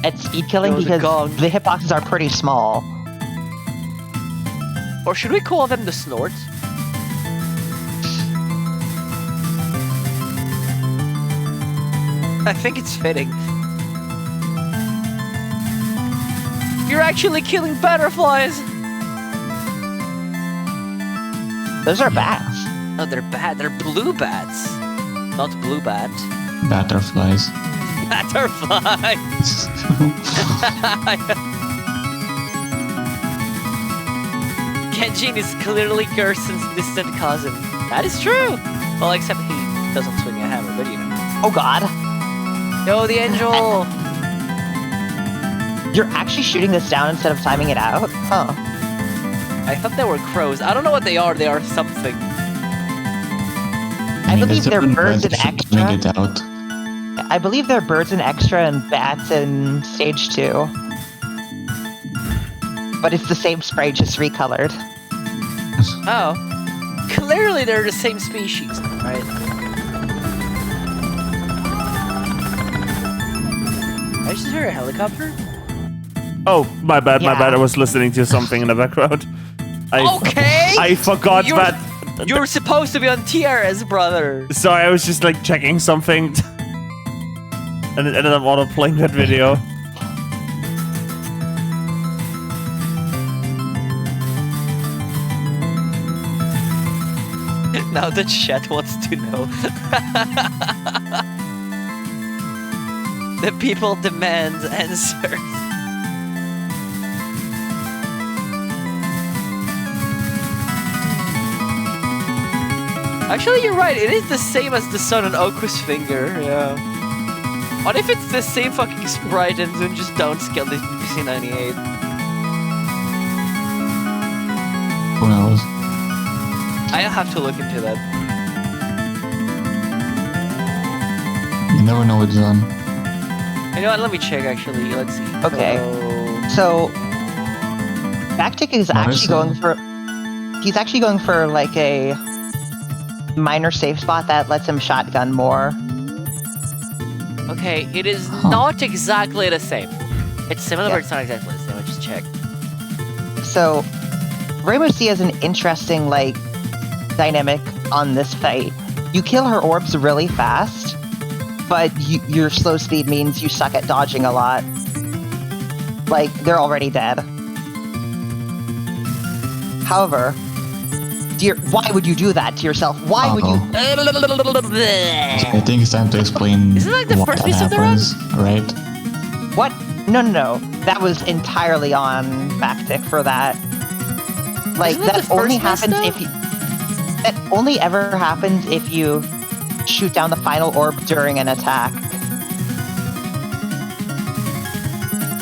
at speed killing Yo, the because gong. the hitboxes are pretty small. Or should we call them the snorts? I think it's fitting. You're actually killing butterflies! Those are bats. No, they're bad. They're blue bats. Not blue bats. Butterflies. Butterflies! Genjin is clearly Gerson's distant cousin. That is true! Well, except he doesn't swing a hammer, but you know. Oh god. Yo, the angel! You're actually shooting this down instead of timing it out? Huh. I thought they were crows. I don't know what they are. They are something. I believe there's they're different birds in ways of extra. timing it out. I believe they're birds in extra and bats in stage 2. But it's the same spray, just recolored. Oh. Clearly they're the same species, right? I just hear a helicopter? Oh, my bad, my Yeah. bad. I was listening to something in the background. Okay! I forgot You're- that. You're supposed to be on TRS, brother! Sorry, I was just like checking something. And it ended up auto-playing that video. Now the chat wants to know. The people demand answers. Actually, you're right. It is the same as the sun on Oku's finger. Yeah. What if it's the same fucking sprite and then just downscale this PC98? Who knows? I'll have to look into that. You never know with Zun. You know what? Let me check. Actually, let's see. Okay. So Btick is actually going for. He's actually going for like a minor safe spot that lets him shotgun more. Okay, it is not exactly the same. It's similar, but it's not exactly the same. I just checked. So Reimu C has an interesting like dynamic on this fight. You kill her orbs really fast, but your slow speed means you suck at dodging a lot. Like, they're already dead. However, why would you do that to yourself? Why would you? I think it's time to explain Isn't that the what first that piece of the run? happens, right? What? No. That was entirely on Btick for that. Like, Isn't that that the only first happens miss, if you... That only ever happens if you shoot down the final orb during an attack.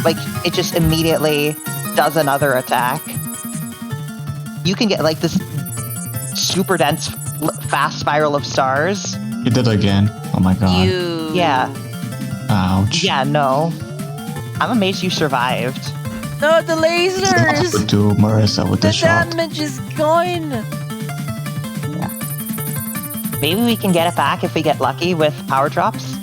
Like, it just immediately does another attack. You can get, like, this super dense, fast spiral of stars. You did it again. Oh my god. Yeah. Ouch. Yeah, no. I'm amazed you survived. No, the lasers! Good to Marisa with the The shot. damage is gone! Maybe we can get it back if we get lucky with power drops.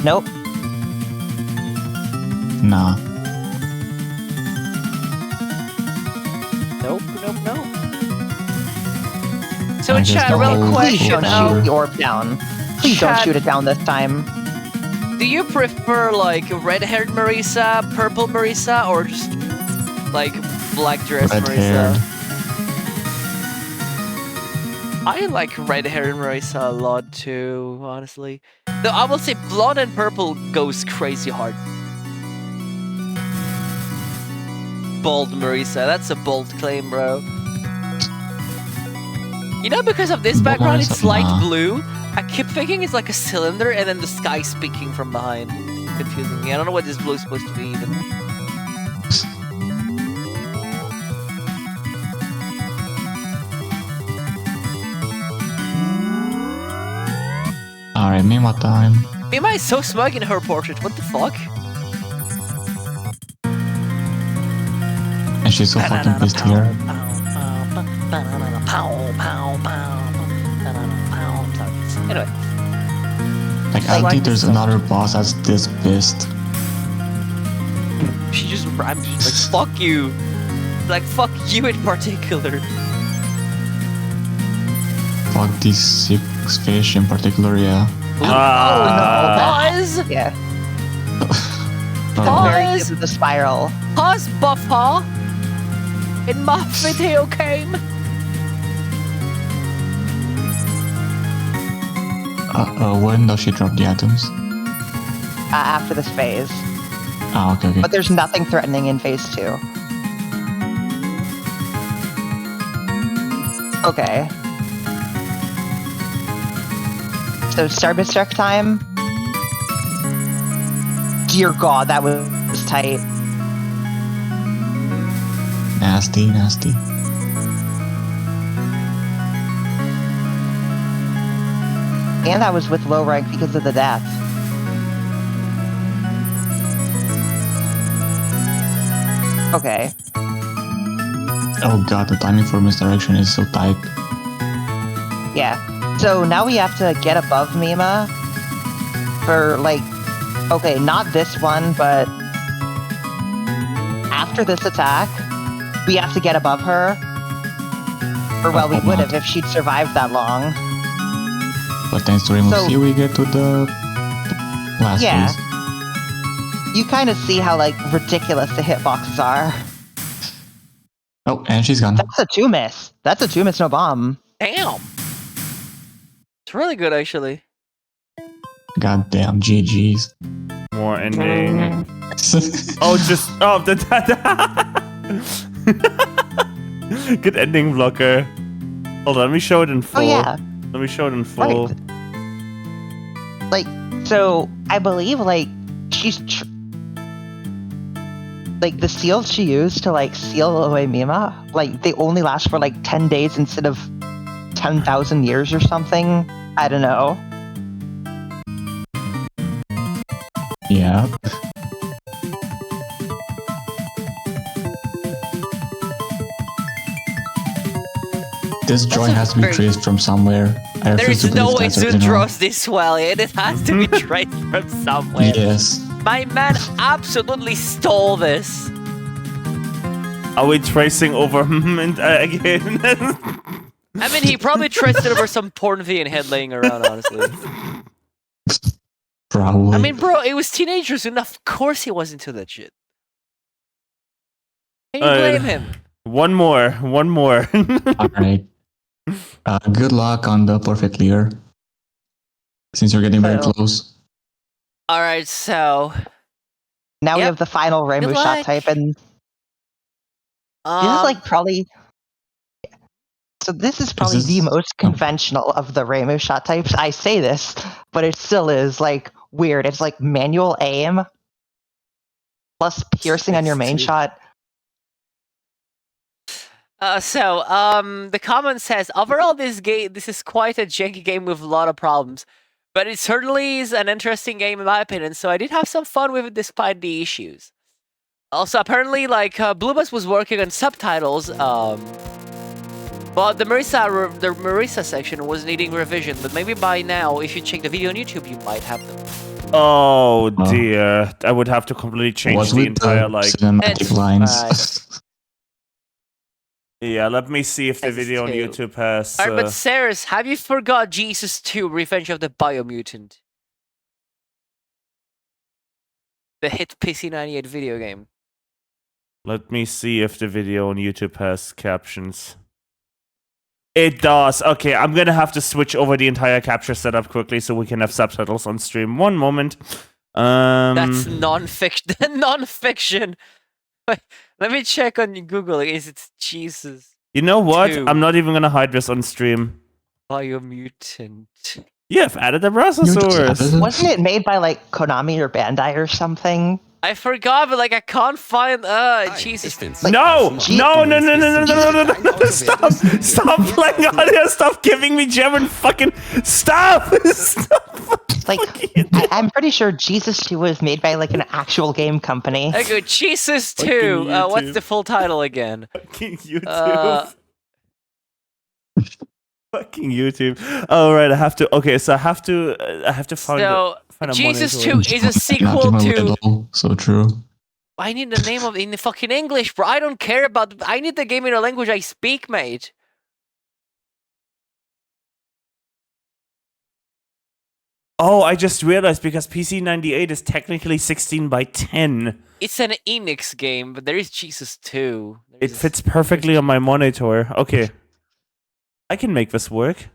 Nope. Nah. Nope. So, I guess chat, the real whole- Please question. don't shoot the orb down. Please don't Chat. shoot it down this time. Do you prefer, like, red-haired Marisa, purple Marisa, or just, like, black dress Red-haired. Marisa? I like red-haired Marisa a lot, too, honestly. Though I will say blonde and purple goes crazy hard. Bold Marisa, that's a bold claim, bro. You know, because of this background, Marisa, it's light nah. blue. I keep thinking it's like a cylinder and then the sky speaking from behind. It's confusing me. I don't know what this blue is supposed to be even. Alright, Mima time. Mima is so smug in her portrait. What the fuck? And she's so fucking pissed here. Anyway, Like, I don't think there's another boss that's this pissed. she just rammed. She's like, fuck you. Like, fuck you in particular. Fuck these 6 fish in particular, yeah. Pause! Yeah. Oh, Very Pause! good with the spiral. Pause, buffer! In my video game! when does she drop the atoms? After this phase. Ah, okay. But there's nothing threatening in phase 2. Okay. So Starbits check time. Dear God, that was tight. Nasty. And that was with low rank because of the death. Okay. Oh god, the timing for misdirection is so tight. Yeah. So now we have to get above Mima for like, okay, not this one, but after this attack, we have to get above her. Or well, we would have if she'd survived that long. But thanks to Reimu So- C, we get to the last Yeah. phase. you kind of see how like ridiculous the hitboxes are. Oh, and she's gone. That's a 2-miss. That's a 2-miss, no bomb. Damn. It's really good, actually. Goddamn GG's. More ending. Oh, just good ending blocker. Hold on, let me show it in full. Oh yeah. Let me show it in full. Right. Like, so I believe like she's like the seals she used to like seal away Mima, like they only last for like 10 days instead of 10,000 years or something. I don't know. Yeah. This drawing has to be traced from somewhere. There is no way to draw this well, and it has to be traced from somewhere. Yes. My man absolutely stole this. Are we tracing over again? I mean, he probably traced it over some porn V and head laying around, honestly. Probably. I mean, bro, it was teenagers, and of course he was into that shit. Can you blame him? One more. Alright. Good luck on the perfect clear. Since you're getting very close. Alright, so... Now we have the final Reimu shot type, and this is like probably... So this is probably the most conventional of the Reimu shot types. I say this, but it still is like weird. It's like manual aim plus piercing on your main shot. The comment says, overall this is quite a janky game with a lot of problems, but it certainly is an interesting game in my opinion, so I did have some fun with it despite the issues. Also, apparently, like, Bluebus was working on subtitles, but the Marisa section was needing revision, but maybe by now, if you check the video on YouTube, you might have them. Oh dear, I would have to completely change the entire, cinematic lines. Yeah, let me see if the video on YouTube has... Alright, but Ceres, have you forgot Jesus 2, Revenge of the Biomutant? The hit PC98 video game. Let me see if the video on YouTube has captions. It does. Okay, I'm gonna have to switch over the entire capture setup quickly so we can have subtitles on stream. One moment. That's non-fiction. Non-fiction. Let me check on Google. Is it Jesus? You know what? 2. I'm not even gonna hide this on stream. Biomutant. Yeah, I've added the browser source. Wasn't it made by like Konami or Bandai or something? I forgot, but like I can't find. Jesus. Like, No! Stop playing audio. Stop giving me German fucking stop. Like, I'm pretty sure Jesus 2 was made by like an actual game company. Okay, Jesus 2. What's the full title again? Fucking YouTube. Fucking YouTube. Oh right, I have to. Okay, so I have to find. So a Jesus monitor. 2 is a sequel to. So true. I need the name of it in the fucking English, bro. I don't care about. I need the game in a language I speak, mate. Oh, I just realized because PC98 is technically 16:10. It's an Enix game, but there is Jesus 2. It fits perfectly on my monitor. Okay. I can make this work.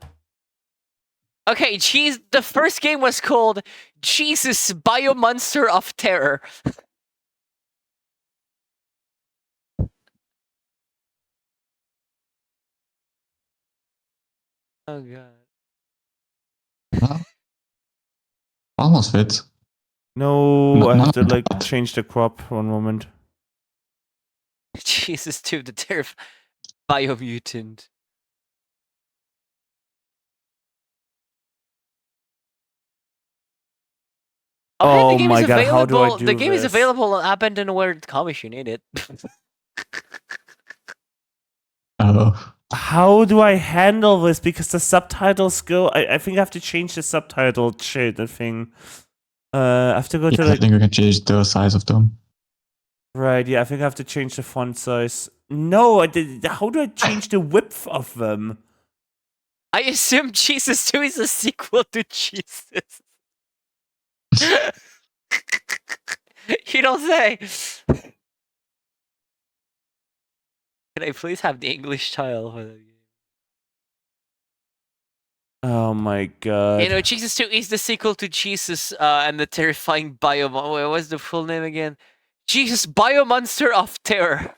Okay, the first game was called Jesus Biomonster of Terror. Oh god. Well, almost fits. No, I have to like change the crop. One moment. Jesus 2, the Terror Biomutant. Oh my god, how do I do The game is this? available on abandonware.com if you need it. Oh. How do I handle this? Because the subtitles go... I think I have to change the subtitle shit, I think. I have to go to I think we can change the size of them. Right, yeah, I think I have to change the font size. No, how do I change the width of them? I assume Jesus 2 is a sequel to Jesus. don't say. Can I please have the English title for that game? Oh my god. You know, Jesus 2 is the sequel to Jesus and the terrifying Bio... Wait, what's the full name again? Jesus Biomonster of Terror.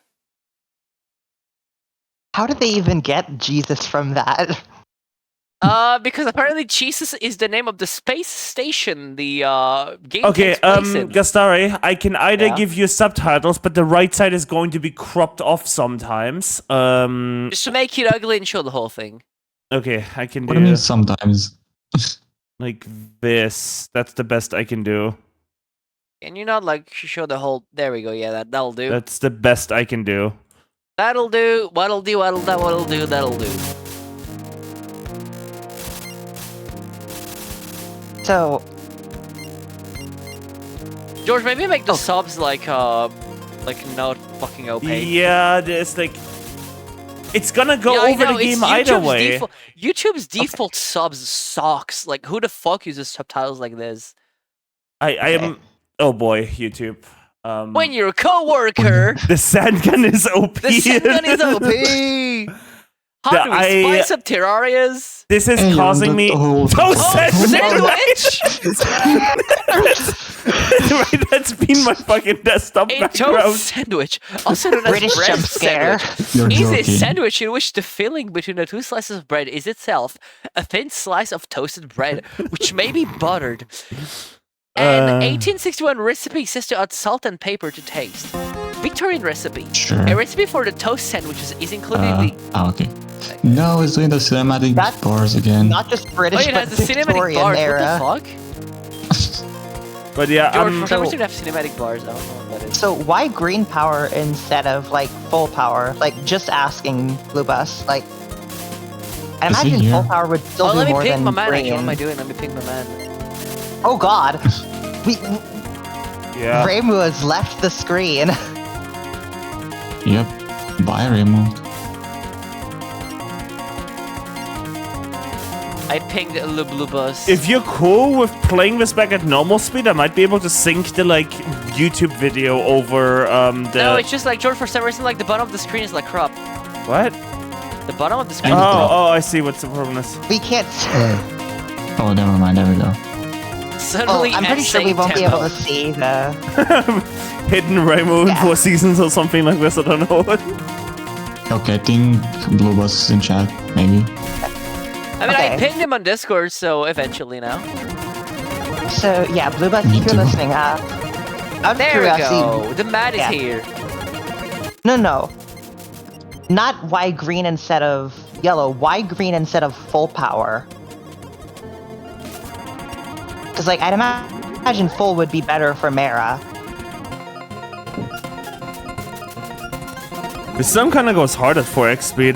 How did they even get Jesus from that? Because apparently Jesus is the name of the space station the game Okay, takes place in. Gastare, I can either Yeah? give you subtitles, but the right side is going to be cropped off sometimes. Just to make it ugly and show the whole thing. Okay, I can What do you do mean sometimes? like this. That's the best I can do. Can you not like show the whole... There we go, yeah, that'll do. That's the best I can do. That'll do, what'll do, what'll do, that'll do. So, George, maybe make the subs like not fucking opaque. Yeah, there's like... It's gonna go Yeah, I over know, the it's game either YouTube's way. YouTube's default subs sucks. Like, who the fuck uses subtitles like this? I am... Oh boy, YouTube. When your coworker, The sand gun is OP. the Sengun is OP. How do we spice up Terrarias? This is Hey, causing me... oh, Oh, Sandwich! Right, that's been my fucking desktop A background. toast sandwich, also known as British bread jump scare. sandwich, You're is a joking. sandwich in which the filling between the two slices of bread is itself a thin slice of toasted bread, which may be buttered. An 1861 recipe says to add salt and pepper to taste. Victorian recipe. Sure. A recipe for the toast sandwiches is included in the... Okay. No, it's doing the cinematic That's bars again. not just Oh, British, it but has the cinematic Victorian bars. era. What the fuck? But yeah, George, for some so- reason, have cinematic bars. I don't know what that is. So why green power instead of like full power? Like just asking Blue Bus. Like I Is he imagine here? full power would still Oh, do let me more ping than my man. green. What am I doing? Let me ping my man. Oh God, yeah. Reimu has left the screen. Yep. Bye, Reimu. I pinged Le Blue Bus. If you're cool with playing this back at normal speed, I might be able to sync the like YouTube video over the... No, it's just like, George, for some reason, like the bottom of the screen is like cropped. What? The bottom of the screen. Oh, I see what's the problem is. We can't. Oh, never mind. There we go. Suddenly, I'm pretty sure we won't be able to see the. Hidden Reimu in Yeah. 4 seasons or something like this, I don't know. Okay, I think Blue Bus is in chat, maybe. I mean, I Okay. pinged him on Discord, so eventually now. So yeah, Blue Bus, Me if you're too. listening, out of There we curiosity, go. The mat is Yeah. here. no, not why green instead of yellow. Why green instead of full power? Because like I'd imagine full would be better for Mara. The sun kind of goes hard at 4x speed.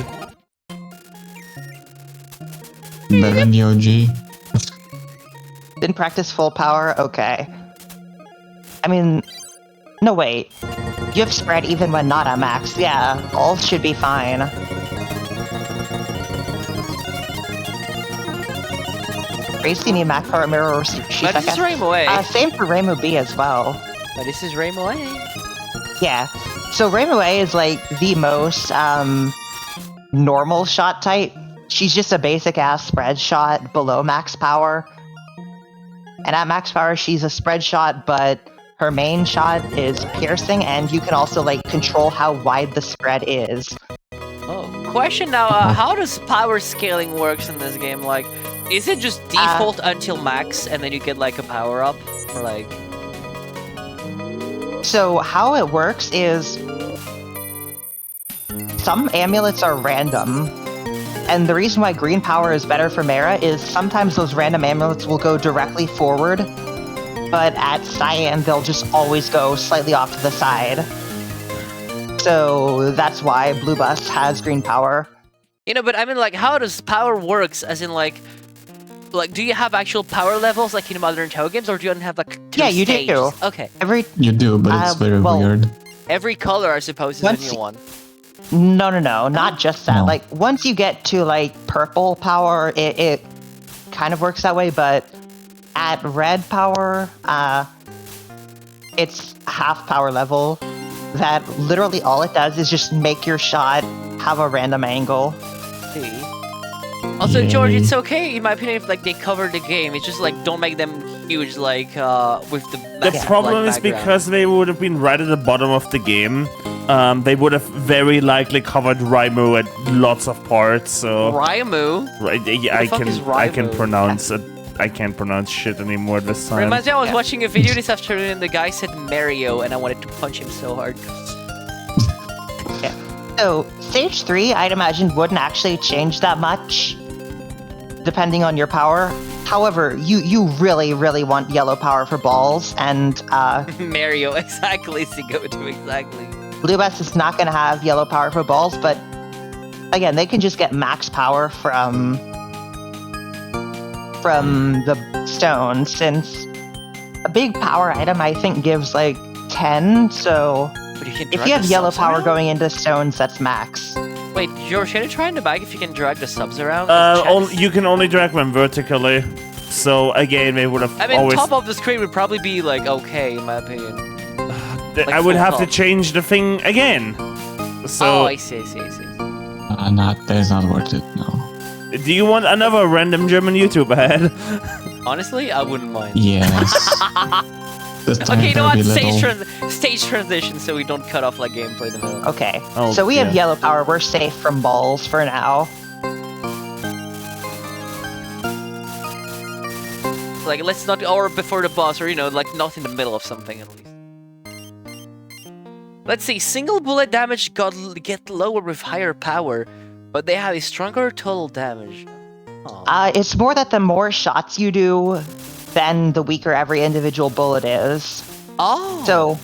Better than the OG. Didn't practice full power? Okay. I mean, no wait. You have spread even when not at max. Yeah, all should be fine. Grace, you need max power mirror or But this is second. Reimu A. Same for Reimu B as well. But this is Reimu A. Yeah. So Reimu A is like the most normal shot type. She's just a basic ass spread shot below max power. And at max power she's a spread shot, but her main shot is piercing, and you can also like control how wide the spread is. Oh, question now, how does power scaling works in this game? Like, is it just default until max, and then you get like a power up? Or like... So how it works is some amulets are random. And the reason why green power is better for Mara is sometimes those random amulets will go directly forward, but at Cyan they'll just always go slightly off to the side. So that's why Blue Bus has green power. You know, but I mean, like, how does power works? As in, like, do you have actual power levels like in modern Touhou games, or do you have like two Yeah, you do. stages? Okay. Every You do, but it's very well, weird. Every color, I suppose, is a Once new one. no, not just that. No. Like once you get to like purple power, it kind of works that way. But at red power, it's half power level, that literally all it does is just make your shot have a random angle. See? Also, George, Yay. it's okay in my opinion if like they cover the game. It's just like don't make them huge, like with the. The massive problem black is background. because they would have been right at the bottom of the game. They would have very likely covered Reimu at lots of parts. So Reimu. right, yeah, the fuck is I can Reimu? pronounce it. I can't pronounce shit anymore this time. Reminds me, I was watching a video this afternoon and the guy said Mario, and I wanted to punch him so hard. So, stage 3, I'd imagine, wouldn't actually change that much, depending on your power. However, you really, really want yellow power for balls, and Mario, exactly, to go to exactly. Blue Best is not going to have yellow power for balls, but again, they can just get max power from the stone, since a big power item, I think, gives like 10, so But you can if drag you have the yellow subs power around? going into stones, that's max. Wait, George, can you try in the bag if you can drag the subs around? You can only drag them vertically. So again, they would have I mean, always. top of the screen would probably be like okay, in my opinion. I would full have to top. change the thing again. So Oh, I see. That is not worth it, no. do you want another random German YouTube ad? Honestly, I wouldn't mind. Yes. This time Okay, you know there'll what? be little. Stage transition so we don't cut off like gameplay in the middle. Okay, Oh, so we have yeah. yellow power. We're safe from balls for now. Like, let's not, or before the boss, or like not in the middle of something at least. Let's see, single bullet damage get lower with higher power, but they have a stronger total damage. Aw. It's more that the more shots you do, then the weaker every individual bullet is. Oh!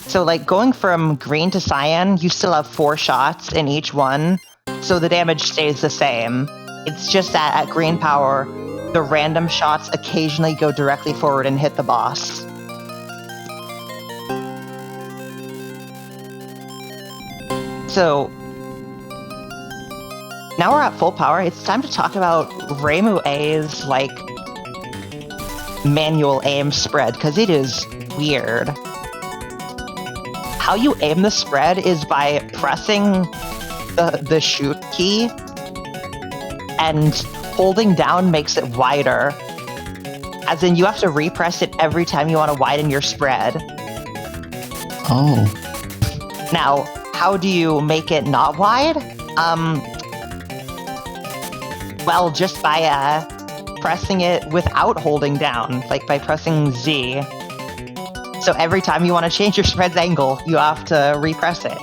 So like going from green to cyan, you still have 4 shots in each one, so the damage stays the same. It's just that at green power, the random shots occasionally go directly forward and hit the boss. So now we're at full power. It's time to talk about Reimu A's like manual aim spread, because it is weird. How you aim the spread is by pressing the shoot key, and holding down makes it wider. As in, you have to repress it every time you want to widen your spread. Oh. Now, how do you make it not wide? Well, just by pressing it without holding down, like by pressing Z. So every time you want to change your spread's angle, you have to repress it.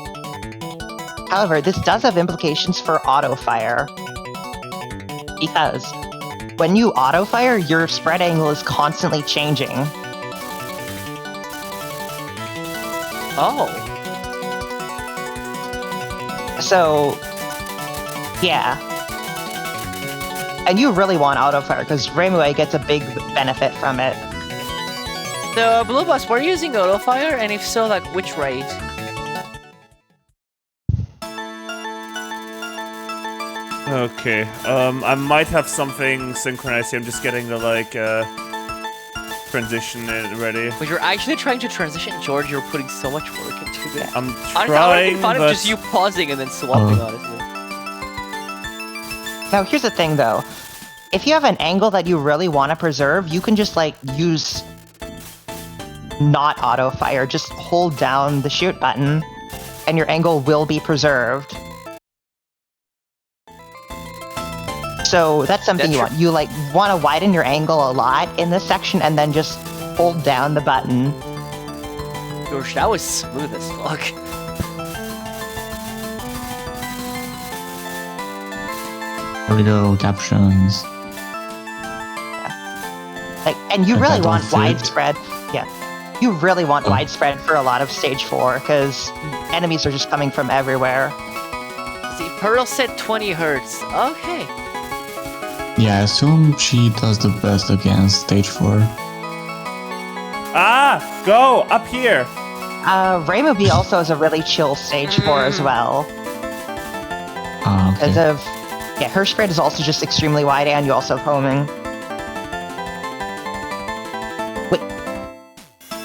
However, this does have implications for auto-fire. Because when you auto-fire, your spread angle is constantly changing. Oh. So, yeah. And you really want auto-fire, because Reimu gets a big benefit from it. So, Blue Bus, were you using auto-fire? And if so, like, which rate? Okay. I might have something synchronized here. I'm just getting the like transition ready. But you're actually trying to transition, George. You're putting so much work into this. I'm I would trying, be fun but of just you pausing and then swapping, honestly. Now, here's the thing, though. If you have an angle that you really want to preserve, you can just, like, use not auto-fire. Just hold down the shoot button, and your angle will be preserved. So that's something you want. You, like, want to widen your angle a lot in this section, and then just hold down the button. George, that was smooth as fuck. There we go, captions. Like, and you Like really that want don't fit. widespread. Yeah. You really want Oh. widespread for a lot of stage 4, because enemies are just coming from everywhere. See, Pearl said 20 hertz. Okay. Yeah, I assume she does the best against stage 4. Ah, go up here. Reimu B also has a really chill stage 4 as well. Ah, okay. Because of, yeah, her spread is also just extremely wide, and you also have homing. Wait,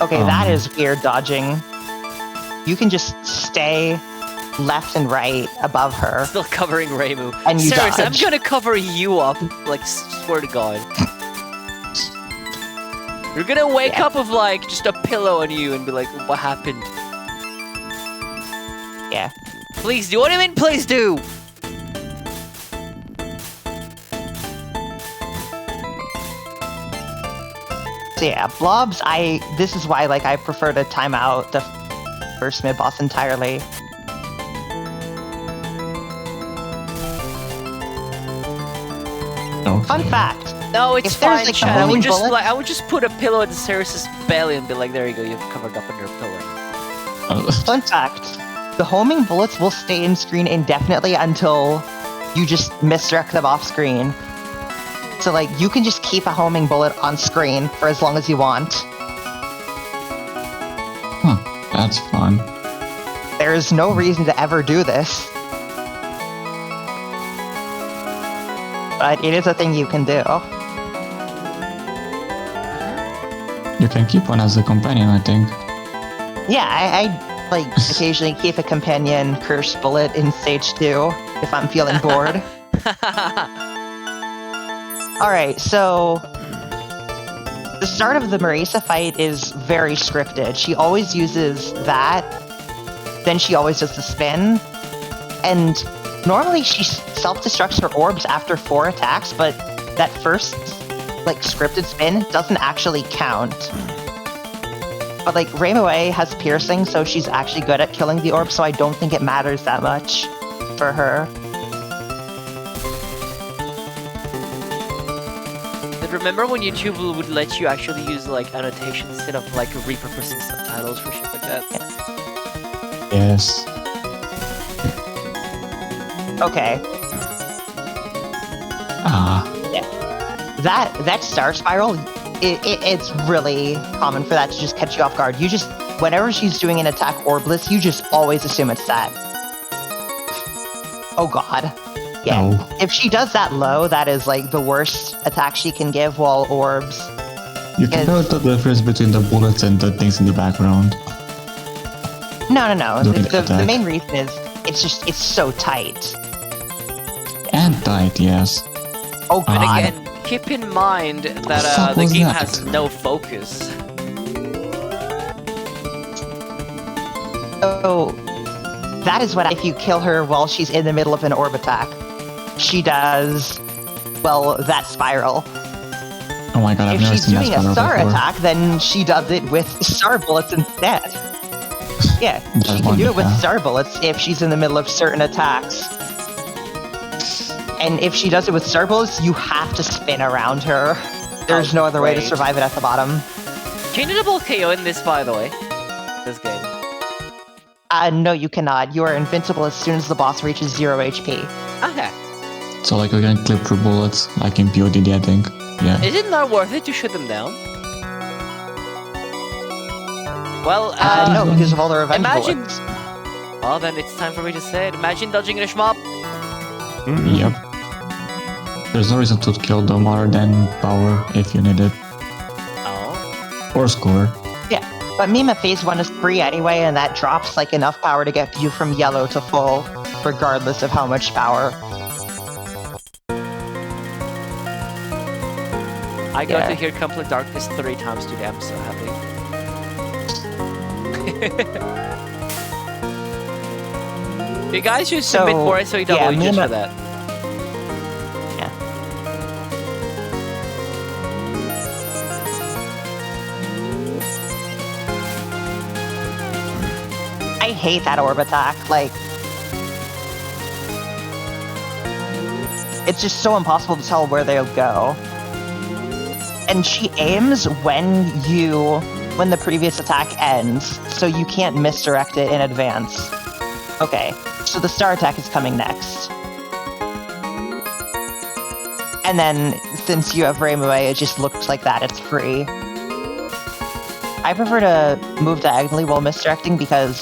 Okay, that is weird dodging. You can just stay left and right above her. Still covering Reimu. And you Serious, I'm dodge. gonna cover you up, like, swear to God. You're gonna wake up with, like, just a pillow on you and be like, what happened? Yeah. Please do. What do you mean, please do? So yeah, blobs, this is why, like, I prefer to time out the first mid-boss entirely. No. Fun fact. No, it's If there's, fine, like, Chad. a homing bullet- I would just put a pillow in Ceres's belly and be like, there you go, you've covered up under a pillow. Fun fact. The homing bullets will stay in screen indefinitely until you just misdirect them off screen. So, like, you can just keep a homing bullet on screen for as long as you want. Huh, that's fun. There is no reason to ever do this. But it is a thing you can do. You can keep one as a companion, I think. Yeah, I like occasionally keep a companion cursed bullet in stage 2 if I'm feeling bored. Alright, so the start of the Marisa fight is very scripted. She always uses that, then she always does the spin, and normally she self-destructs her orbs after 4 attacks, but that first, like, scripted spin doesn't actually count. But, like, Reimu A has piercing, so she's actually good at killing the orb, so I don't think it matters that much for her. But remember when YouTube would let you actually use, like, annotation instead of, like, repurposing subtitles for shit like that? Yes. Okay. Ah. That star spiral, it's really common for that to just catch you off guard. You just, whenever she's doing an attack orbless, you just always assume it's that. Oh god. Yeah. No. If she does that low, that is like the worst attack she can give while orbs. You can tell the difference between the bullets and the things in the background. No. During The attack. main reason is it's so tight. And tight, yes. Oh god. And again, keep in mind that fuck the was game that? has no focus. So that is what if you kill her while she's in the middle of an orb attack, she does, well, that spiral. Oh my god, I've If never she's seen that doing a spiral star before. attack, then she does it with star bullets instead. Yeah, she can one, do it with yeah. star bullets if she's in the middle of certain attacks. And if she does it with star bullets, you have to spin around her. There's no other way to great. survive it at the bottom. Can you double KO in this, by the way? This game. No, you cannot. You are invincible as soon as the boss reaches 0 HP. Okay. So like we can clip through bullets, like in PODD, I think. Yeah. Is it not worth it to shoot them down? Well, No, because of all the revenge imagine- bullets. well then it's time for me to say it. Imagine dodging in a shmup. Yep. There's no reason to kill them other than power if you need it. Oh. Or score. Yeah, but Mima Phase 1 is free anyway, and that drops like enough power to get you from yellow to full, regardless of how much power. I got Yeah. to hear Complete Darkness 3 times today. I'm so happy. You guys should submit So, more SoEW yeah, just Mima- for that. Yeah. I hate that orb attack. Like, it's just so impossible to tell where they'll go. And she aims when the previous attack ends, so you can't misdirect it in advance. Okay, so the star attack is coming next. And then, since you have Reimu A, it just looks like that, it's free. I prefer to move diagonally while misdirecting because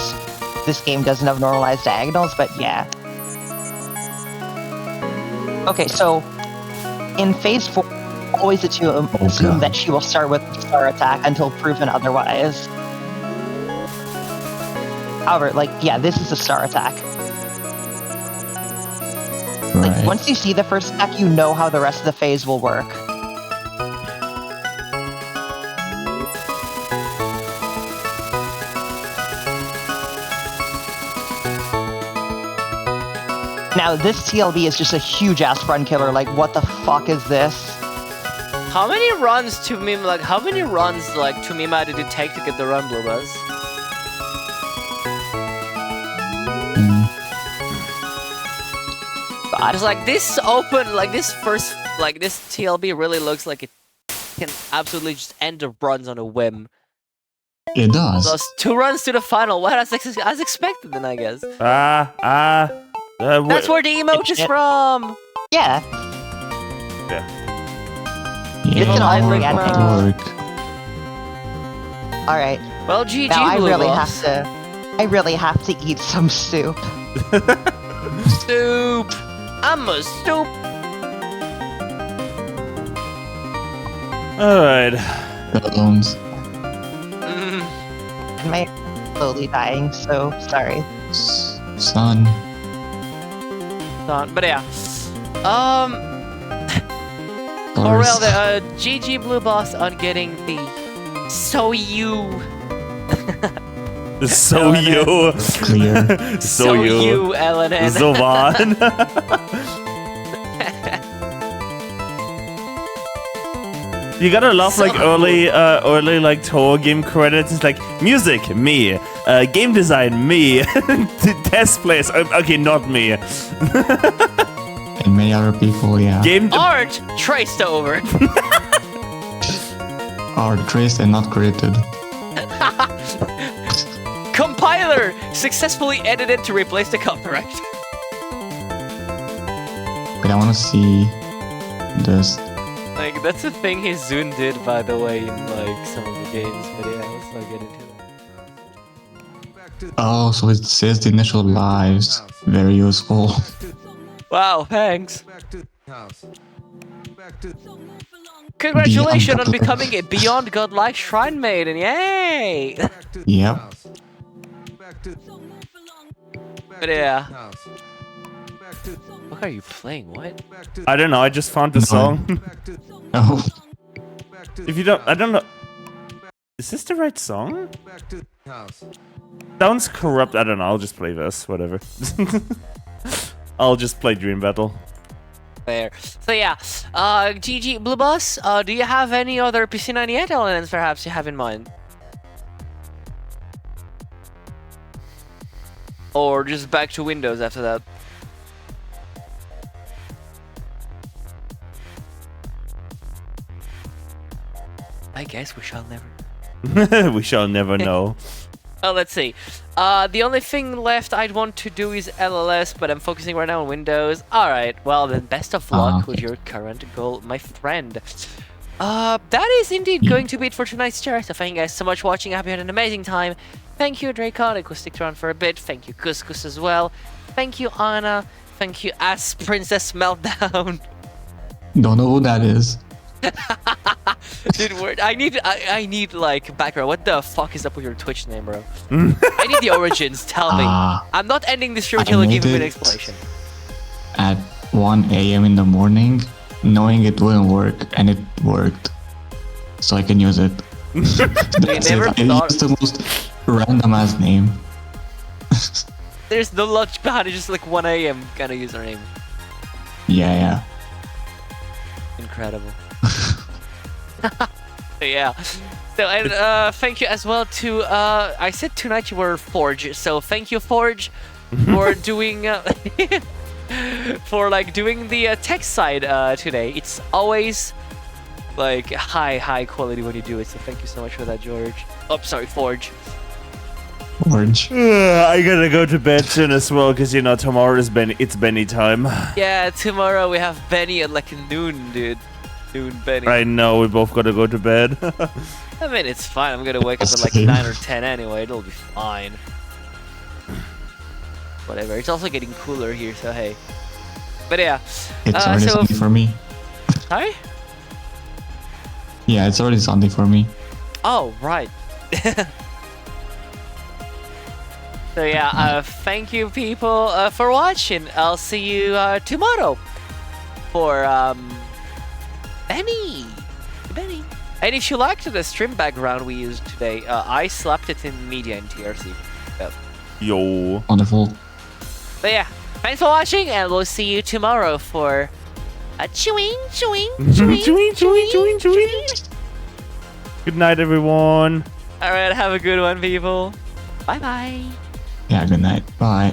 this game doesn't have normalized diagonals, but yeah. Okay, so in Phase 4, always assume that she will start with the star attack until proven otherwise. However, like, yeah, this is a star attack. Right. Like, once you see the first attack, you know how the rest of the phase will work. Now, this TLB is just a huge-ass run killer. Like, what the fuck is this? How many runs to Mima, like, how many runs, like, to Mima did it take to get the run, Blue Buzz? Just like this open, like this first, like this TLB really looks like it can absolutely just end the runs on a whim. It does. Those 2 runs to the final, well, as expected then, I guess. That's where the emote is from! Yeah. Yeah, It's an all like it work. Alright. Well, GG, Now I Blue really Boss. have to eat some soup. Soup! I'm a soup! Alright. Bones. My slowly dying, so sorry. Son. But yeah. Morel, the GG Blue Boss on getting the SoEW. The SoEW. Clear. SoEW. LNB. Zovan. You gotta love like early like Touhou game credits. It's like music, me. Game design, me. Test plays, okay, not me. And many other people, yeah. Art traced over. Are traced and not created. Compiler successfully edited to replace the copyright. But I want to see this. Like, that's a thing Hizun did, by the way, in like some of the games, but yeah, let's not get into that. Oh, so it says the initial lives. Very useful. Wow, thanks. Congratulations on becoming a Beyond Godlike Shrine Maiden, yay! Yep. But yeah. What are you playing? What? I don't know, I just found the song. Oh. If you don't, I don't know. Is this the right song? Sounds corrupt, I don't know, I'll just play this, whatever. I'll just play Dream Battle. There. So yeah, GG Blue Boss, do you have any other PC98 elements perhaps you have in mind? Or just back to Windows after that? I guess we shall never. We shall never know. Oh, let's see. The only thing left I'd want to do is LLS, but I'm focusing right now on Windows. Alright, well then best of luck with your current goal, my friend. That is indeed going to be it for tonight's chat. So thank you guys so much for watching. I hope you had an amazing time. Thank you, Dracon. It could stick around for a bit. Thank you, Couscous as well. Thank you, Anna. Thank you, Ass Princess Meltdown. Don't know who that is. Dude, I need like background. What the fuck is up with your Twitch name, bro? I need the origins. Tell me. I'm not ending this stream until you give me an explanation. At 1 a.m. in the morning, knowing it wouldn't work, and it worked. So I can use it. That's it. I used the most random ass name. There's no logic behind it, just like 1 a.m. kind of username. Yeah. Incredible. Yeah. So and thank you as well to I said tonight you were Forge, so thank you Forge for doing for like doing the tech side today. It's always like high quality when you do it, so thank you so much for that, George. Oh, sorry, Forge. Forge. I gotta go to bed soon as well, because you know tomorrow is it's Benny time. Yeah, tomorrow we have Benny at like noon, dude. Noon Benny. I know, we both gotta go to bed. I mean, it's fine. I'm gonna wake up at like 9 or 10 anyway. It'll be fine. Whatever. It's also getting cooler here, so hey. But yeah. It's already sunny for me. Sorry? Yeah, it's already Sunday for me. Oh, right. So yeah, thank you people for watching. I'll see you tomorrow for Benny. And if you liked the stream background we used today, I slapped it in media in TRC. So. Yo. Wonderful. But yeah, thanks for watching, and we'll see you tomorrow for a chewing. Good night, everyone. Alright, have a good one, people. Bye-bye. Yeah, good night. Bye.